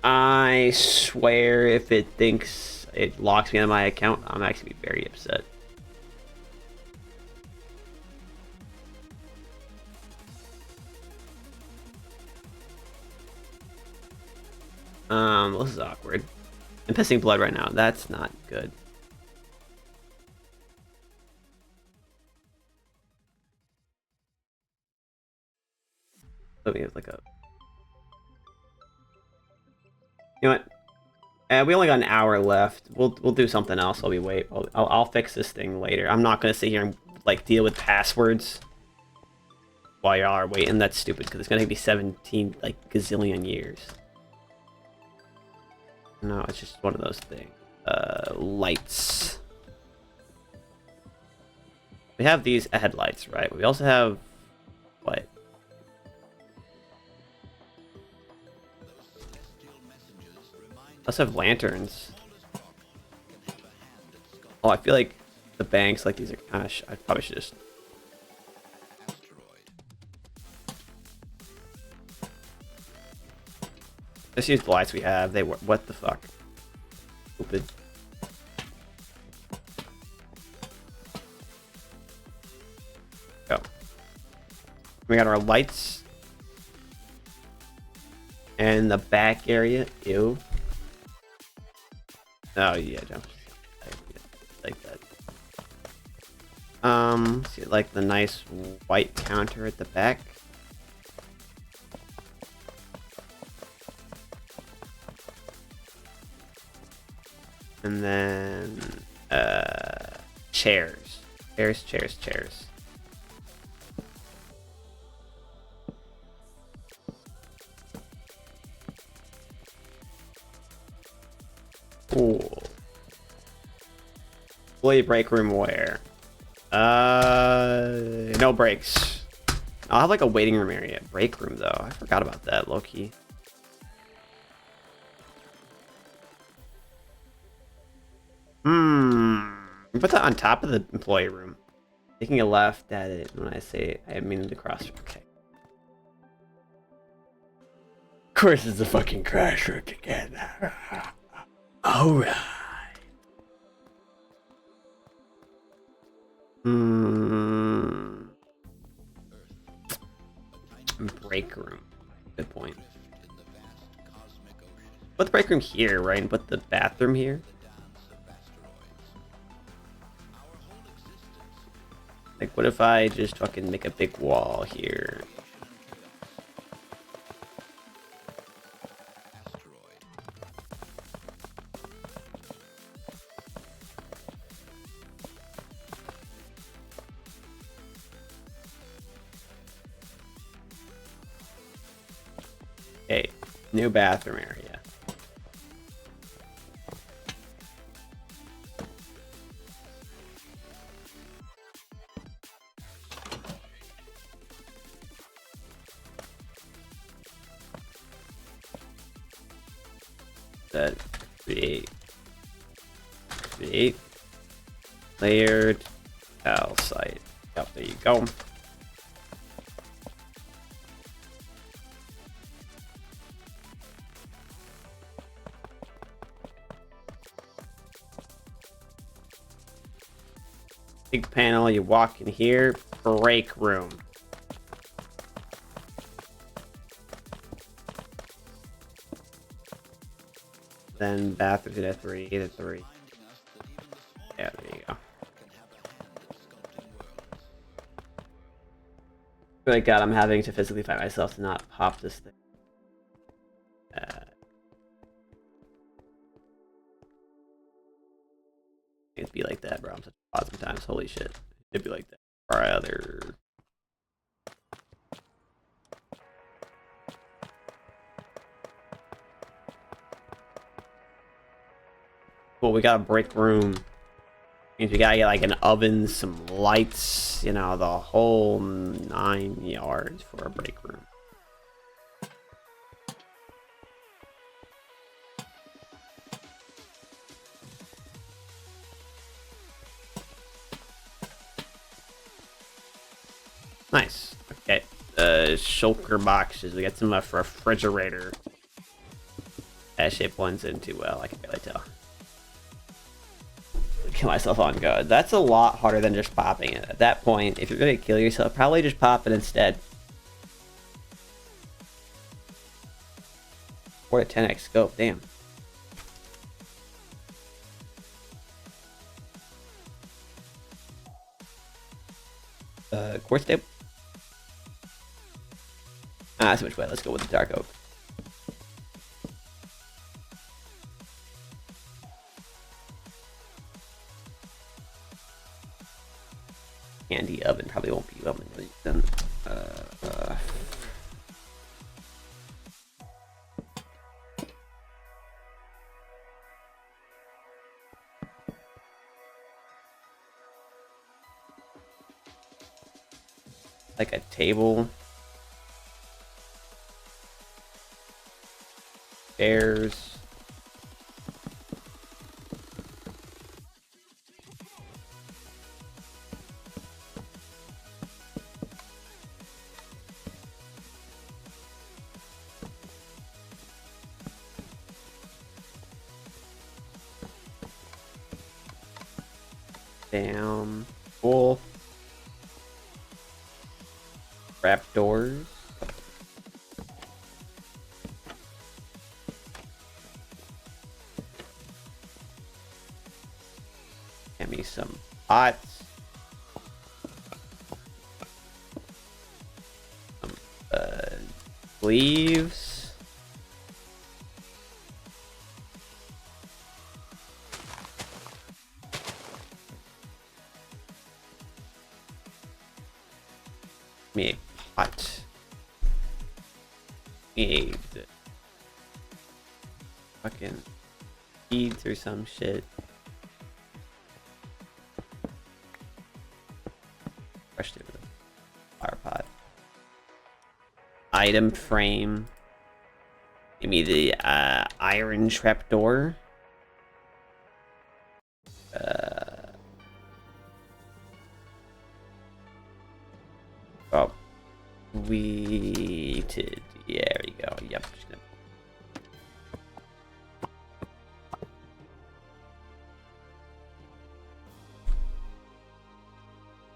Speaker 1: I swear, if it thinks it locks me out of my account, I'm actually very upset. This is awkward. I'm pissing blood right now. That's not good. Let me have like a You know what? We only got an hour left. We'll do something else while we wait. I'll fix this thing later. I'm not gonna sit here and like deal with passwords while y'all are waiting. That's stupid because it's gonna be 17 like gazillion years. No, it's just one of those things. Lights. We have these headlights, right? We also have what? We also have lanterns. Oh, I feel like the banks like these are kind of. I probably should just. Just use the lights we have. They what the fuck? Stupid. Go. We got our lights. And the back area. Ew. Oh yeah, jump. Like that. See, like the nice white counter at the back. And then chairs. Chairs. Cool. Employee break room where? No breaks. I'll have like a waiting room area. Break room though. I forgot about that, low key. Put that on top of the employee room. Taking a left at it when I say I mean the cross. Okay. Of course it's a fucking crash room again. Alright. Break room. Good point. Put the break room here, right? And put the bathroom here. Like, what if I just fucking make a big wall here? Okay, new bathroom area. That create layered tile site. Yep, there you go. Big panel, you walk in here, break room. Then bathroom to 3 to 3. Yeah, there you go. Oh my god, I'm having to physically fight myself to not pop this thing. It'd be like that, bro. I'm such a bot sometimes. Holy shit. It'd be like that. Brother. Cool, we got a break room. Means we gotta get like an oven, some lights, you know, the whole 9 yards for a break room. Nice. Okay. Shulker boxes. We got some refrigerator. That shape blends in too well. I can barely tell. Kill myself on God. That's a lot harder than just popping it. At that point, if you're gonna kill yourself, probably just pop it instead. 4 to 10x scope. Damn. Quartz tape. Ah, that's much better. Let's go with the dark oak. handy oven. Probably won't be oven then. Like a table. Chairs. Down. Cool. Trap doors. Get me some pots. Some leaves. Me a pot. Need fucking seeds or some shit. Crushed it with a flower pot. Item frame. Give me the iron trapdoor. Oh, weeded. Yeah, there you go. Yep. Just gonna...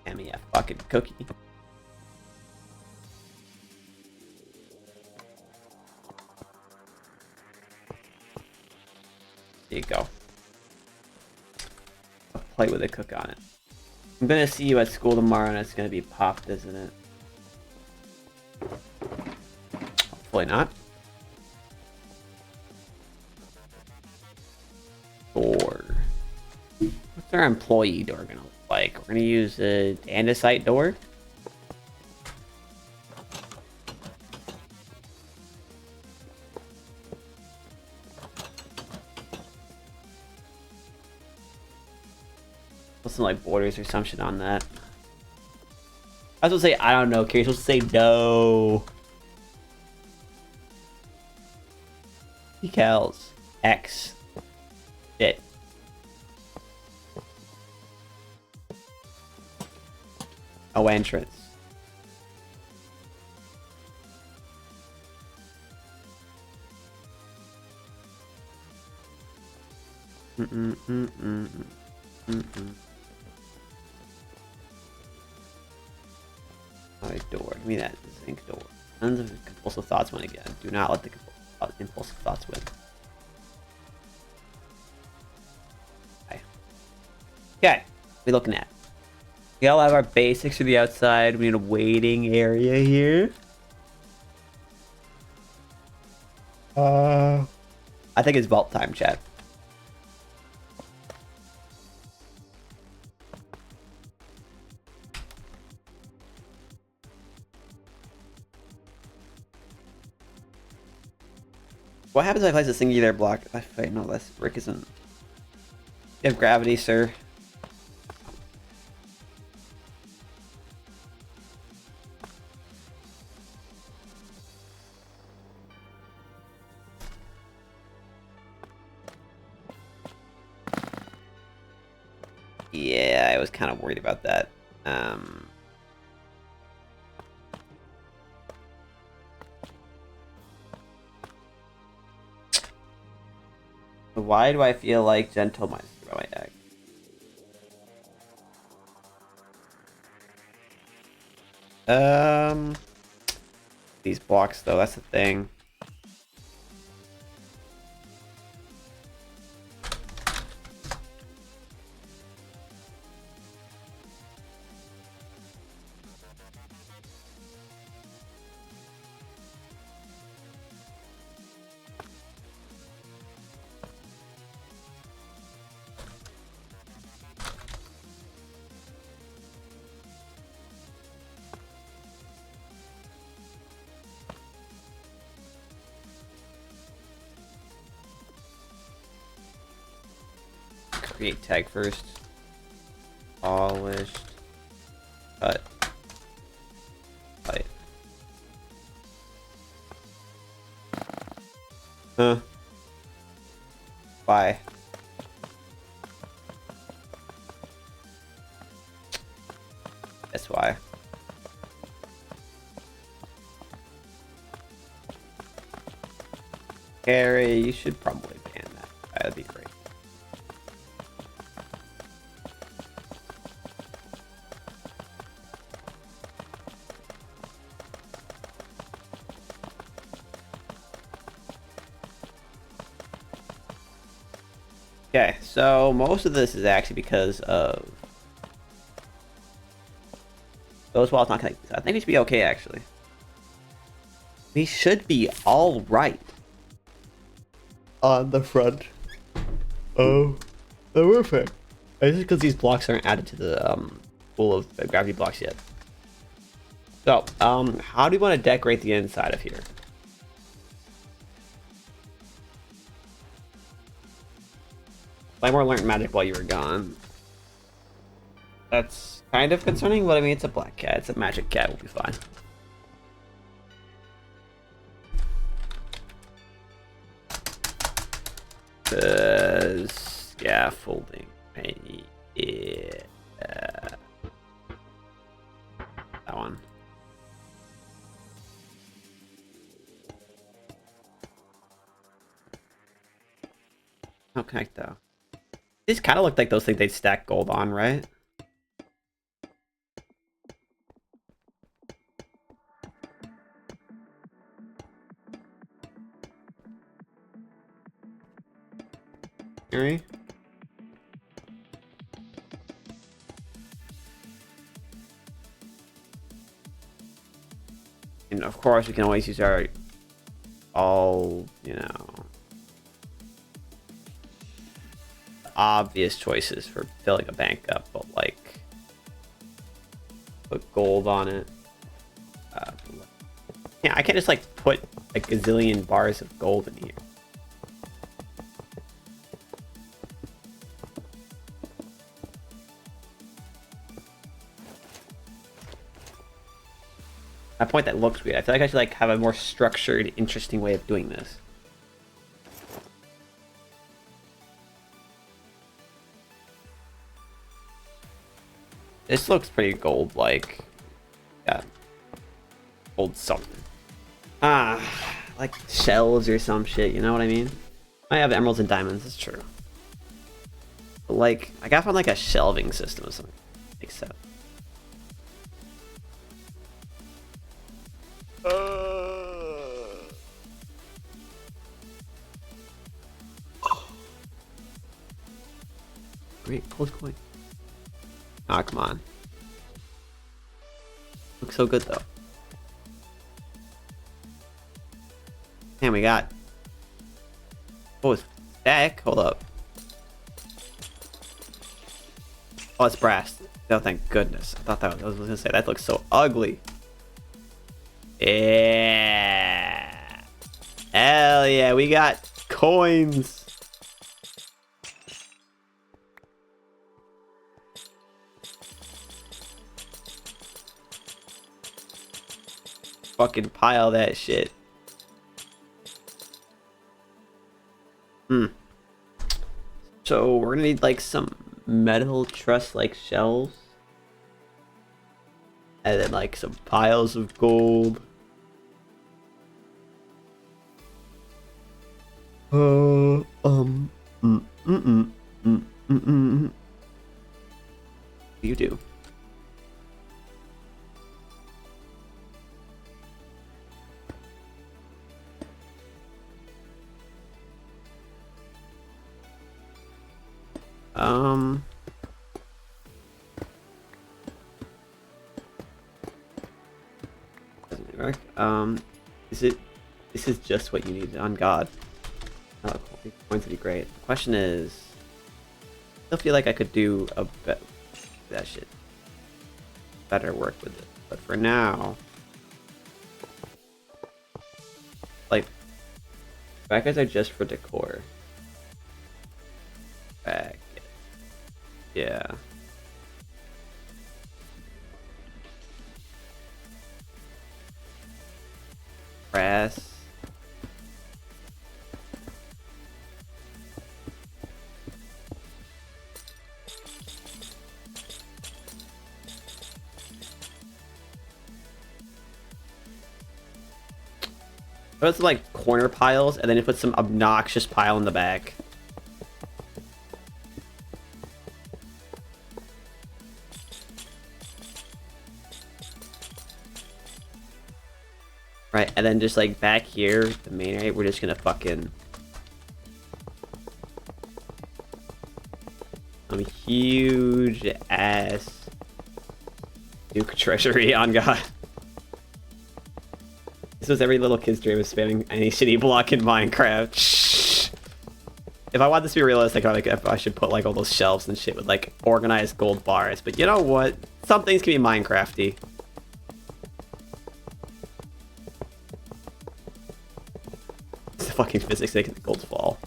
Speaker 1: Hand me a fucking cookie. There you go. I'll play with a cook on it. I'm gonna see you at school tomorrow and it's gonna be popped, isn't it? Hopefully not. Door. What's our employee door gonna look like? We're gonna use a andesite door. Put some like borders or some shit on that. I was supposed to say I don't know. You're supposed to say no. Decals. X. Shit. Oh, entrance. Alright, door. Give me that zinc door. Tons of compulsive thoughts win again. Do not let the impulsive thoughts win. Okay. Okay. What are we looking at? We all have our basics for the outside. We need a waiting area here. I think it's vault time, chat. What happens if I place a singular block? Wait, no, this brick isn't. You have gravity, sir. Yeah, I was kind of worried about that. Why do I feel like Gentle might throw my deck? These blocks though, that's the thing. create tag first. Polished. Cut. Light. Huh. Why? That's why. Harry, you should probably ban that. That'd be great. Okay, so most of this is actually because of those walls not connected. I think we should be okay, actually. We should be all right on the front of the roofing. It's just because these blocks aren't added to the pool of gravity blocks yet. So, how do we want to decorate the inside of here? More learned magic while you were gone. That's kind of concerning, but I mean, it's a black cat. It's a magic cat. We'll be fine. Scaffolding. Yeah. That one. How connect though? These kind of look like those things they'd stack gold on, right? Harry? And of course, we can always use our you know, obvious choices for filling a bank up, but like put gold on it. Yeah, I can't just like put a gazillion bars of gold in here. A point that looks weird. I feel like I should like have a more structured, interesting way of doing this. This looks pretty gold-like. Yeah. Gold something. Like shells or some shit, you know what I mean? I have emeralds and diamonds, that's true. But like, I gotta find like a shelving system or something. Makes sense. Great, close coin. Ah, come on. Looks so good though. Man, we got. Oh, it's stack. Hold up. Oh, it's brass. Oh, thank goodness. I thought that was, I was gonna say that looks so ugly. Yeah. Hell yeah, we got coins. Fucking pile that shit. So we're gonna need like some metal truss like shells. And then like some piles of gold. You do. Doesn't work. This is just what you need on God. Oh, cool. Points would be great. The question is, I still feel like I could do that shit better work with it. But for now, like, brackets are just for decor. Brackets. Yeah. Brass. Put some like corner piles, and then you put some obnoxious pile in the back. Right, and then just like back here, the main area, we're just gonna fucking huge ass nuke treasury on God. This was every little kid's dream of spamming any shitty block in Minecraft. Shh. If I want this to be realistic, I should put like all those shelves and shit with like organized gold bars. But you know what? Some things can be Minecrafty. It's the fucking physics making the gold fall.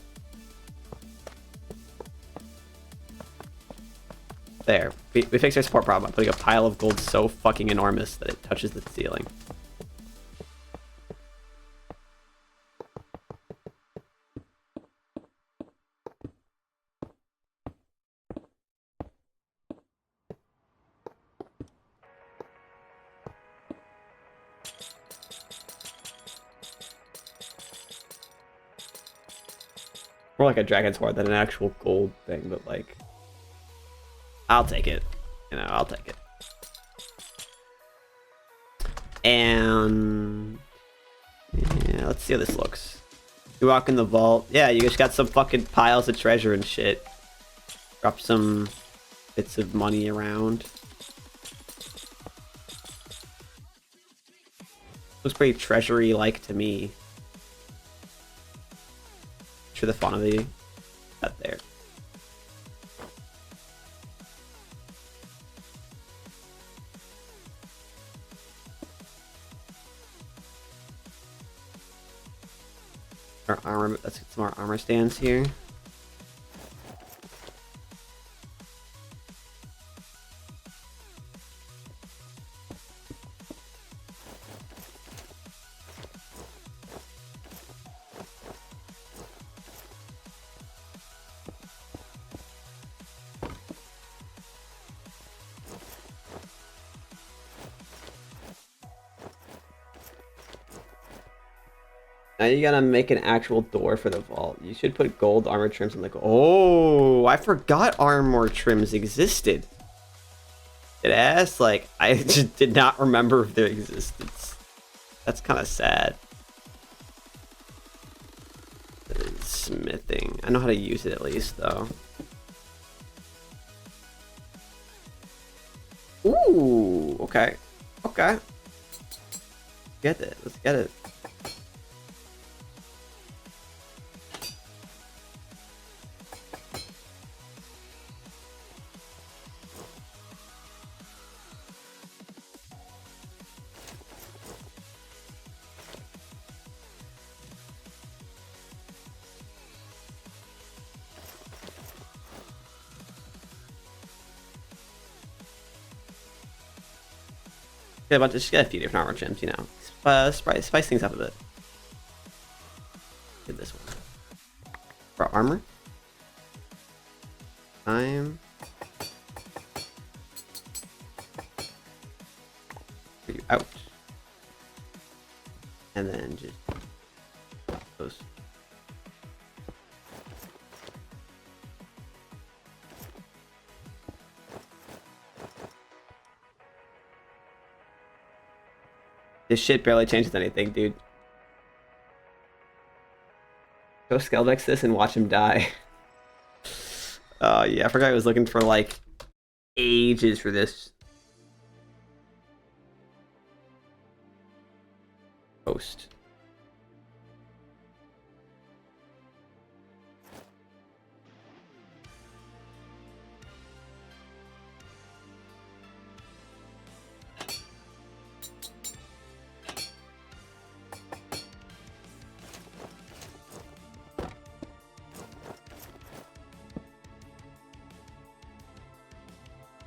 Speaker 1: There. We fixed our support problem by putting a pile of gold so fucking enormous that it touches the ceiling. More like a dragon sword than an actual gold thing, but like, I'll take it. You know, I'll take it. And yeah, let's see how this looks. You walk in the vault. Yeah, you just got some fucking piles of treasure and shit. Drop some bits of money around. Looks pretty treasury-like to me. Sure, the font of the that there. Our armor. Let's get some more armor stands here. Now you gotta make an actual door for the vault. You should put gold armor trims in like. Oh, I forgot armor trims existed. It asked like I just did not remember their existence. That's kind of sad. Smithing. I know how to use it at least though. Ooh, okay, okay. Get it. Let's get it. Get a bunch of, just get a few different armor trims, you know. Spice things up a bit. Get this one. For armor. Time. For you out. And then just those. This shit barely changes anything, dude. Go Skelvex this and watch him die. Oh yeah, I forgot I was looking for like ages for this post.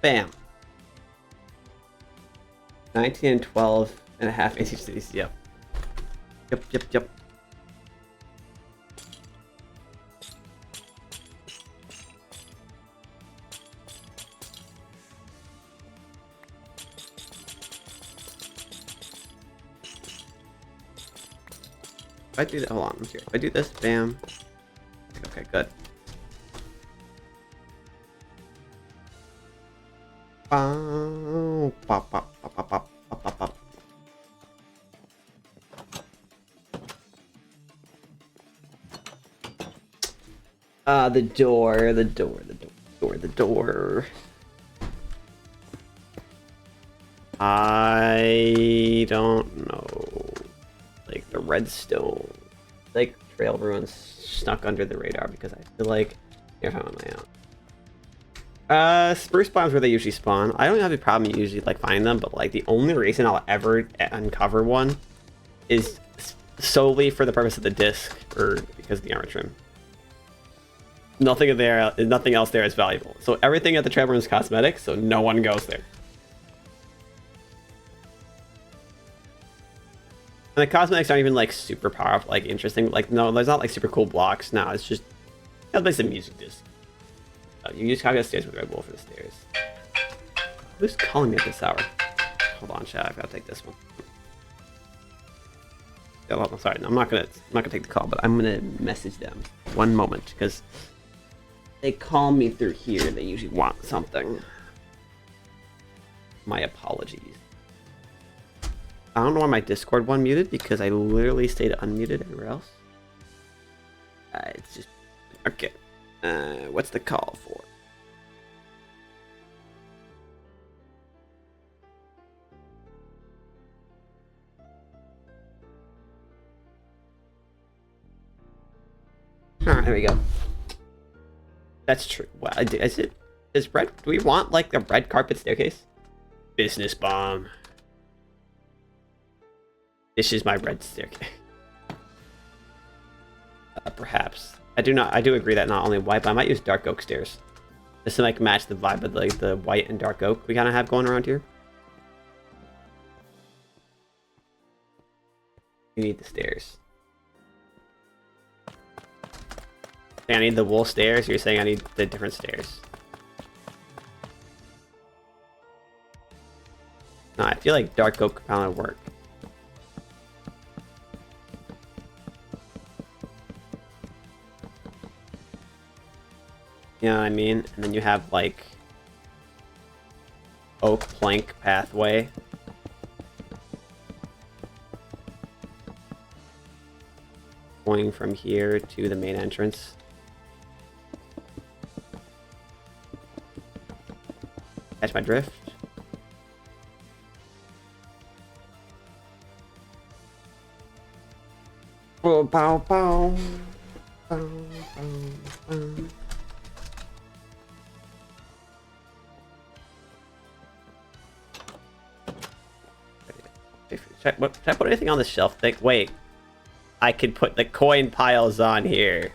Speaker 1: Bam. 19 and 12 and a half in each cities. Yep. Yep. If I do that, hold on, I'm here. If I do this, bam. Okay, good. Pop, pop. The door. I don't know. Like the redstone, like trail ruins snuck under the radar because I feel like if I'm on my own. Spruce spawns where they usually spawn. I don't have a problem usually like finding them, but like the only reason I'll ever uncover one is solely for the purpose of the disc or because of the armor trim. Nothing else there is valuable. So everything at the trail room is cosmetic, so no one goes there. And the cosmetics aren't even like super powerful, like interesting. Like no, there's not like super cool blocks. No, it's just like some music disc. You just gotta go stairs with Red Bull for the stairs. Who's calling me at this hour? Hold on, chat. I've got to take this one. Oh, sorry, no, I'm not gonna take the call, but I'm gonna message them. One moment, because they call me through here. They usually want something. My apologies. I don't know why my Discord one muted because I literally stayed unmuted everywhere else. It's just okay. What's the call for? Alright, there we go. That's true. Well, do we want like a red carpet staircase? Business bomb. This is my red staircase. Perhaps. I do agree that not only white, but I might use dark oak stairs. Just to like match the vibe of like the white and dark oak we kind of have going around here. You need the stairs. I need the wool stairs. You're saying I need the different stairs. No, I feel like dark oak kind of work. You know what I mean? And then you have like oak plank pathway. Going from here to the main entrance. Catch my drift. Oh, pow, pow. Pow, pow, pow. Should I put anything on the shelf? Wait. I could put the coin piles on here.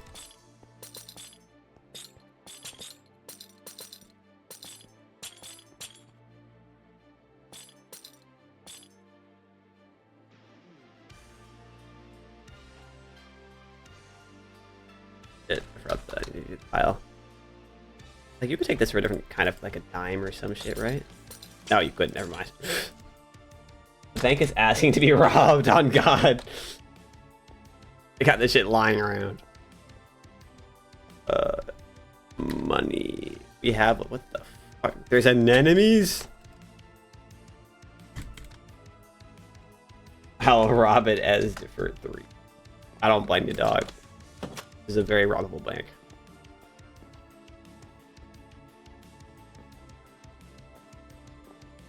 Speaker 1: Shit, I forgot that I needed a pile. Like, you could take this for a different kind of, like, a dime or some shit, right? No, you couldn't. Never mind. The bank is asking to be robbed, on God. I got this shit lying around. Money. We have, what the fuck? There's anemones? I'll rob it as deferred 3. I don't blame you, dog. This is a very robbable bank.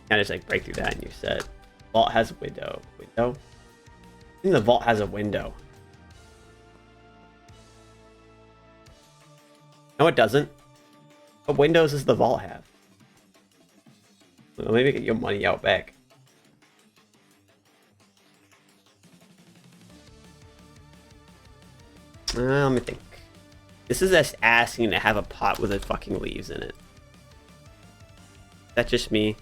Speaker 1: Kind of just like break through that and you're set. Vault has a window. Window? I think the vault has a window. No, it doesn't. What windows does the vault have? Well, maybe get your money out back. Let me think. This is just asking to have a pot with the fucking leaves in it. That's just me.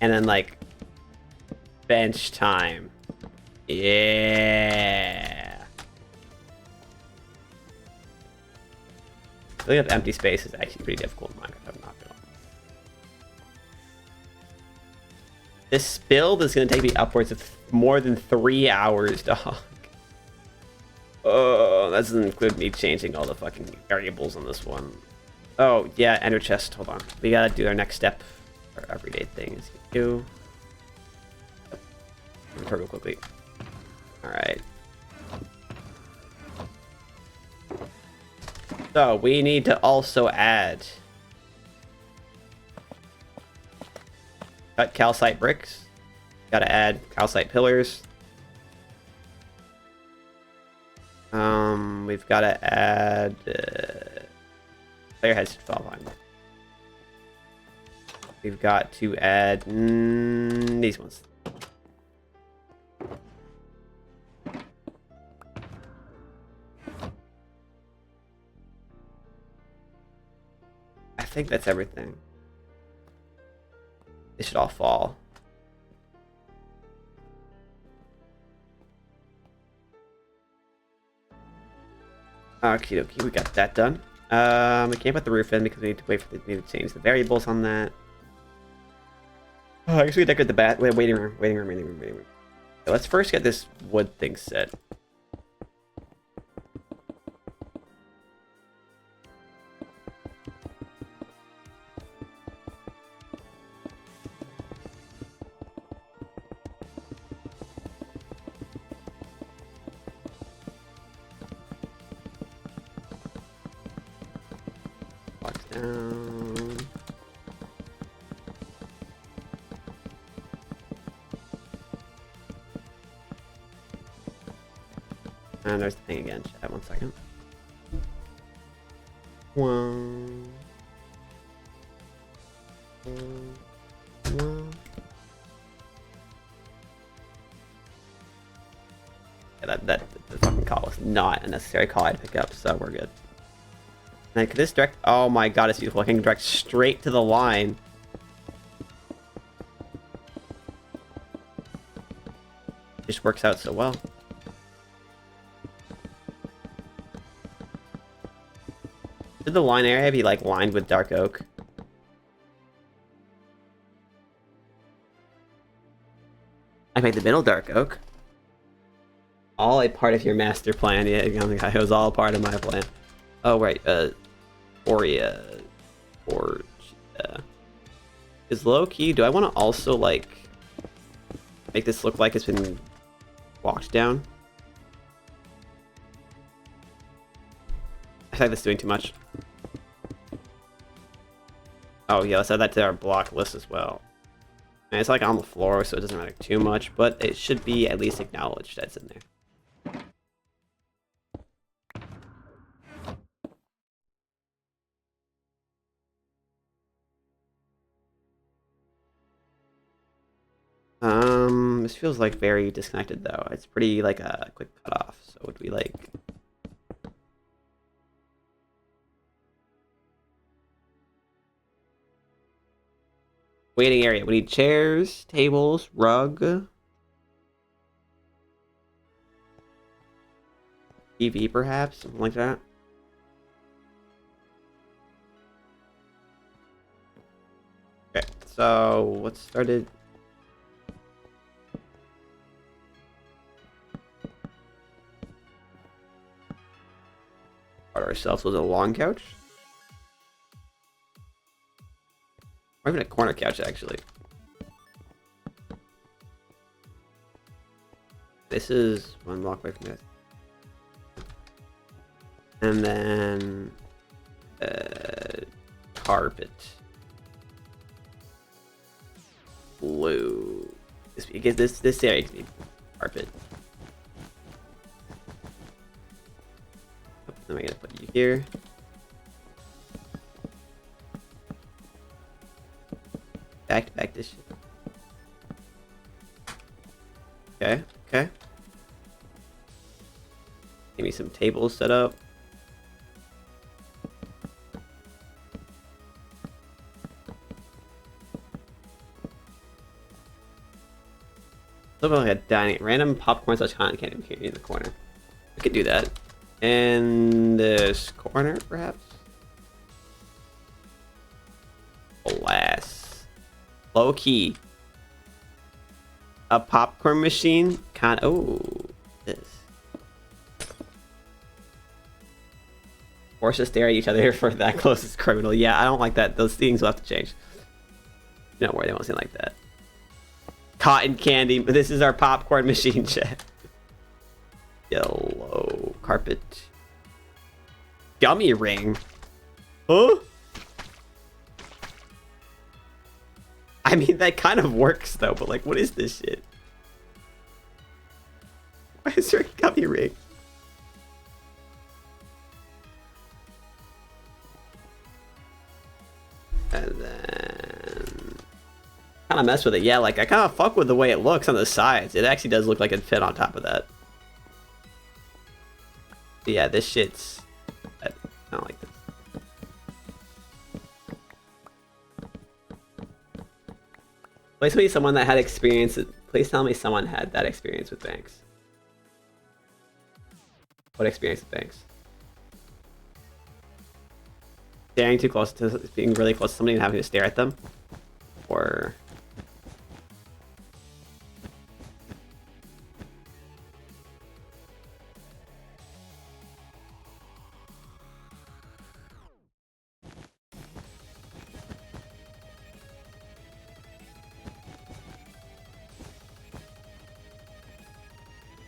Speaker 1: And then like bench time. Yeah. Filling up empty space is actually pretty difficult in Minecraft. I'm not gonna lie. This build is gonna take me upwards of more than 3 hours, dog. Oh, that doesn't include me changing all the fucking variables on this one. Oh yeah, ender chest. Hold on. We gotta do our next step. Our everyday things. Do. Real quickly. All right. So we need to also add cut calcite bricks. Gotta add calcite pillars. We've gotta add player heads should fall behind. We've got to add these ones. I think that's everything. They should all fall. Okie dokie, we got that done. We can't put the roof in because we need to wait for we need to change the variables on that. Oh, I guess we decorate the waiting room. Okay, let's first get this wood thing set. Box down. And there's the thing again. Chat, 1 second. One. Yeah, that the fucking call was not a necessary call I had to pick up, so we're good. And this direct, oh my god, it's beautiful. I can direct straight to the line. It just works out so well. Should the line area be like lined with dark oak? I made the middle dark oak. All a part of your master plan. Yeah, it was all part of my plan. Oh right, Oria Forge. Is low key. Do I want to also like make this look like it's been walked down? I think that's doing too much. Oh yeah, let's add that to our block list as well. And it's like on the floor, so it doesn't matter too much, but it should be at least acknowledged that's in there. This feels like very disconnected though. It's pretty like a quick cutoff. So would we like waiting area? We need chairs, tables, rug, TV perhaps, something like that. Okay, so what started? Ourselves with a long couch, or even a corner couch actually. This is one block away from this, and then carpet blue. This area can be carpet. Then I'm gonna put you here. Back this shit. Okay, okay. Give me some tables set up. Look like a dining random popcorn / cotton candy in the corner. We could do that. In this corner, perhaps. Alas, low key. A popcorn machine. Oh, this. Force to stare at each other for that close is criminal. Yeah, I don't like that. Those things will have to change. Don't worry, they won't seem like that. Cotton candy. This is our popcorn machine, chat. Yellow carpet. Gummy ring. Huh? I mean, that kind of works though, but like, what is this shit? Why is there a gummy ring? And then kind of mess with it. Yeah, like I kind of fuck with the way it looks on the sides. It actually does look like it fit on top of that. But yeah, this shit's... I don't like this. Please tell me someone that had experience. Please tell me someone had that experience with banks. What experience with banks? Staring too close to being really close to somebody and having to stare at them, or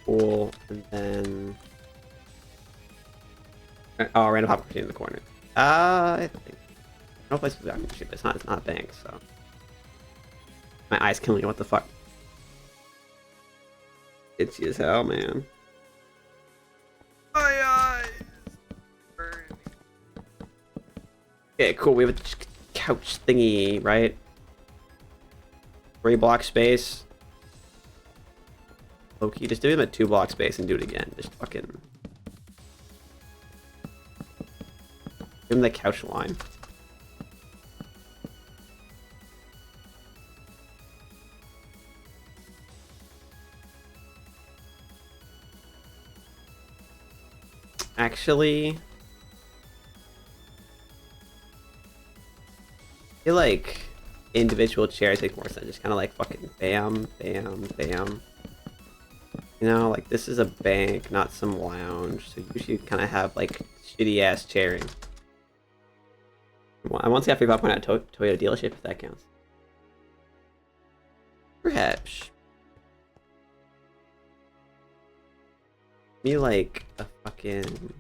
Speaker 1: cool. And then oh, random popcorn machine in the corner. I think no place for popcorn machine, but it's not a bank, so my eyes killing me. What the fuck? Itchy as hell, man. My eyes. Okay, cool. We have a couch thingy, right? 3 block space. Low-key, just do them at 2 block space and do it again. Just fucking give him the couch line. Actually, I feel like individual chairs make more sense. Just kind of like fucking bam, bam, bam. You know, like this is a bank, not some lounge. So you should kind of have like shitty ass chairing. I want to see free popcorn at a Toyota dealership if that counts. Perhaps. Me like a fucking.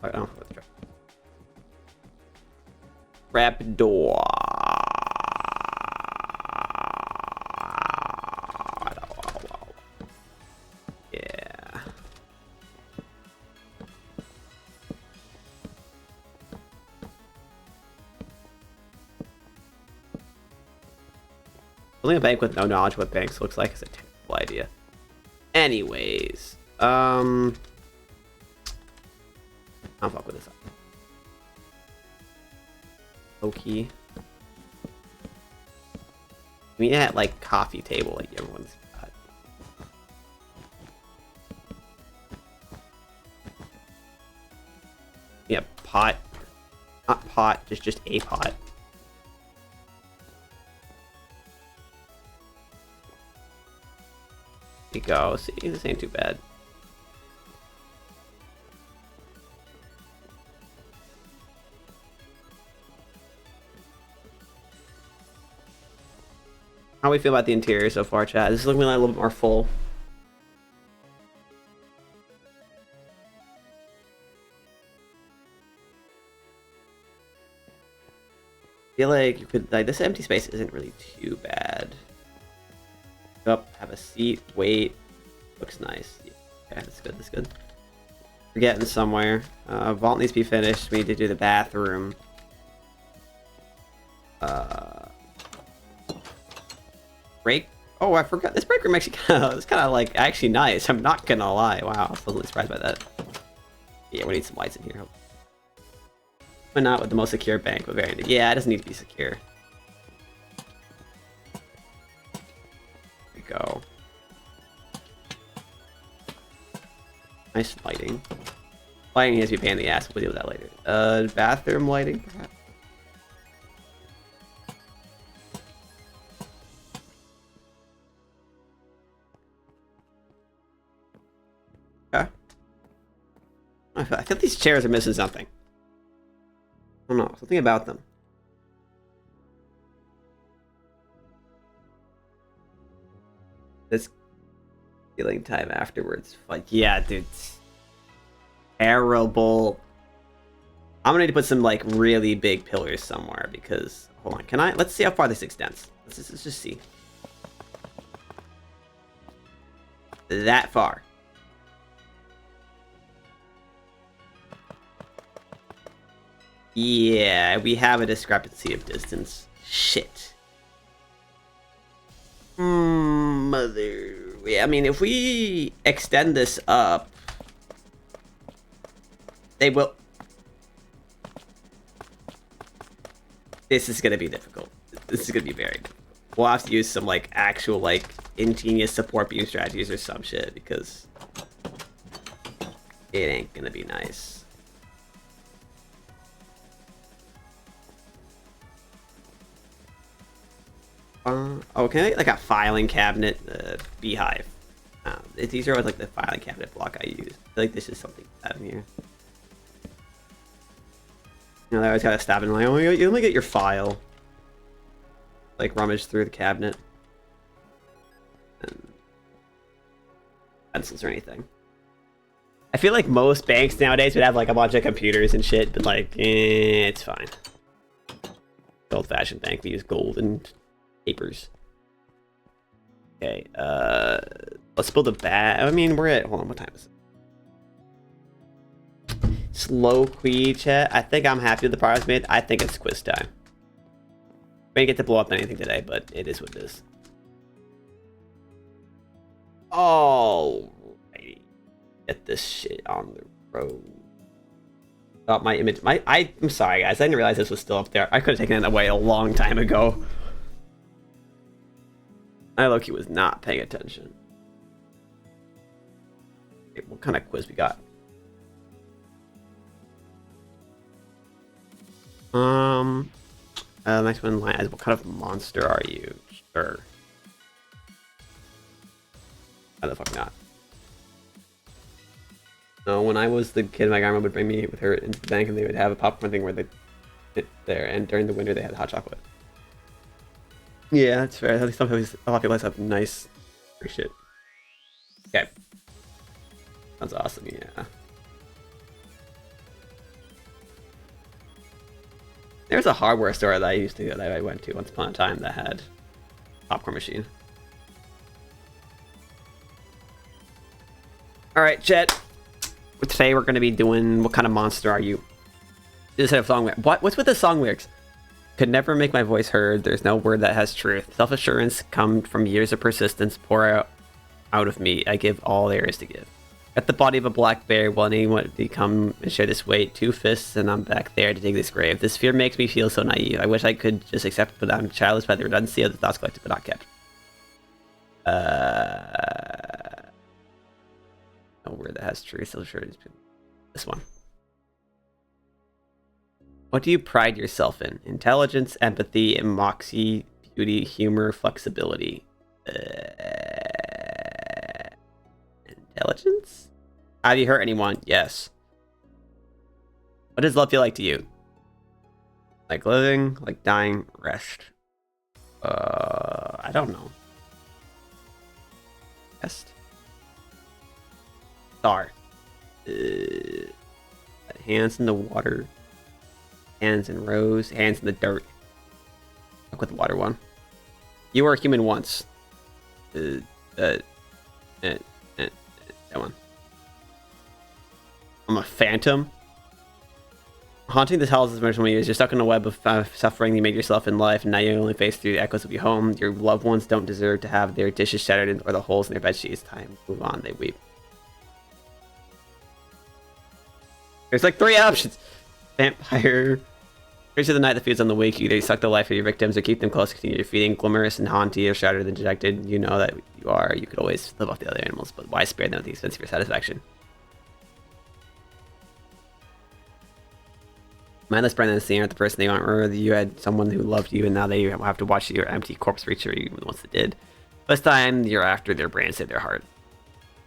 Speaker 1: I don't know what the trap door. Yeah. Building a bank with no knowledge of what banks looks like is a terrible idea. Anyways, I'll fuck with this. Low-key. We need that like coffee table like everyone's got. Yeah, pot. Not pot, just a pot. There you go. See, this ain't too bad. How do we feel about the interior so far, chat? This is looking like a little bit more full. I feel like you could, like, this empty space isn't really too bad. Up, have a seat, wait. Looks nice. Yeah, okay, that's good, that's good. We're getting somewhere. Vault needs to be finished. We need to do the bathroom. Break. Oh, I forgot. This break room actually it's kind of like actually nice. I'm not gonna lie. Wow, I was totally surprised by that. Yeah, we need some lights in here. But not with the most secure bank, but very. Yeah, it doesn't need to be secure. There we go. Nice lighting. Lighting has to be a pain in the ass. We'll deal with that later. Bathroom lighting, perhaps. Okay. I feel these chairs are missing something. I don't know, something about them. This healing time afterwards. Like, yeah, dude. Terrible. I'm gonna need to put some like really big pillars somewhere because hold on, can I? Let's see how far this extends. Let's just see. That far. Yeah, we have a discrepancy of distance. Shit. Mother. Yeah, I mean, if we extend this up, they will. This is gonna be difficult. This is gonna be very difficult. We'll have to use some like actual like ingenious support beam strategies or some shit because it ain't gonna be nice. Oh, can I make like a filing cabinet beehive? These are like the filing cabinet block I use. I feel like this is something out in here. You know, they always gotta stop and like, oh, you only get your file. Like rummage through the cabinet. And pencils or anything. I feel like most banks nowadays would have like a bunch of computers and shit, but like, it's fine. Old-fashioned bank, we use gold and papers. Okay, let's build a bat. I mean, we're at, hold on, what time is it? Slow queue chat. I think I'm happy with the progress made. I think it's quiz time. We didn't get to blow up anything today, but it is what it is. Alrighty. Get this shit on the road. Oh, my image. I'm sorry, guys. I didn't realize this was still up there. I could have taken it away a long time ago. I low-key was not paying attention. Okay, what kind of quiz we got? Next one line is, what kind of monster are you? Sure. Why the fuck not? No, when I was the kid, my grandma would bring me with her into the bank and they would have a popcorn thing where they sit there, and during the winter they had hot chocolate. Yeah, that's fair. At least some people, a lot of people have nice shit. Okay. Sounds awesome, yeah. There's a hardware store that I went to once upon a time that had popcorn machine. Alright, Jet. Today we're going to be doing what kind of monster are you? This set of song lyrics. What's with the song lyrics? Could never make my voice heard. There's no word that has truth. Self-assurance come from years of persistence. Pour out of me. I give all there is to give. At the body of a black bear, will anyone come and share this weight? 2 fists, and I'm back there to dig this grave. This fear makes me feel so naive. I wish I could just accept it, but I'm childless by the redundancy of the thoughts collected but not kept. No word that has truth. Self-assurance. This one. What do you pride yourself in? Intelligence, empathy, moxie, beauty, humor, flexibility. Intelligence? Have you hurt anyone? Yes. What does love feel like to you? Like living, like dying, rest. I don't know. Rest? Star. Hands in the water. Hands in rows, hands in the dirt. Fuck with the water one. You were a human once. That one. I'm a phantom. Haunting this house is much more years. You're stuck in a web of suffering you made yourself in life, and now you only face through the echoes of your home. Your loved ones don't deserve to have their dishes shattered or the holes in their bed sheets. Time to move on, they weep. There's like 3 options. Vampire. Creature of the night that feeds on the weak. Either you suck the life of your victims or keep them close, continue your feeding. Glamorous and haunty or shattered and dejected. You know that you are. You could always live off the other animals, but why spare them at the expense of your satisfaction? Mindless Brennan is seeing at the person they aren't. Remember that you had someone who loved you, and now they have to watch your empty corpse reach you even once it did. This time, you're after their brain, save their heart.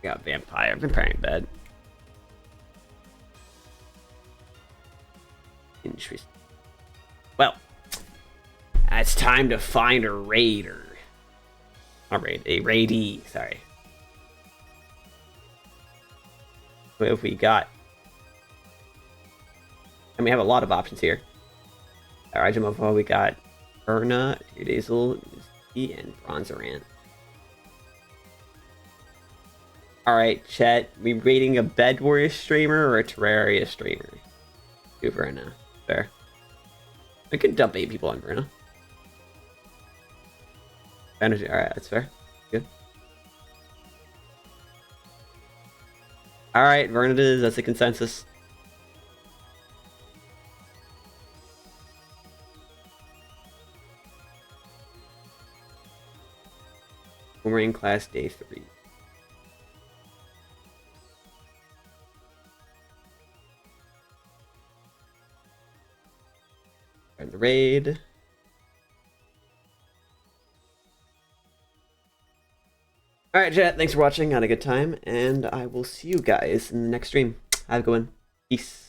Speaker 1: You got vampire. Vampire in bed. Interesting. Well, it's time to find a raider. Not raid, a raidee, sorry. What have we got? And we have a lot of options here. Alright, Jamofo, we got Erna, Dazel, and Bronzerant. Alright, Chet, we rating a Bed Warrior streamer or a Terraria streamer? Do Verna. Fair. I could dump 8 people on Verna. Energy, alright, that's fair. Good. Alright, Verna it is, that's a consensus. Boomerang class day 3. And the raid. Alright, chat, thanks for watching. Had a good time, and I will see you guys in the next stream. Have a good one. Peace.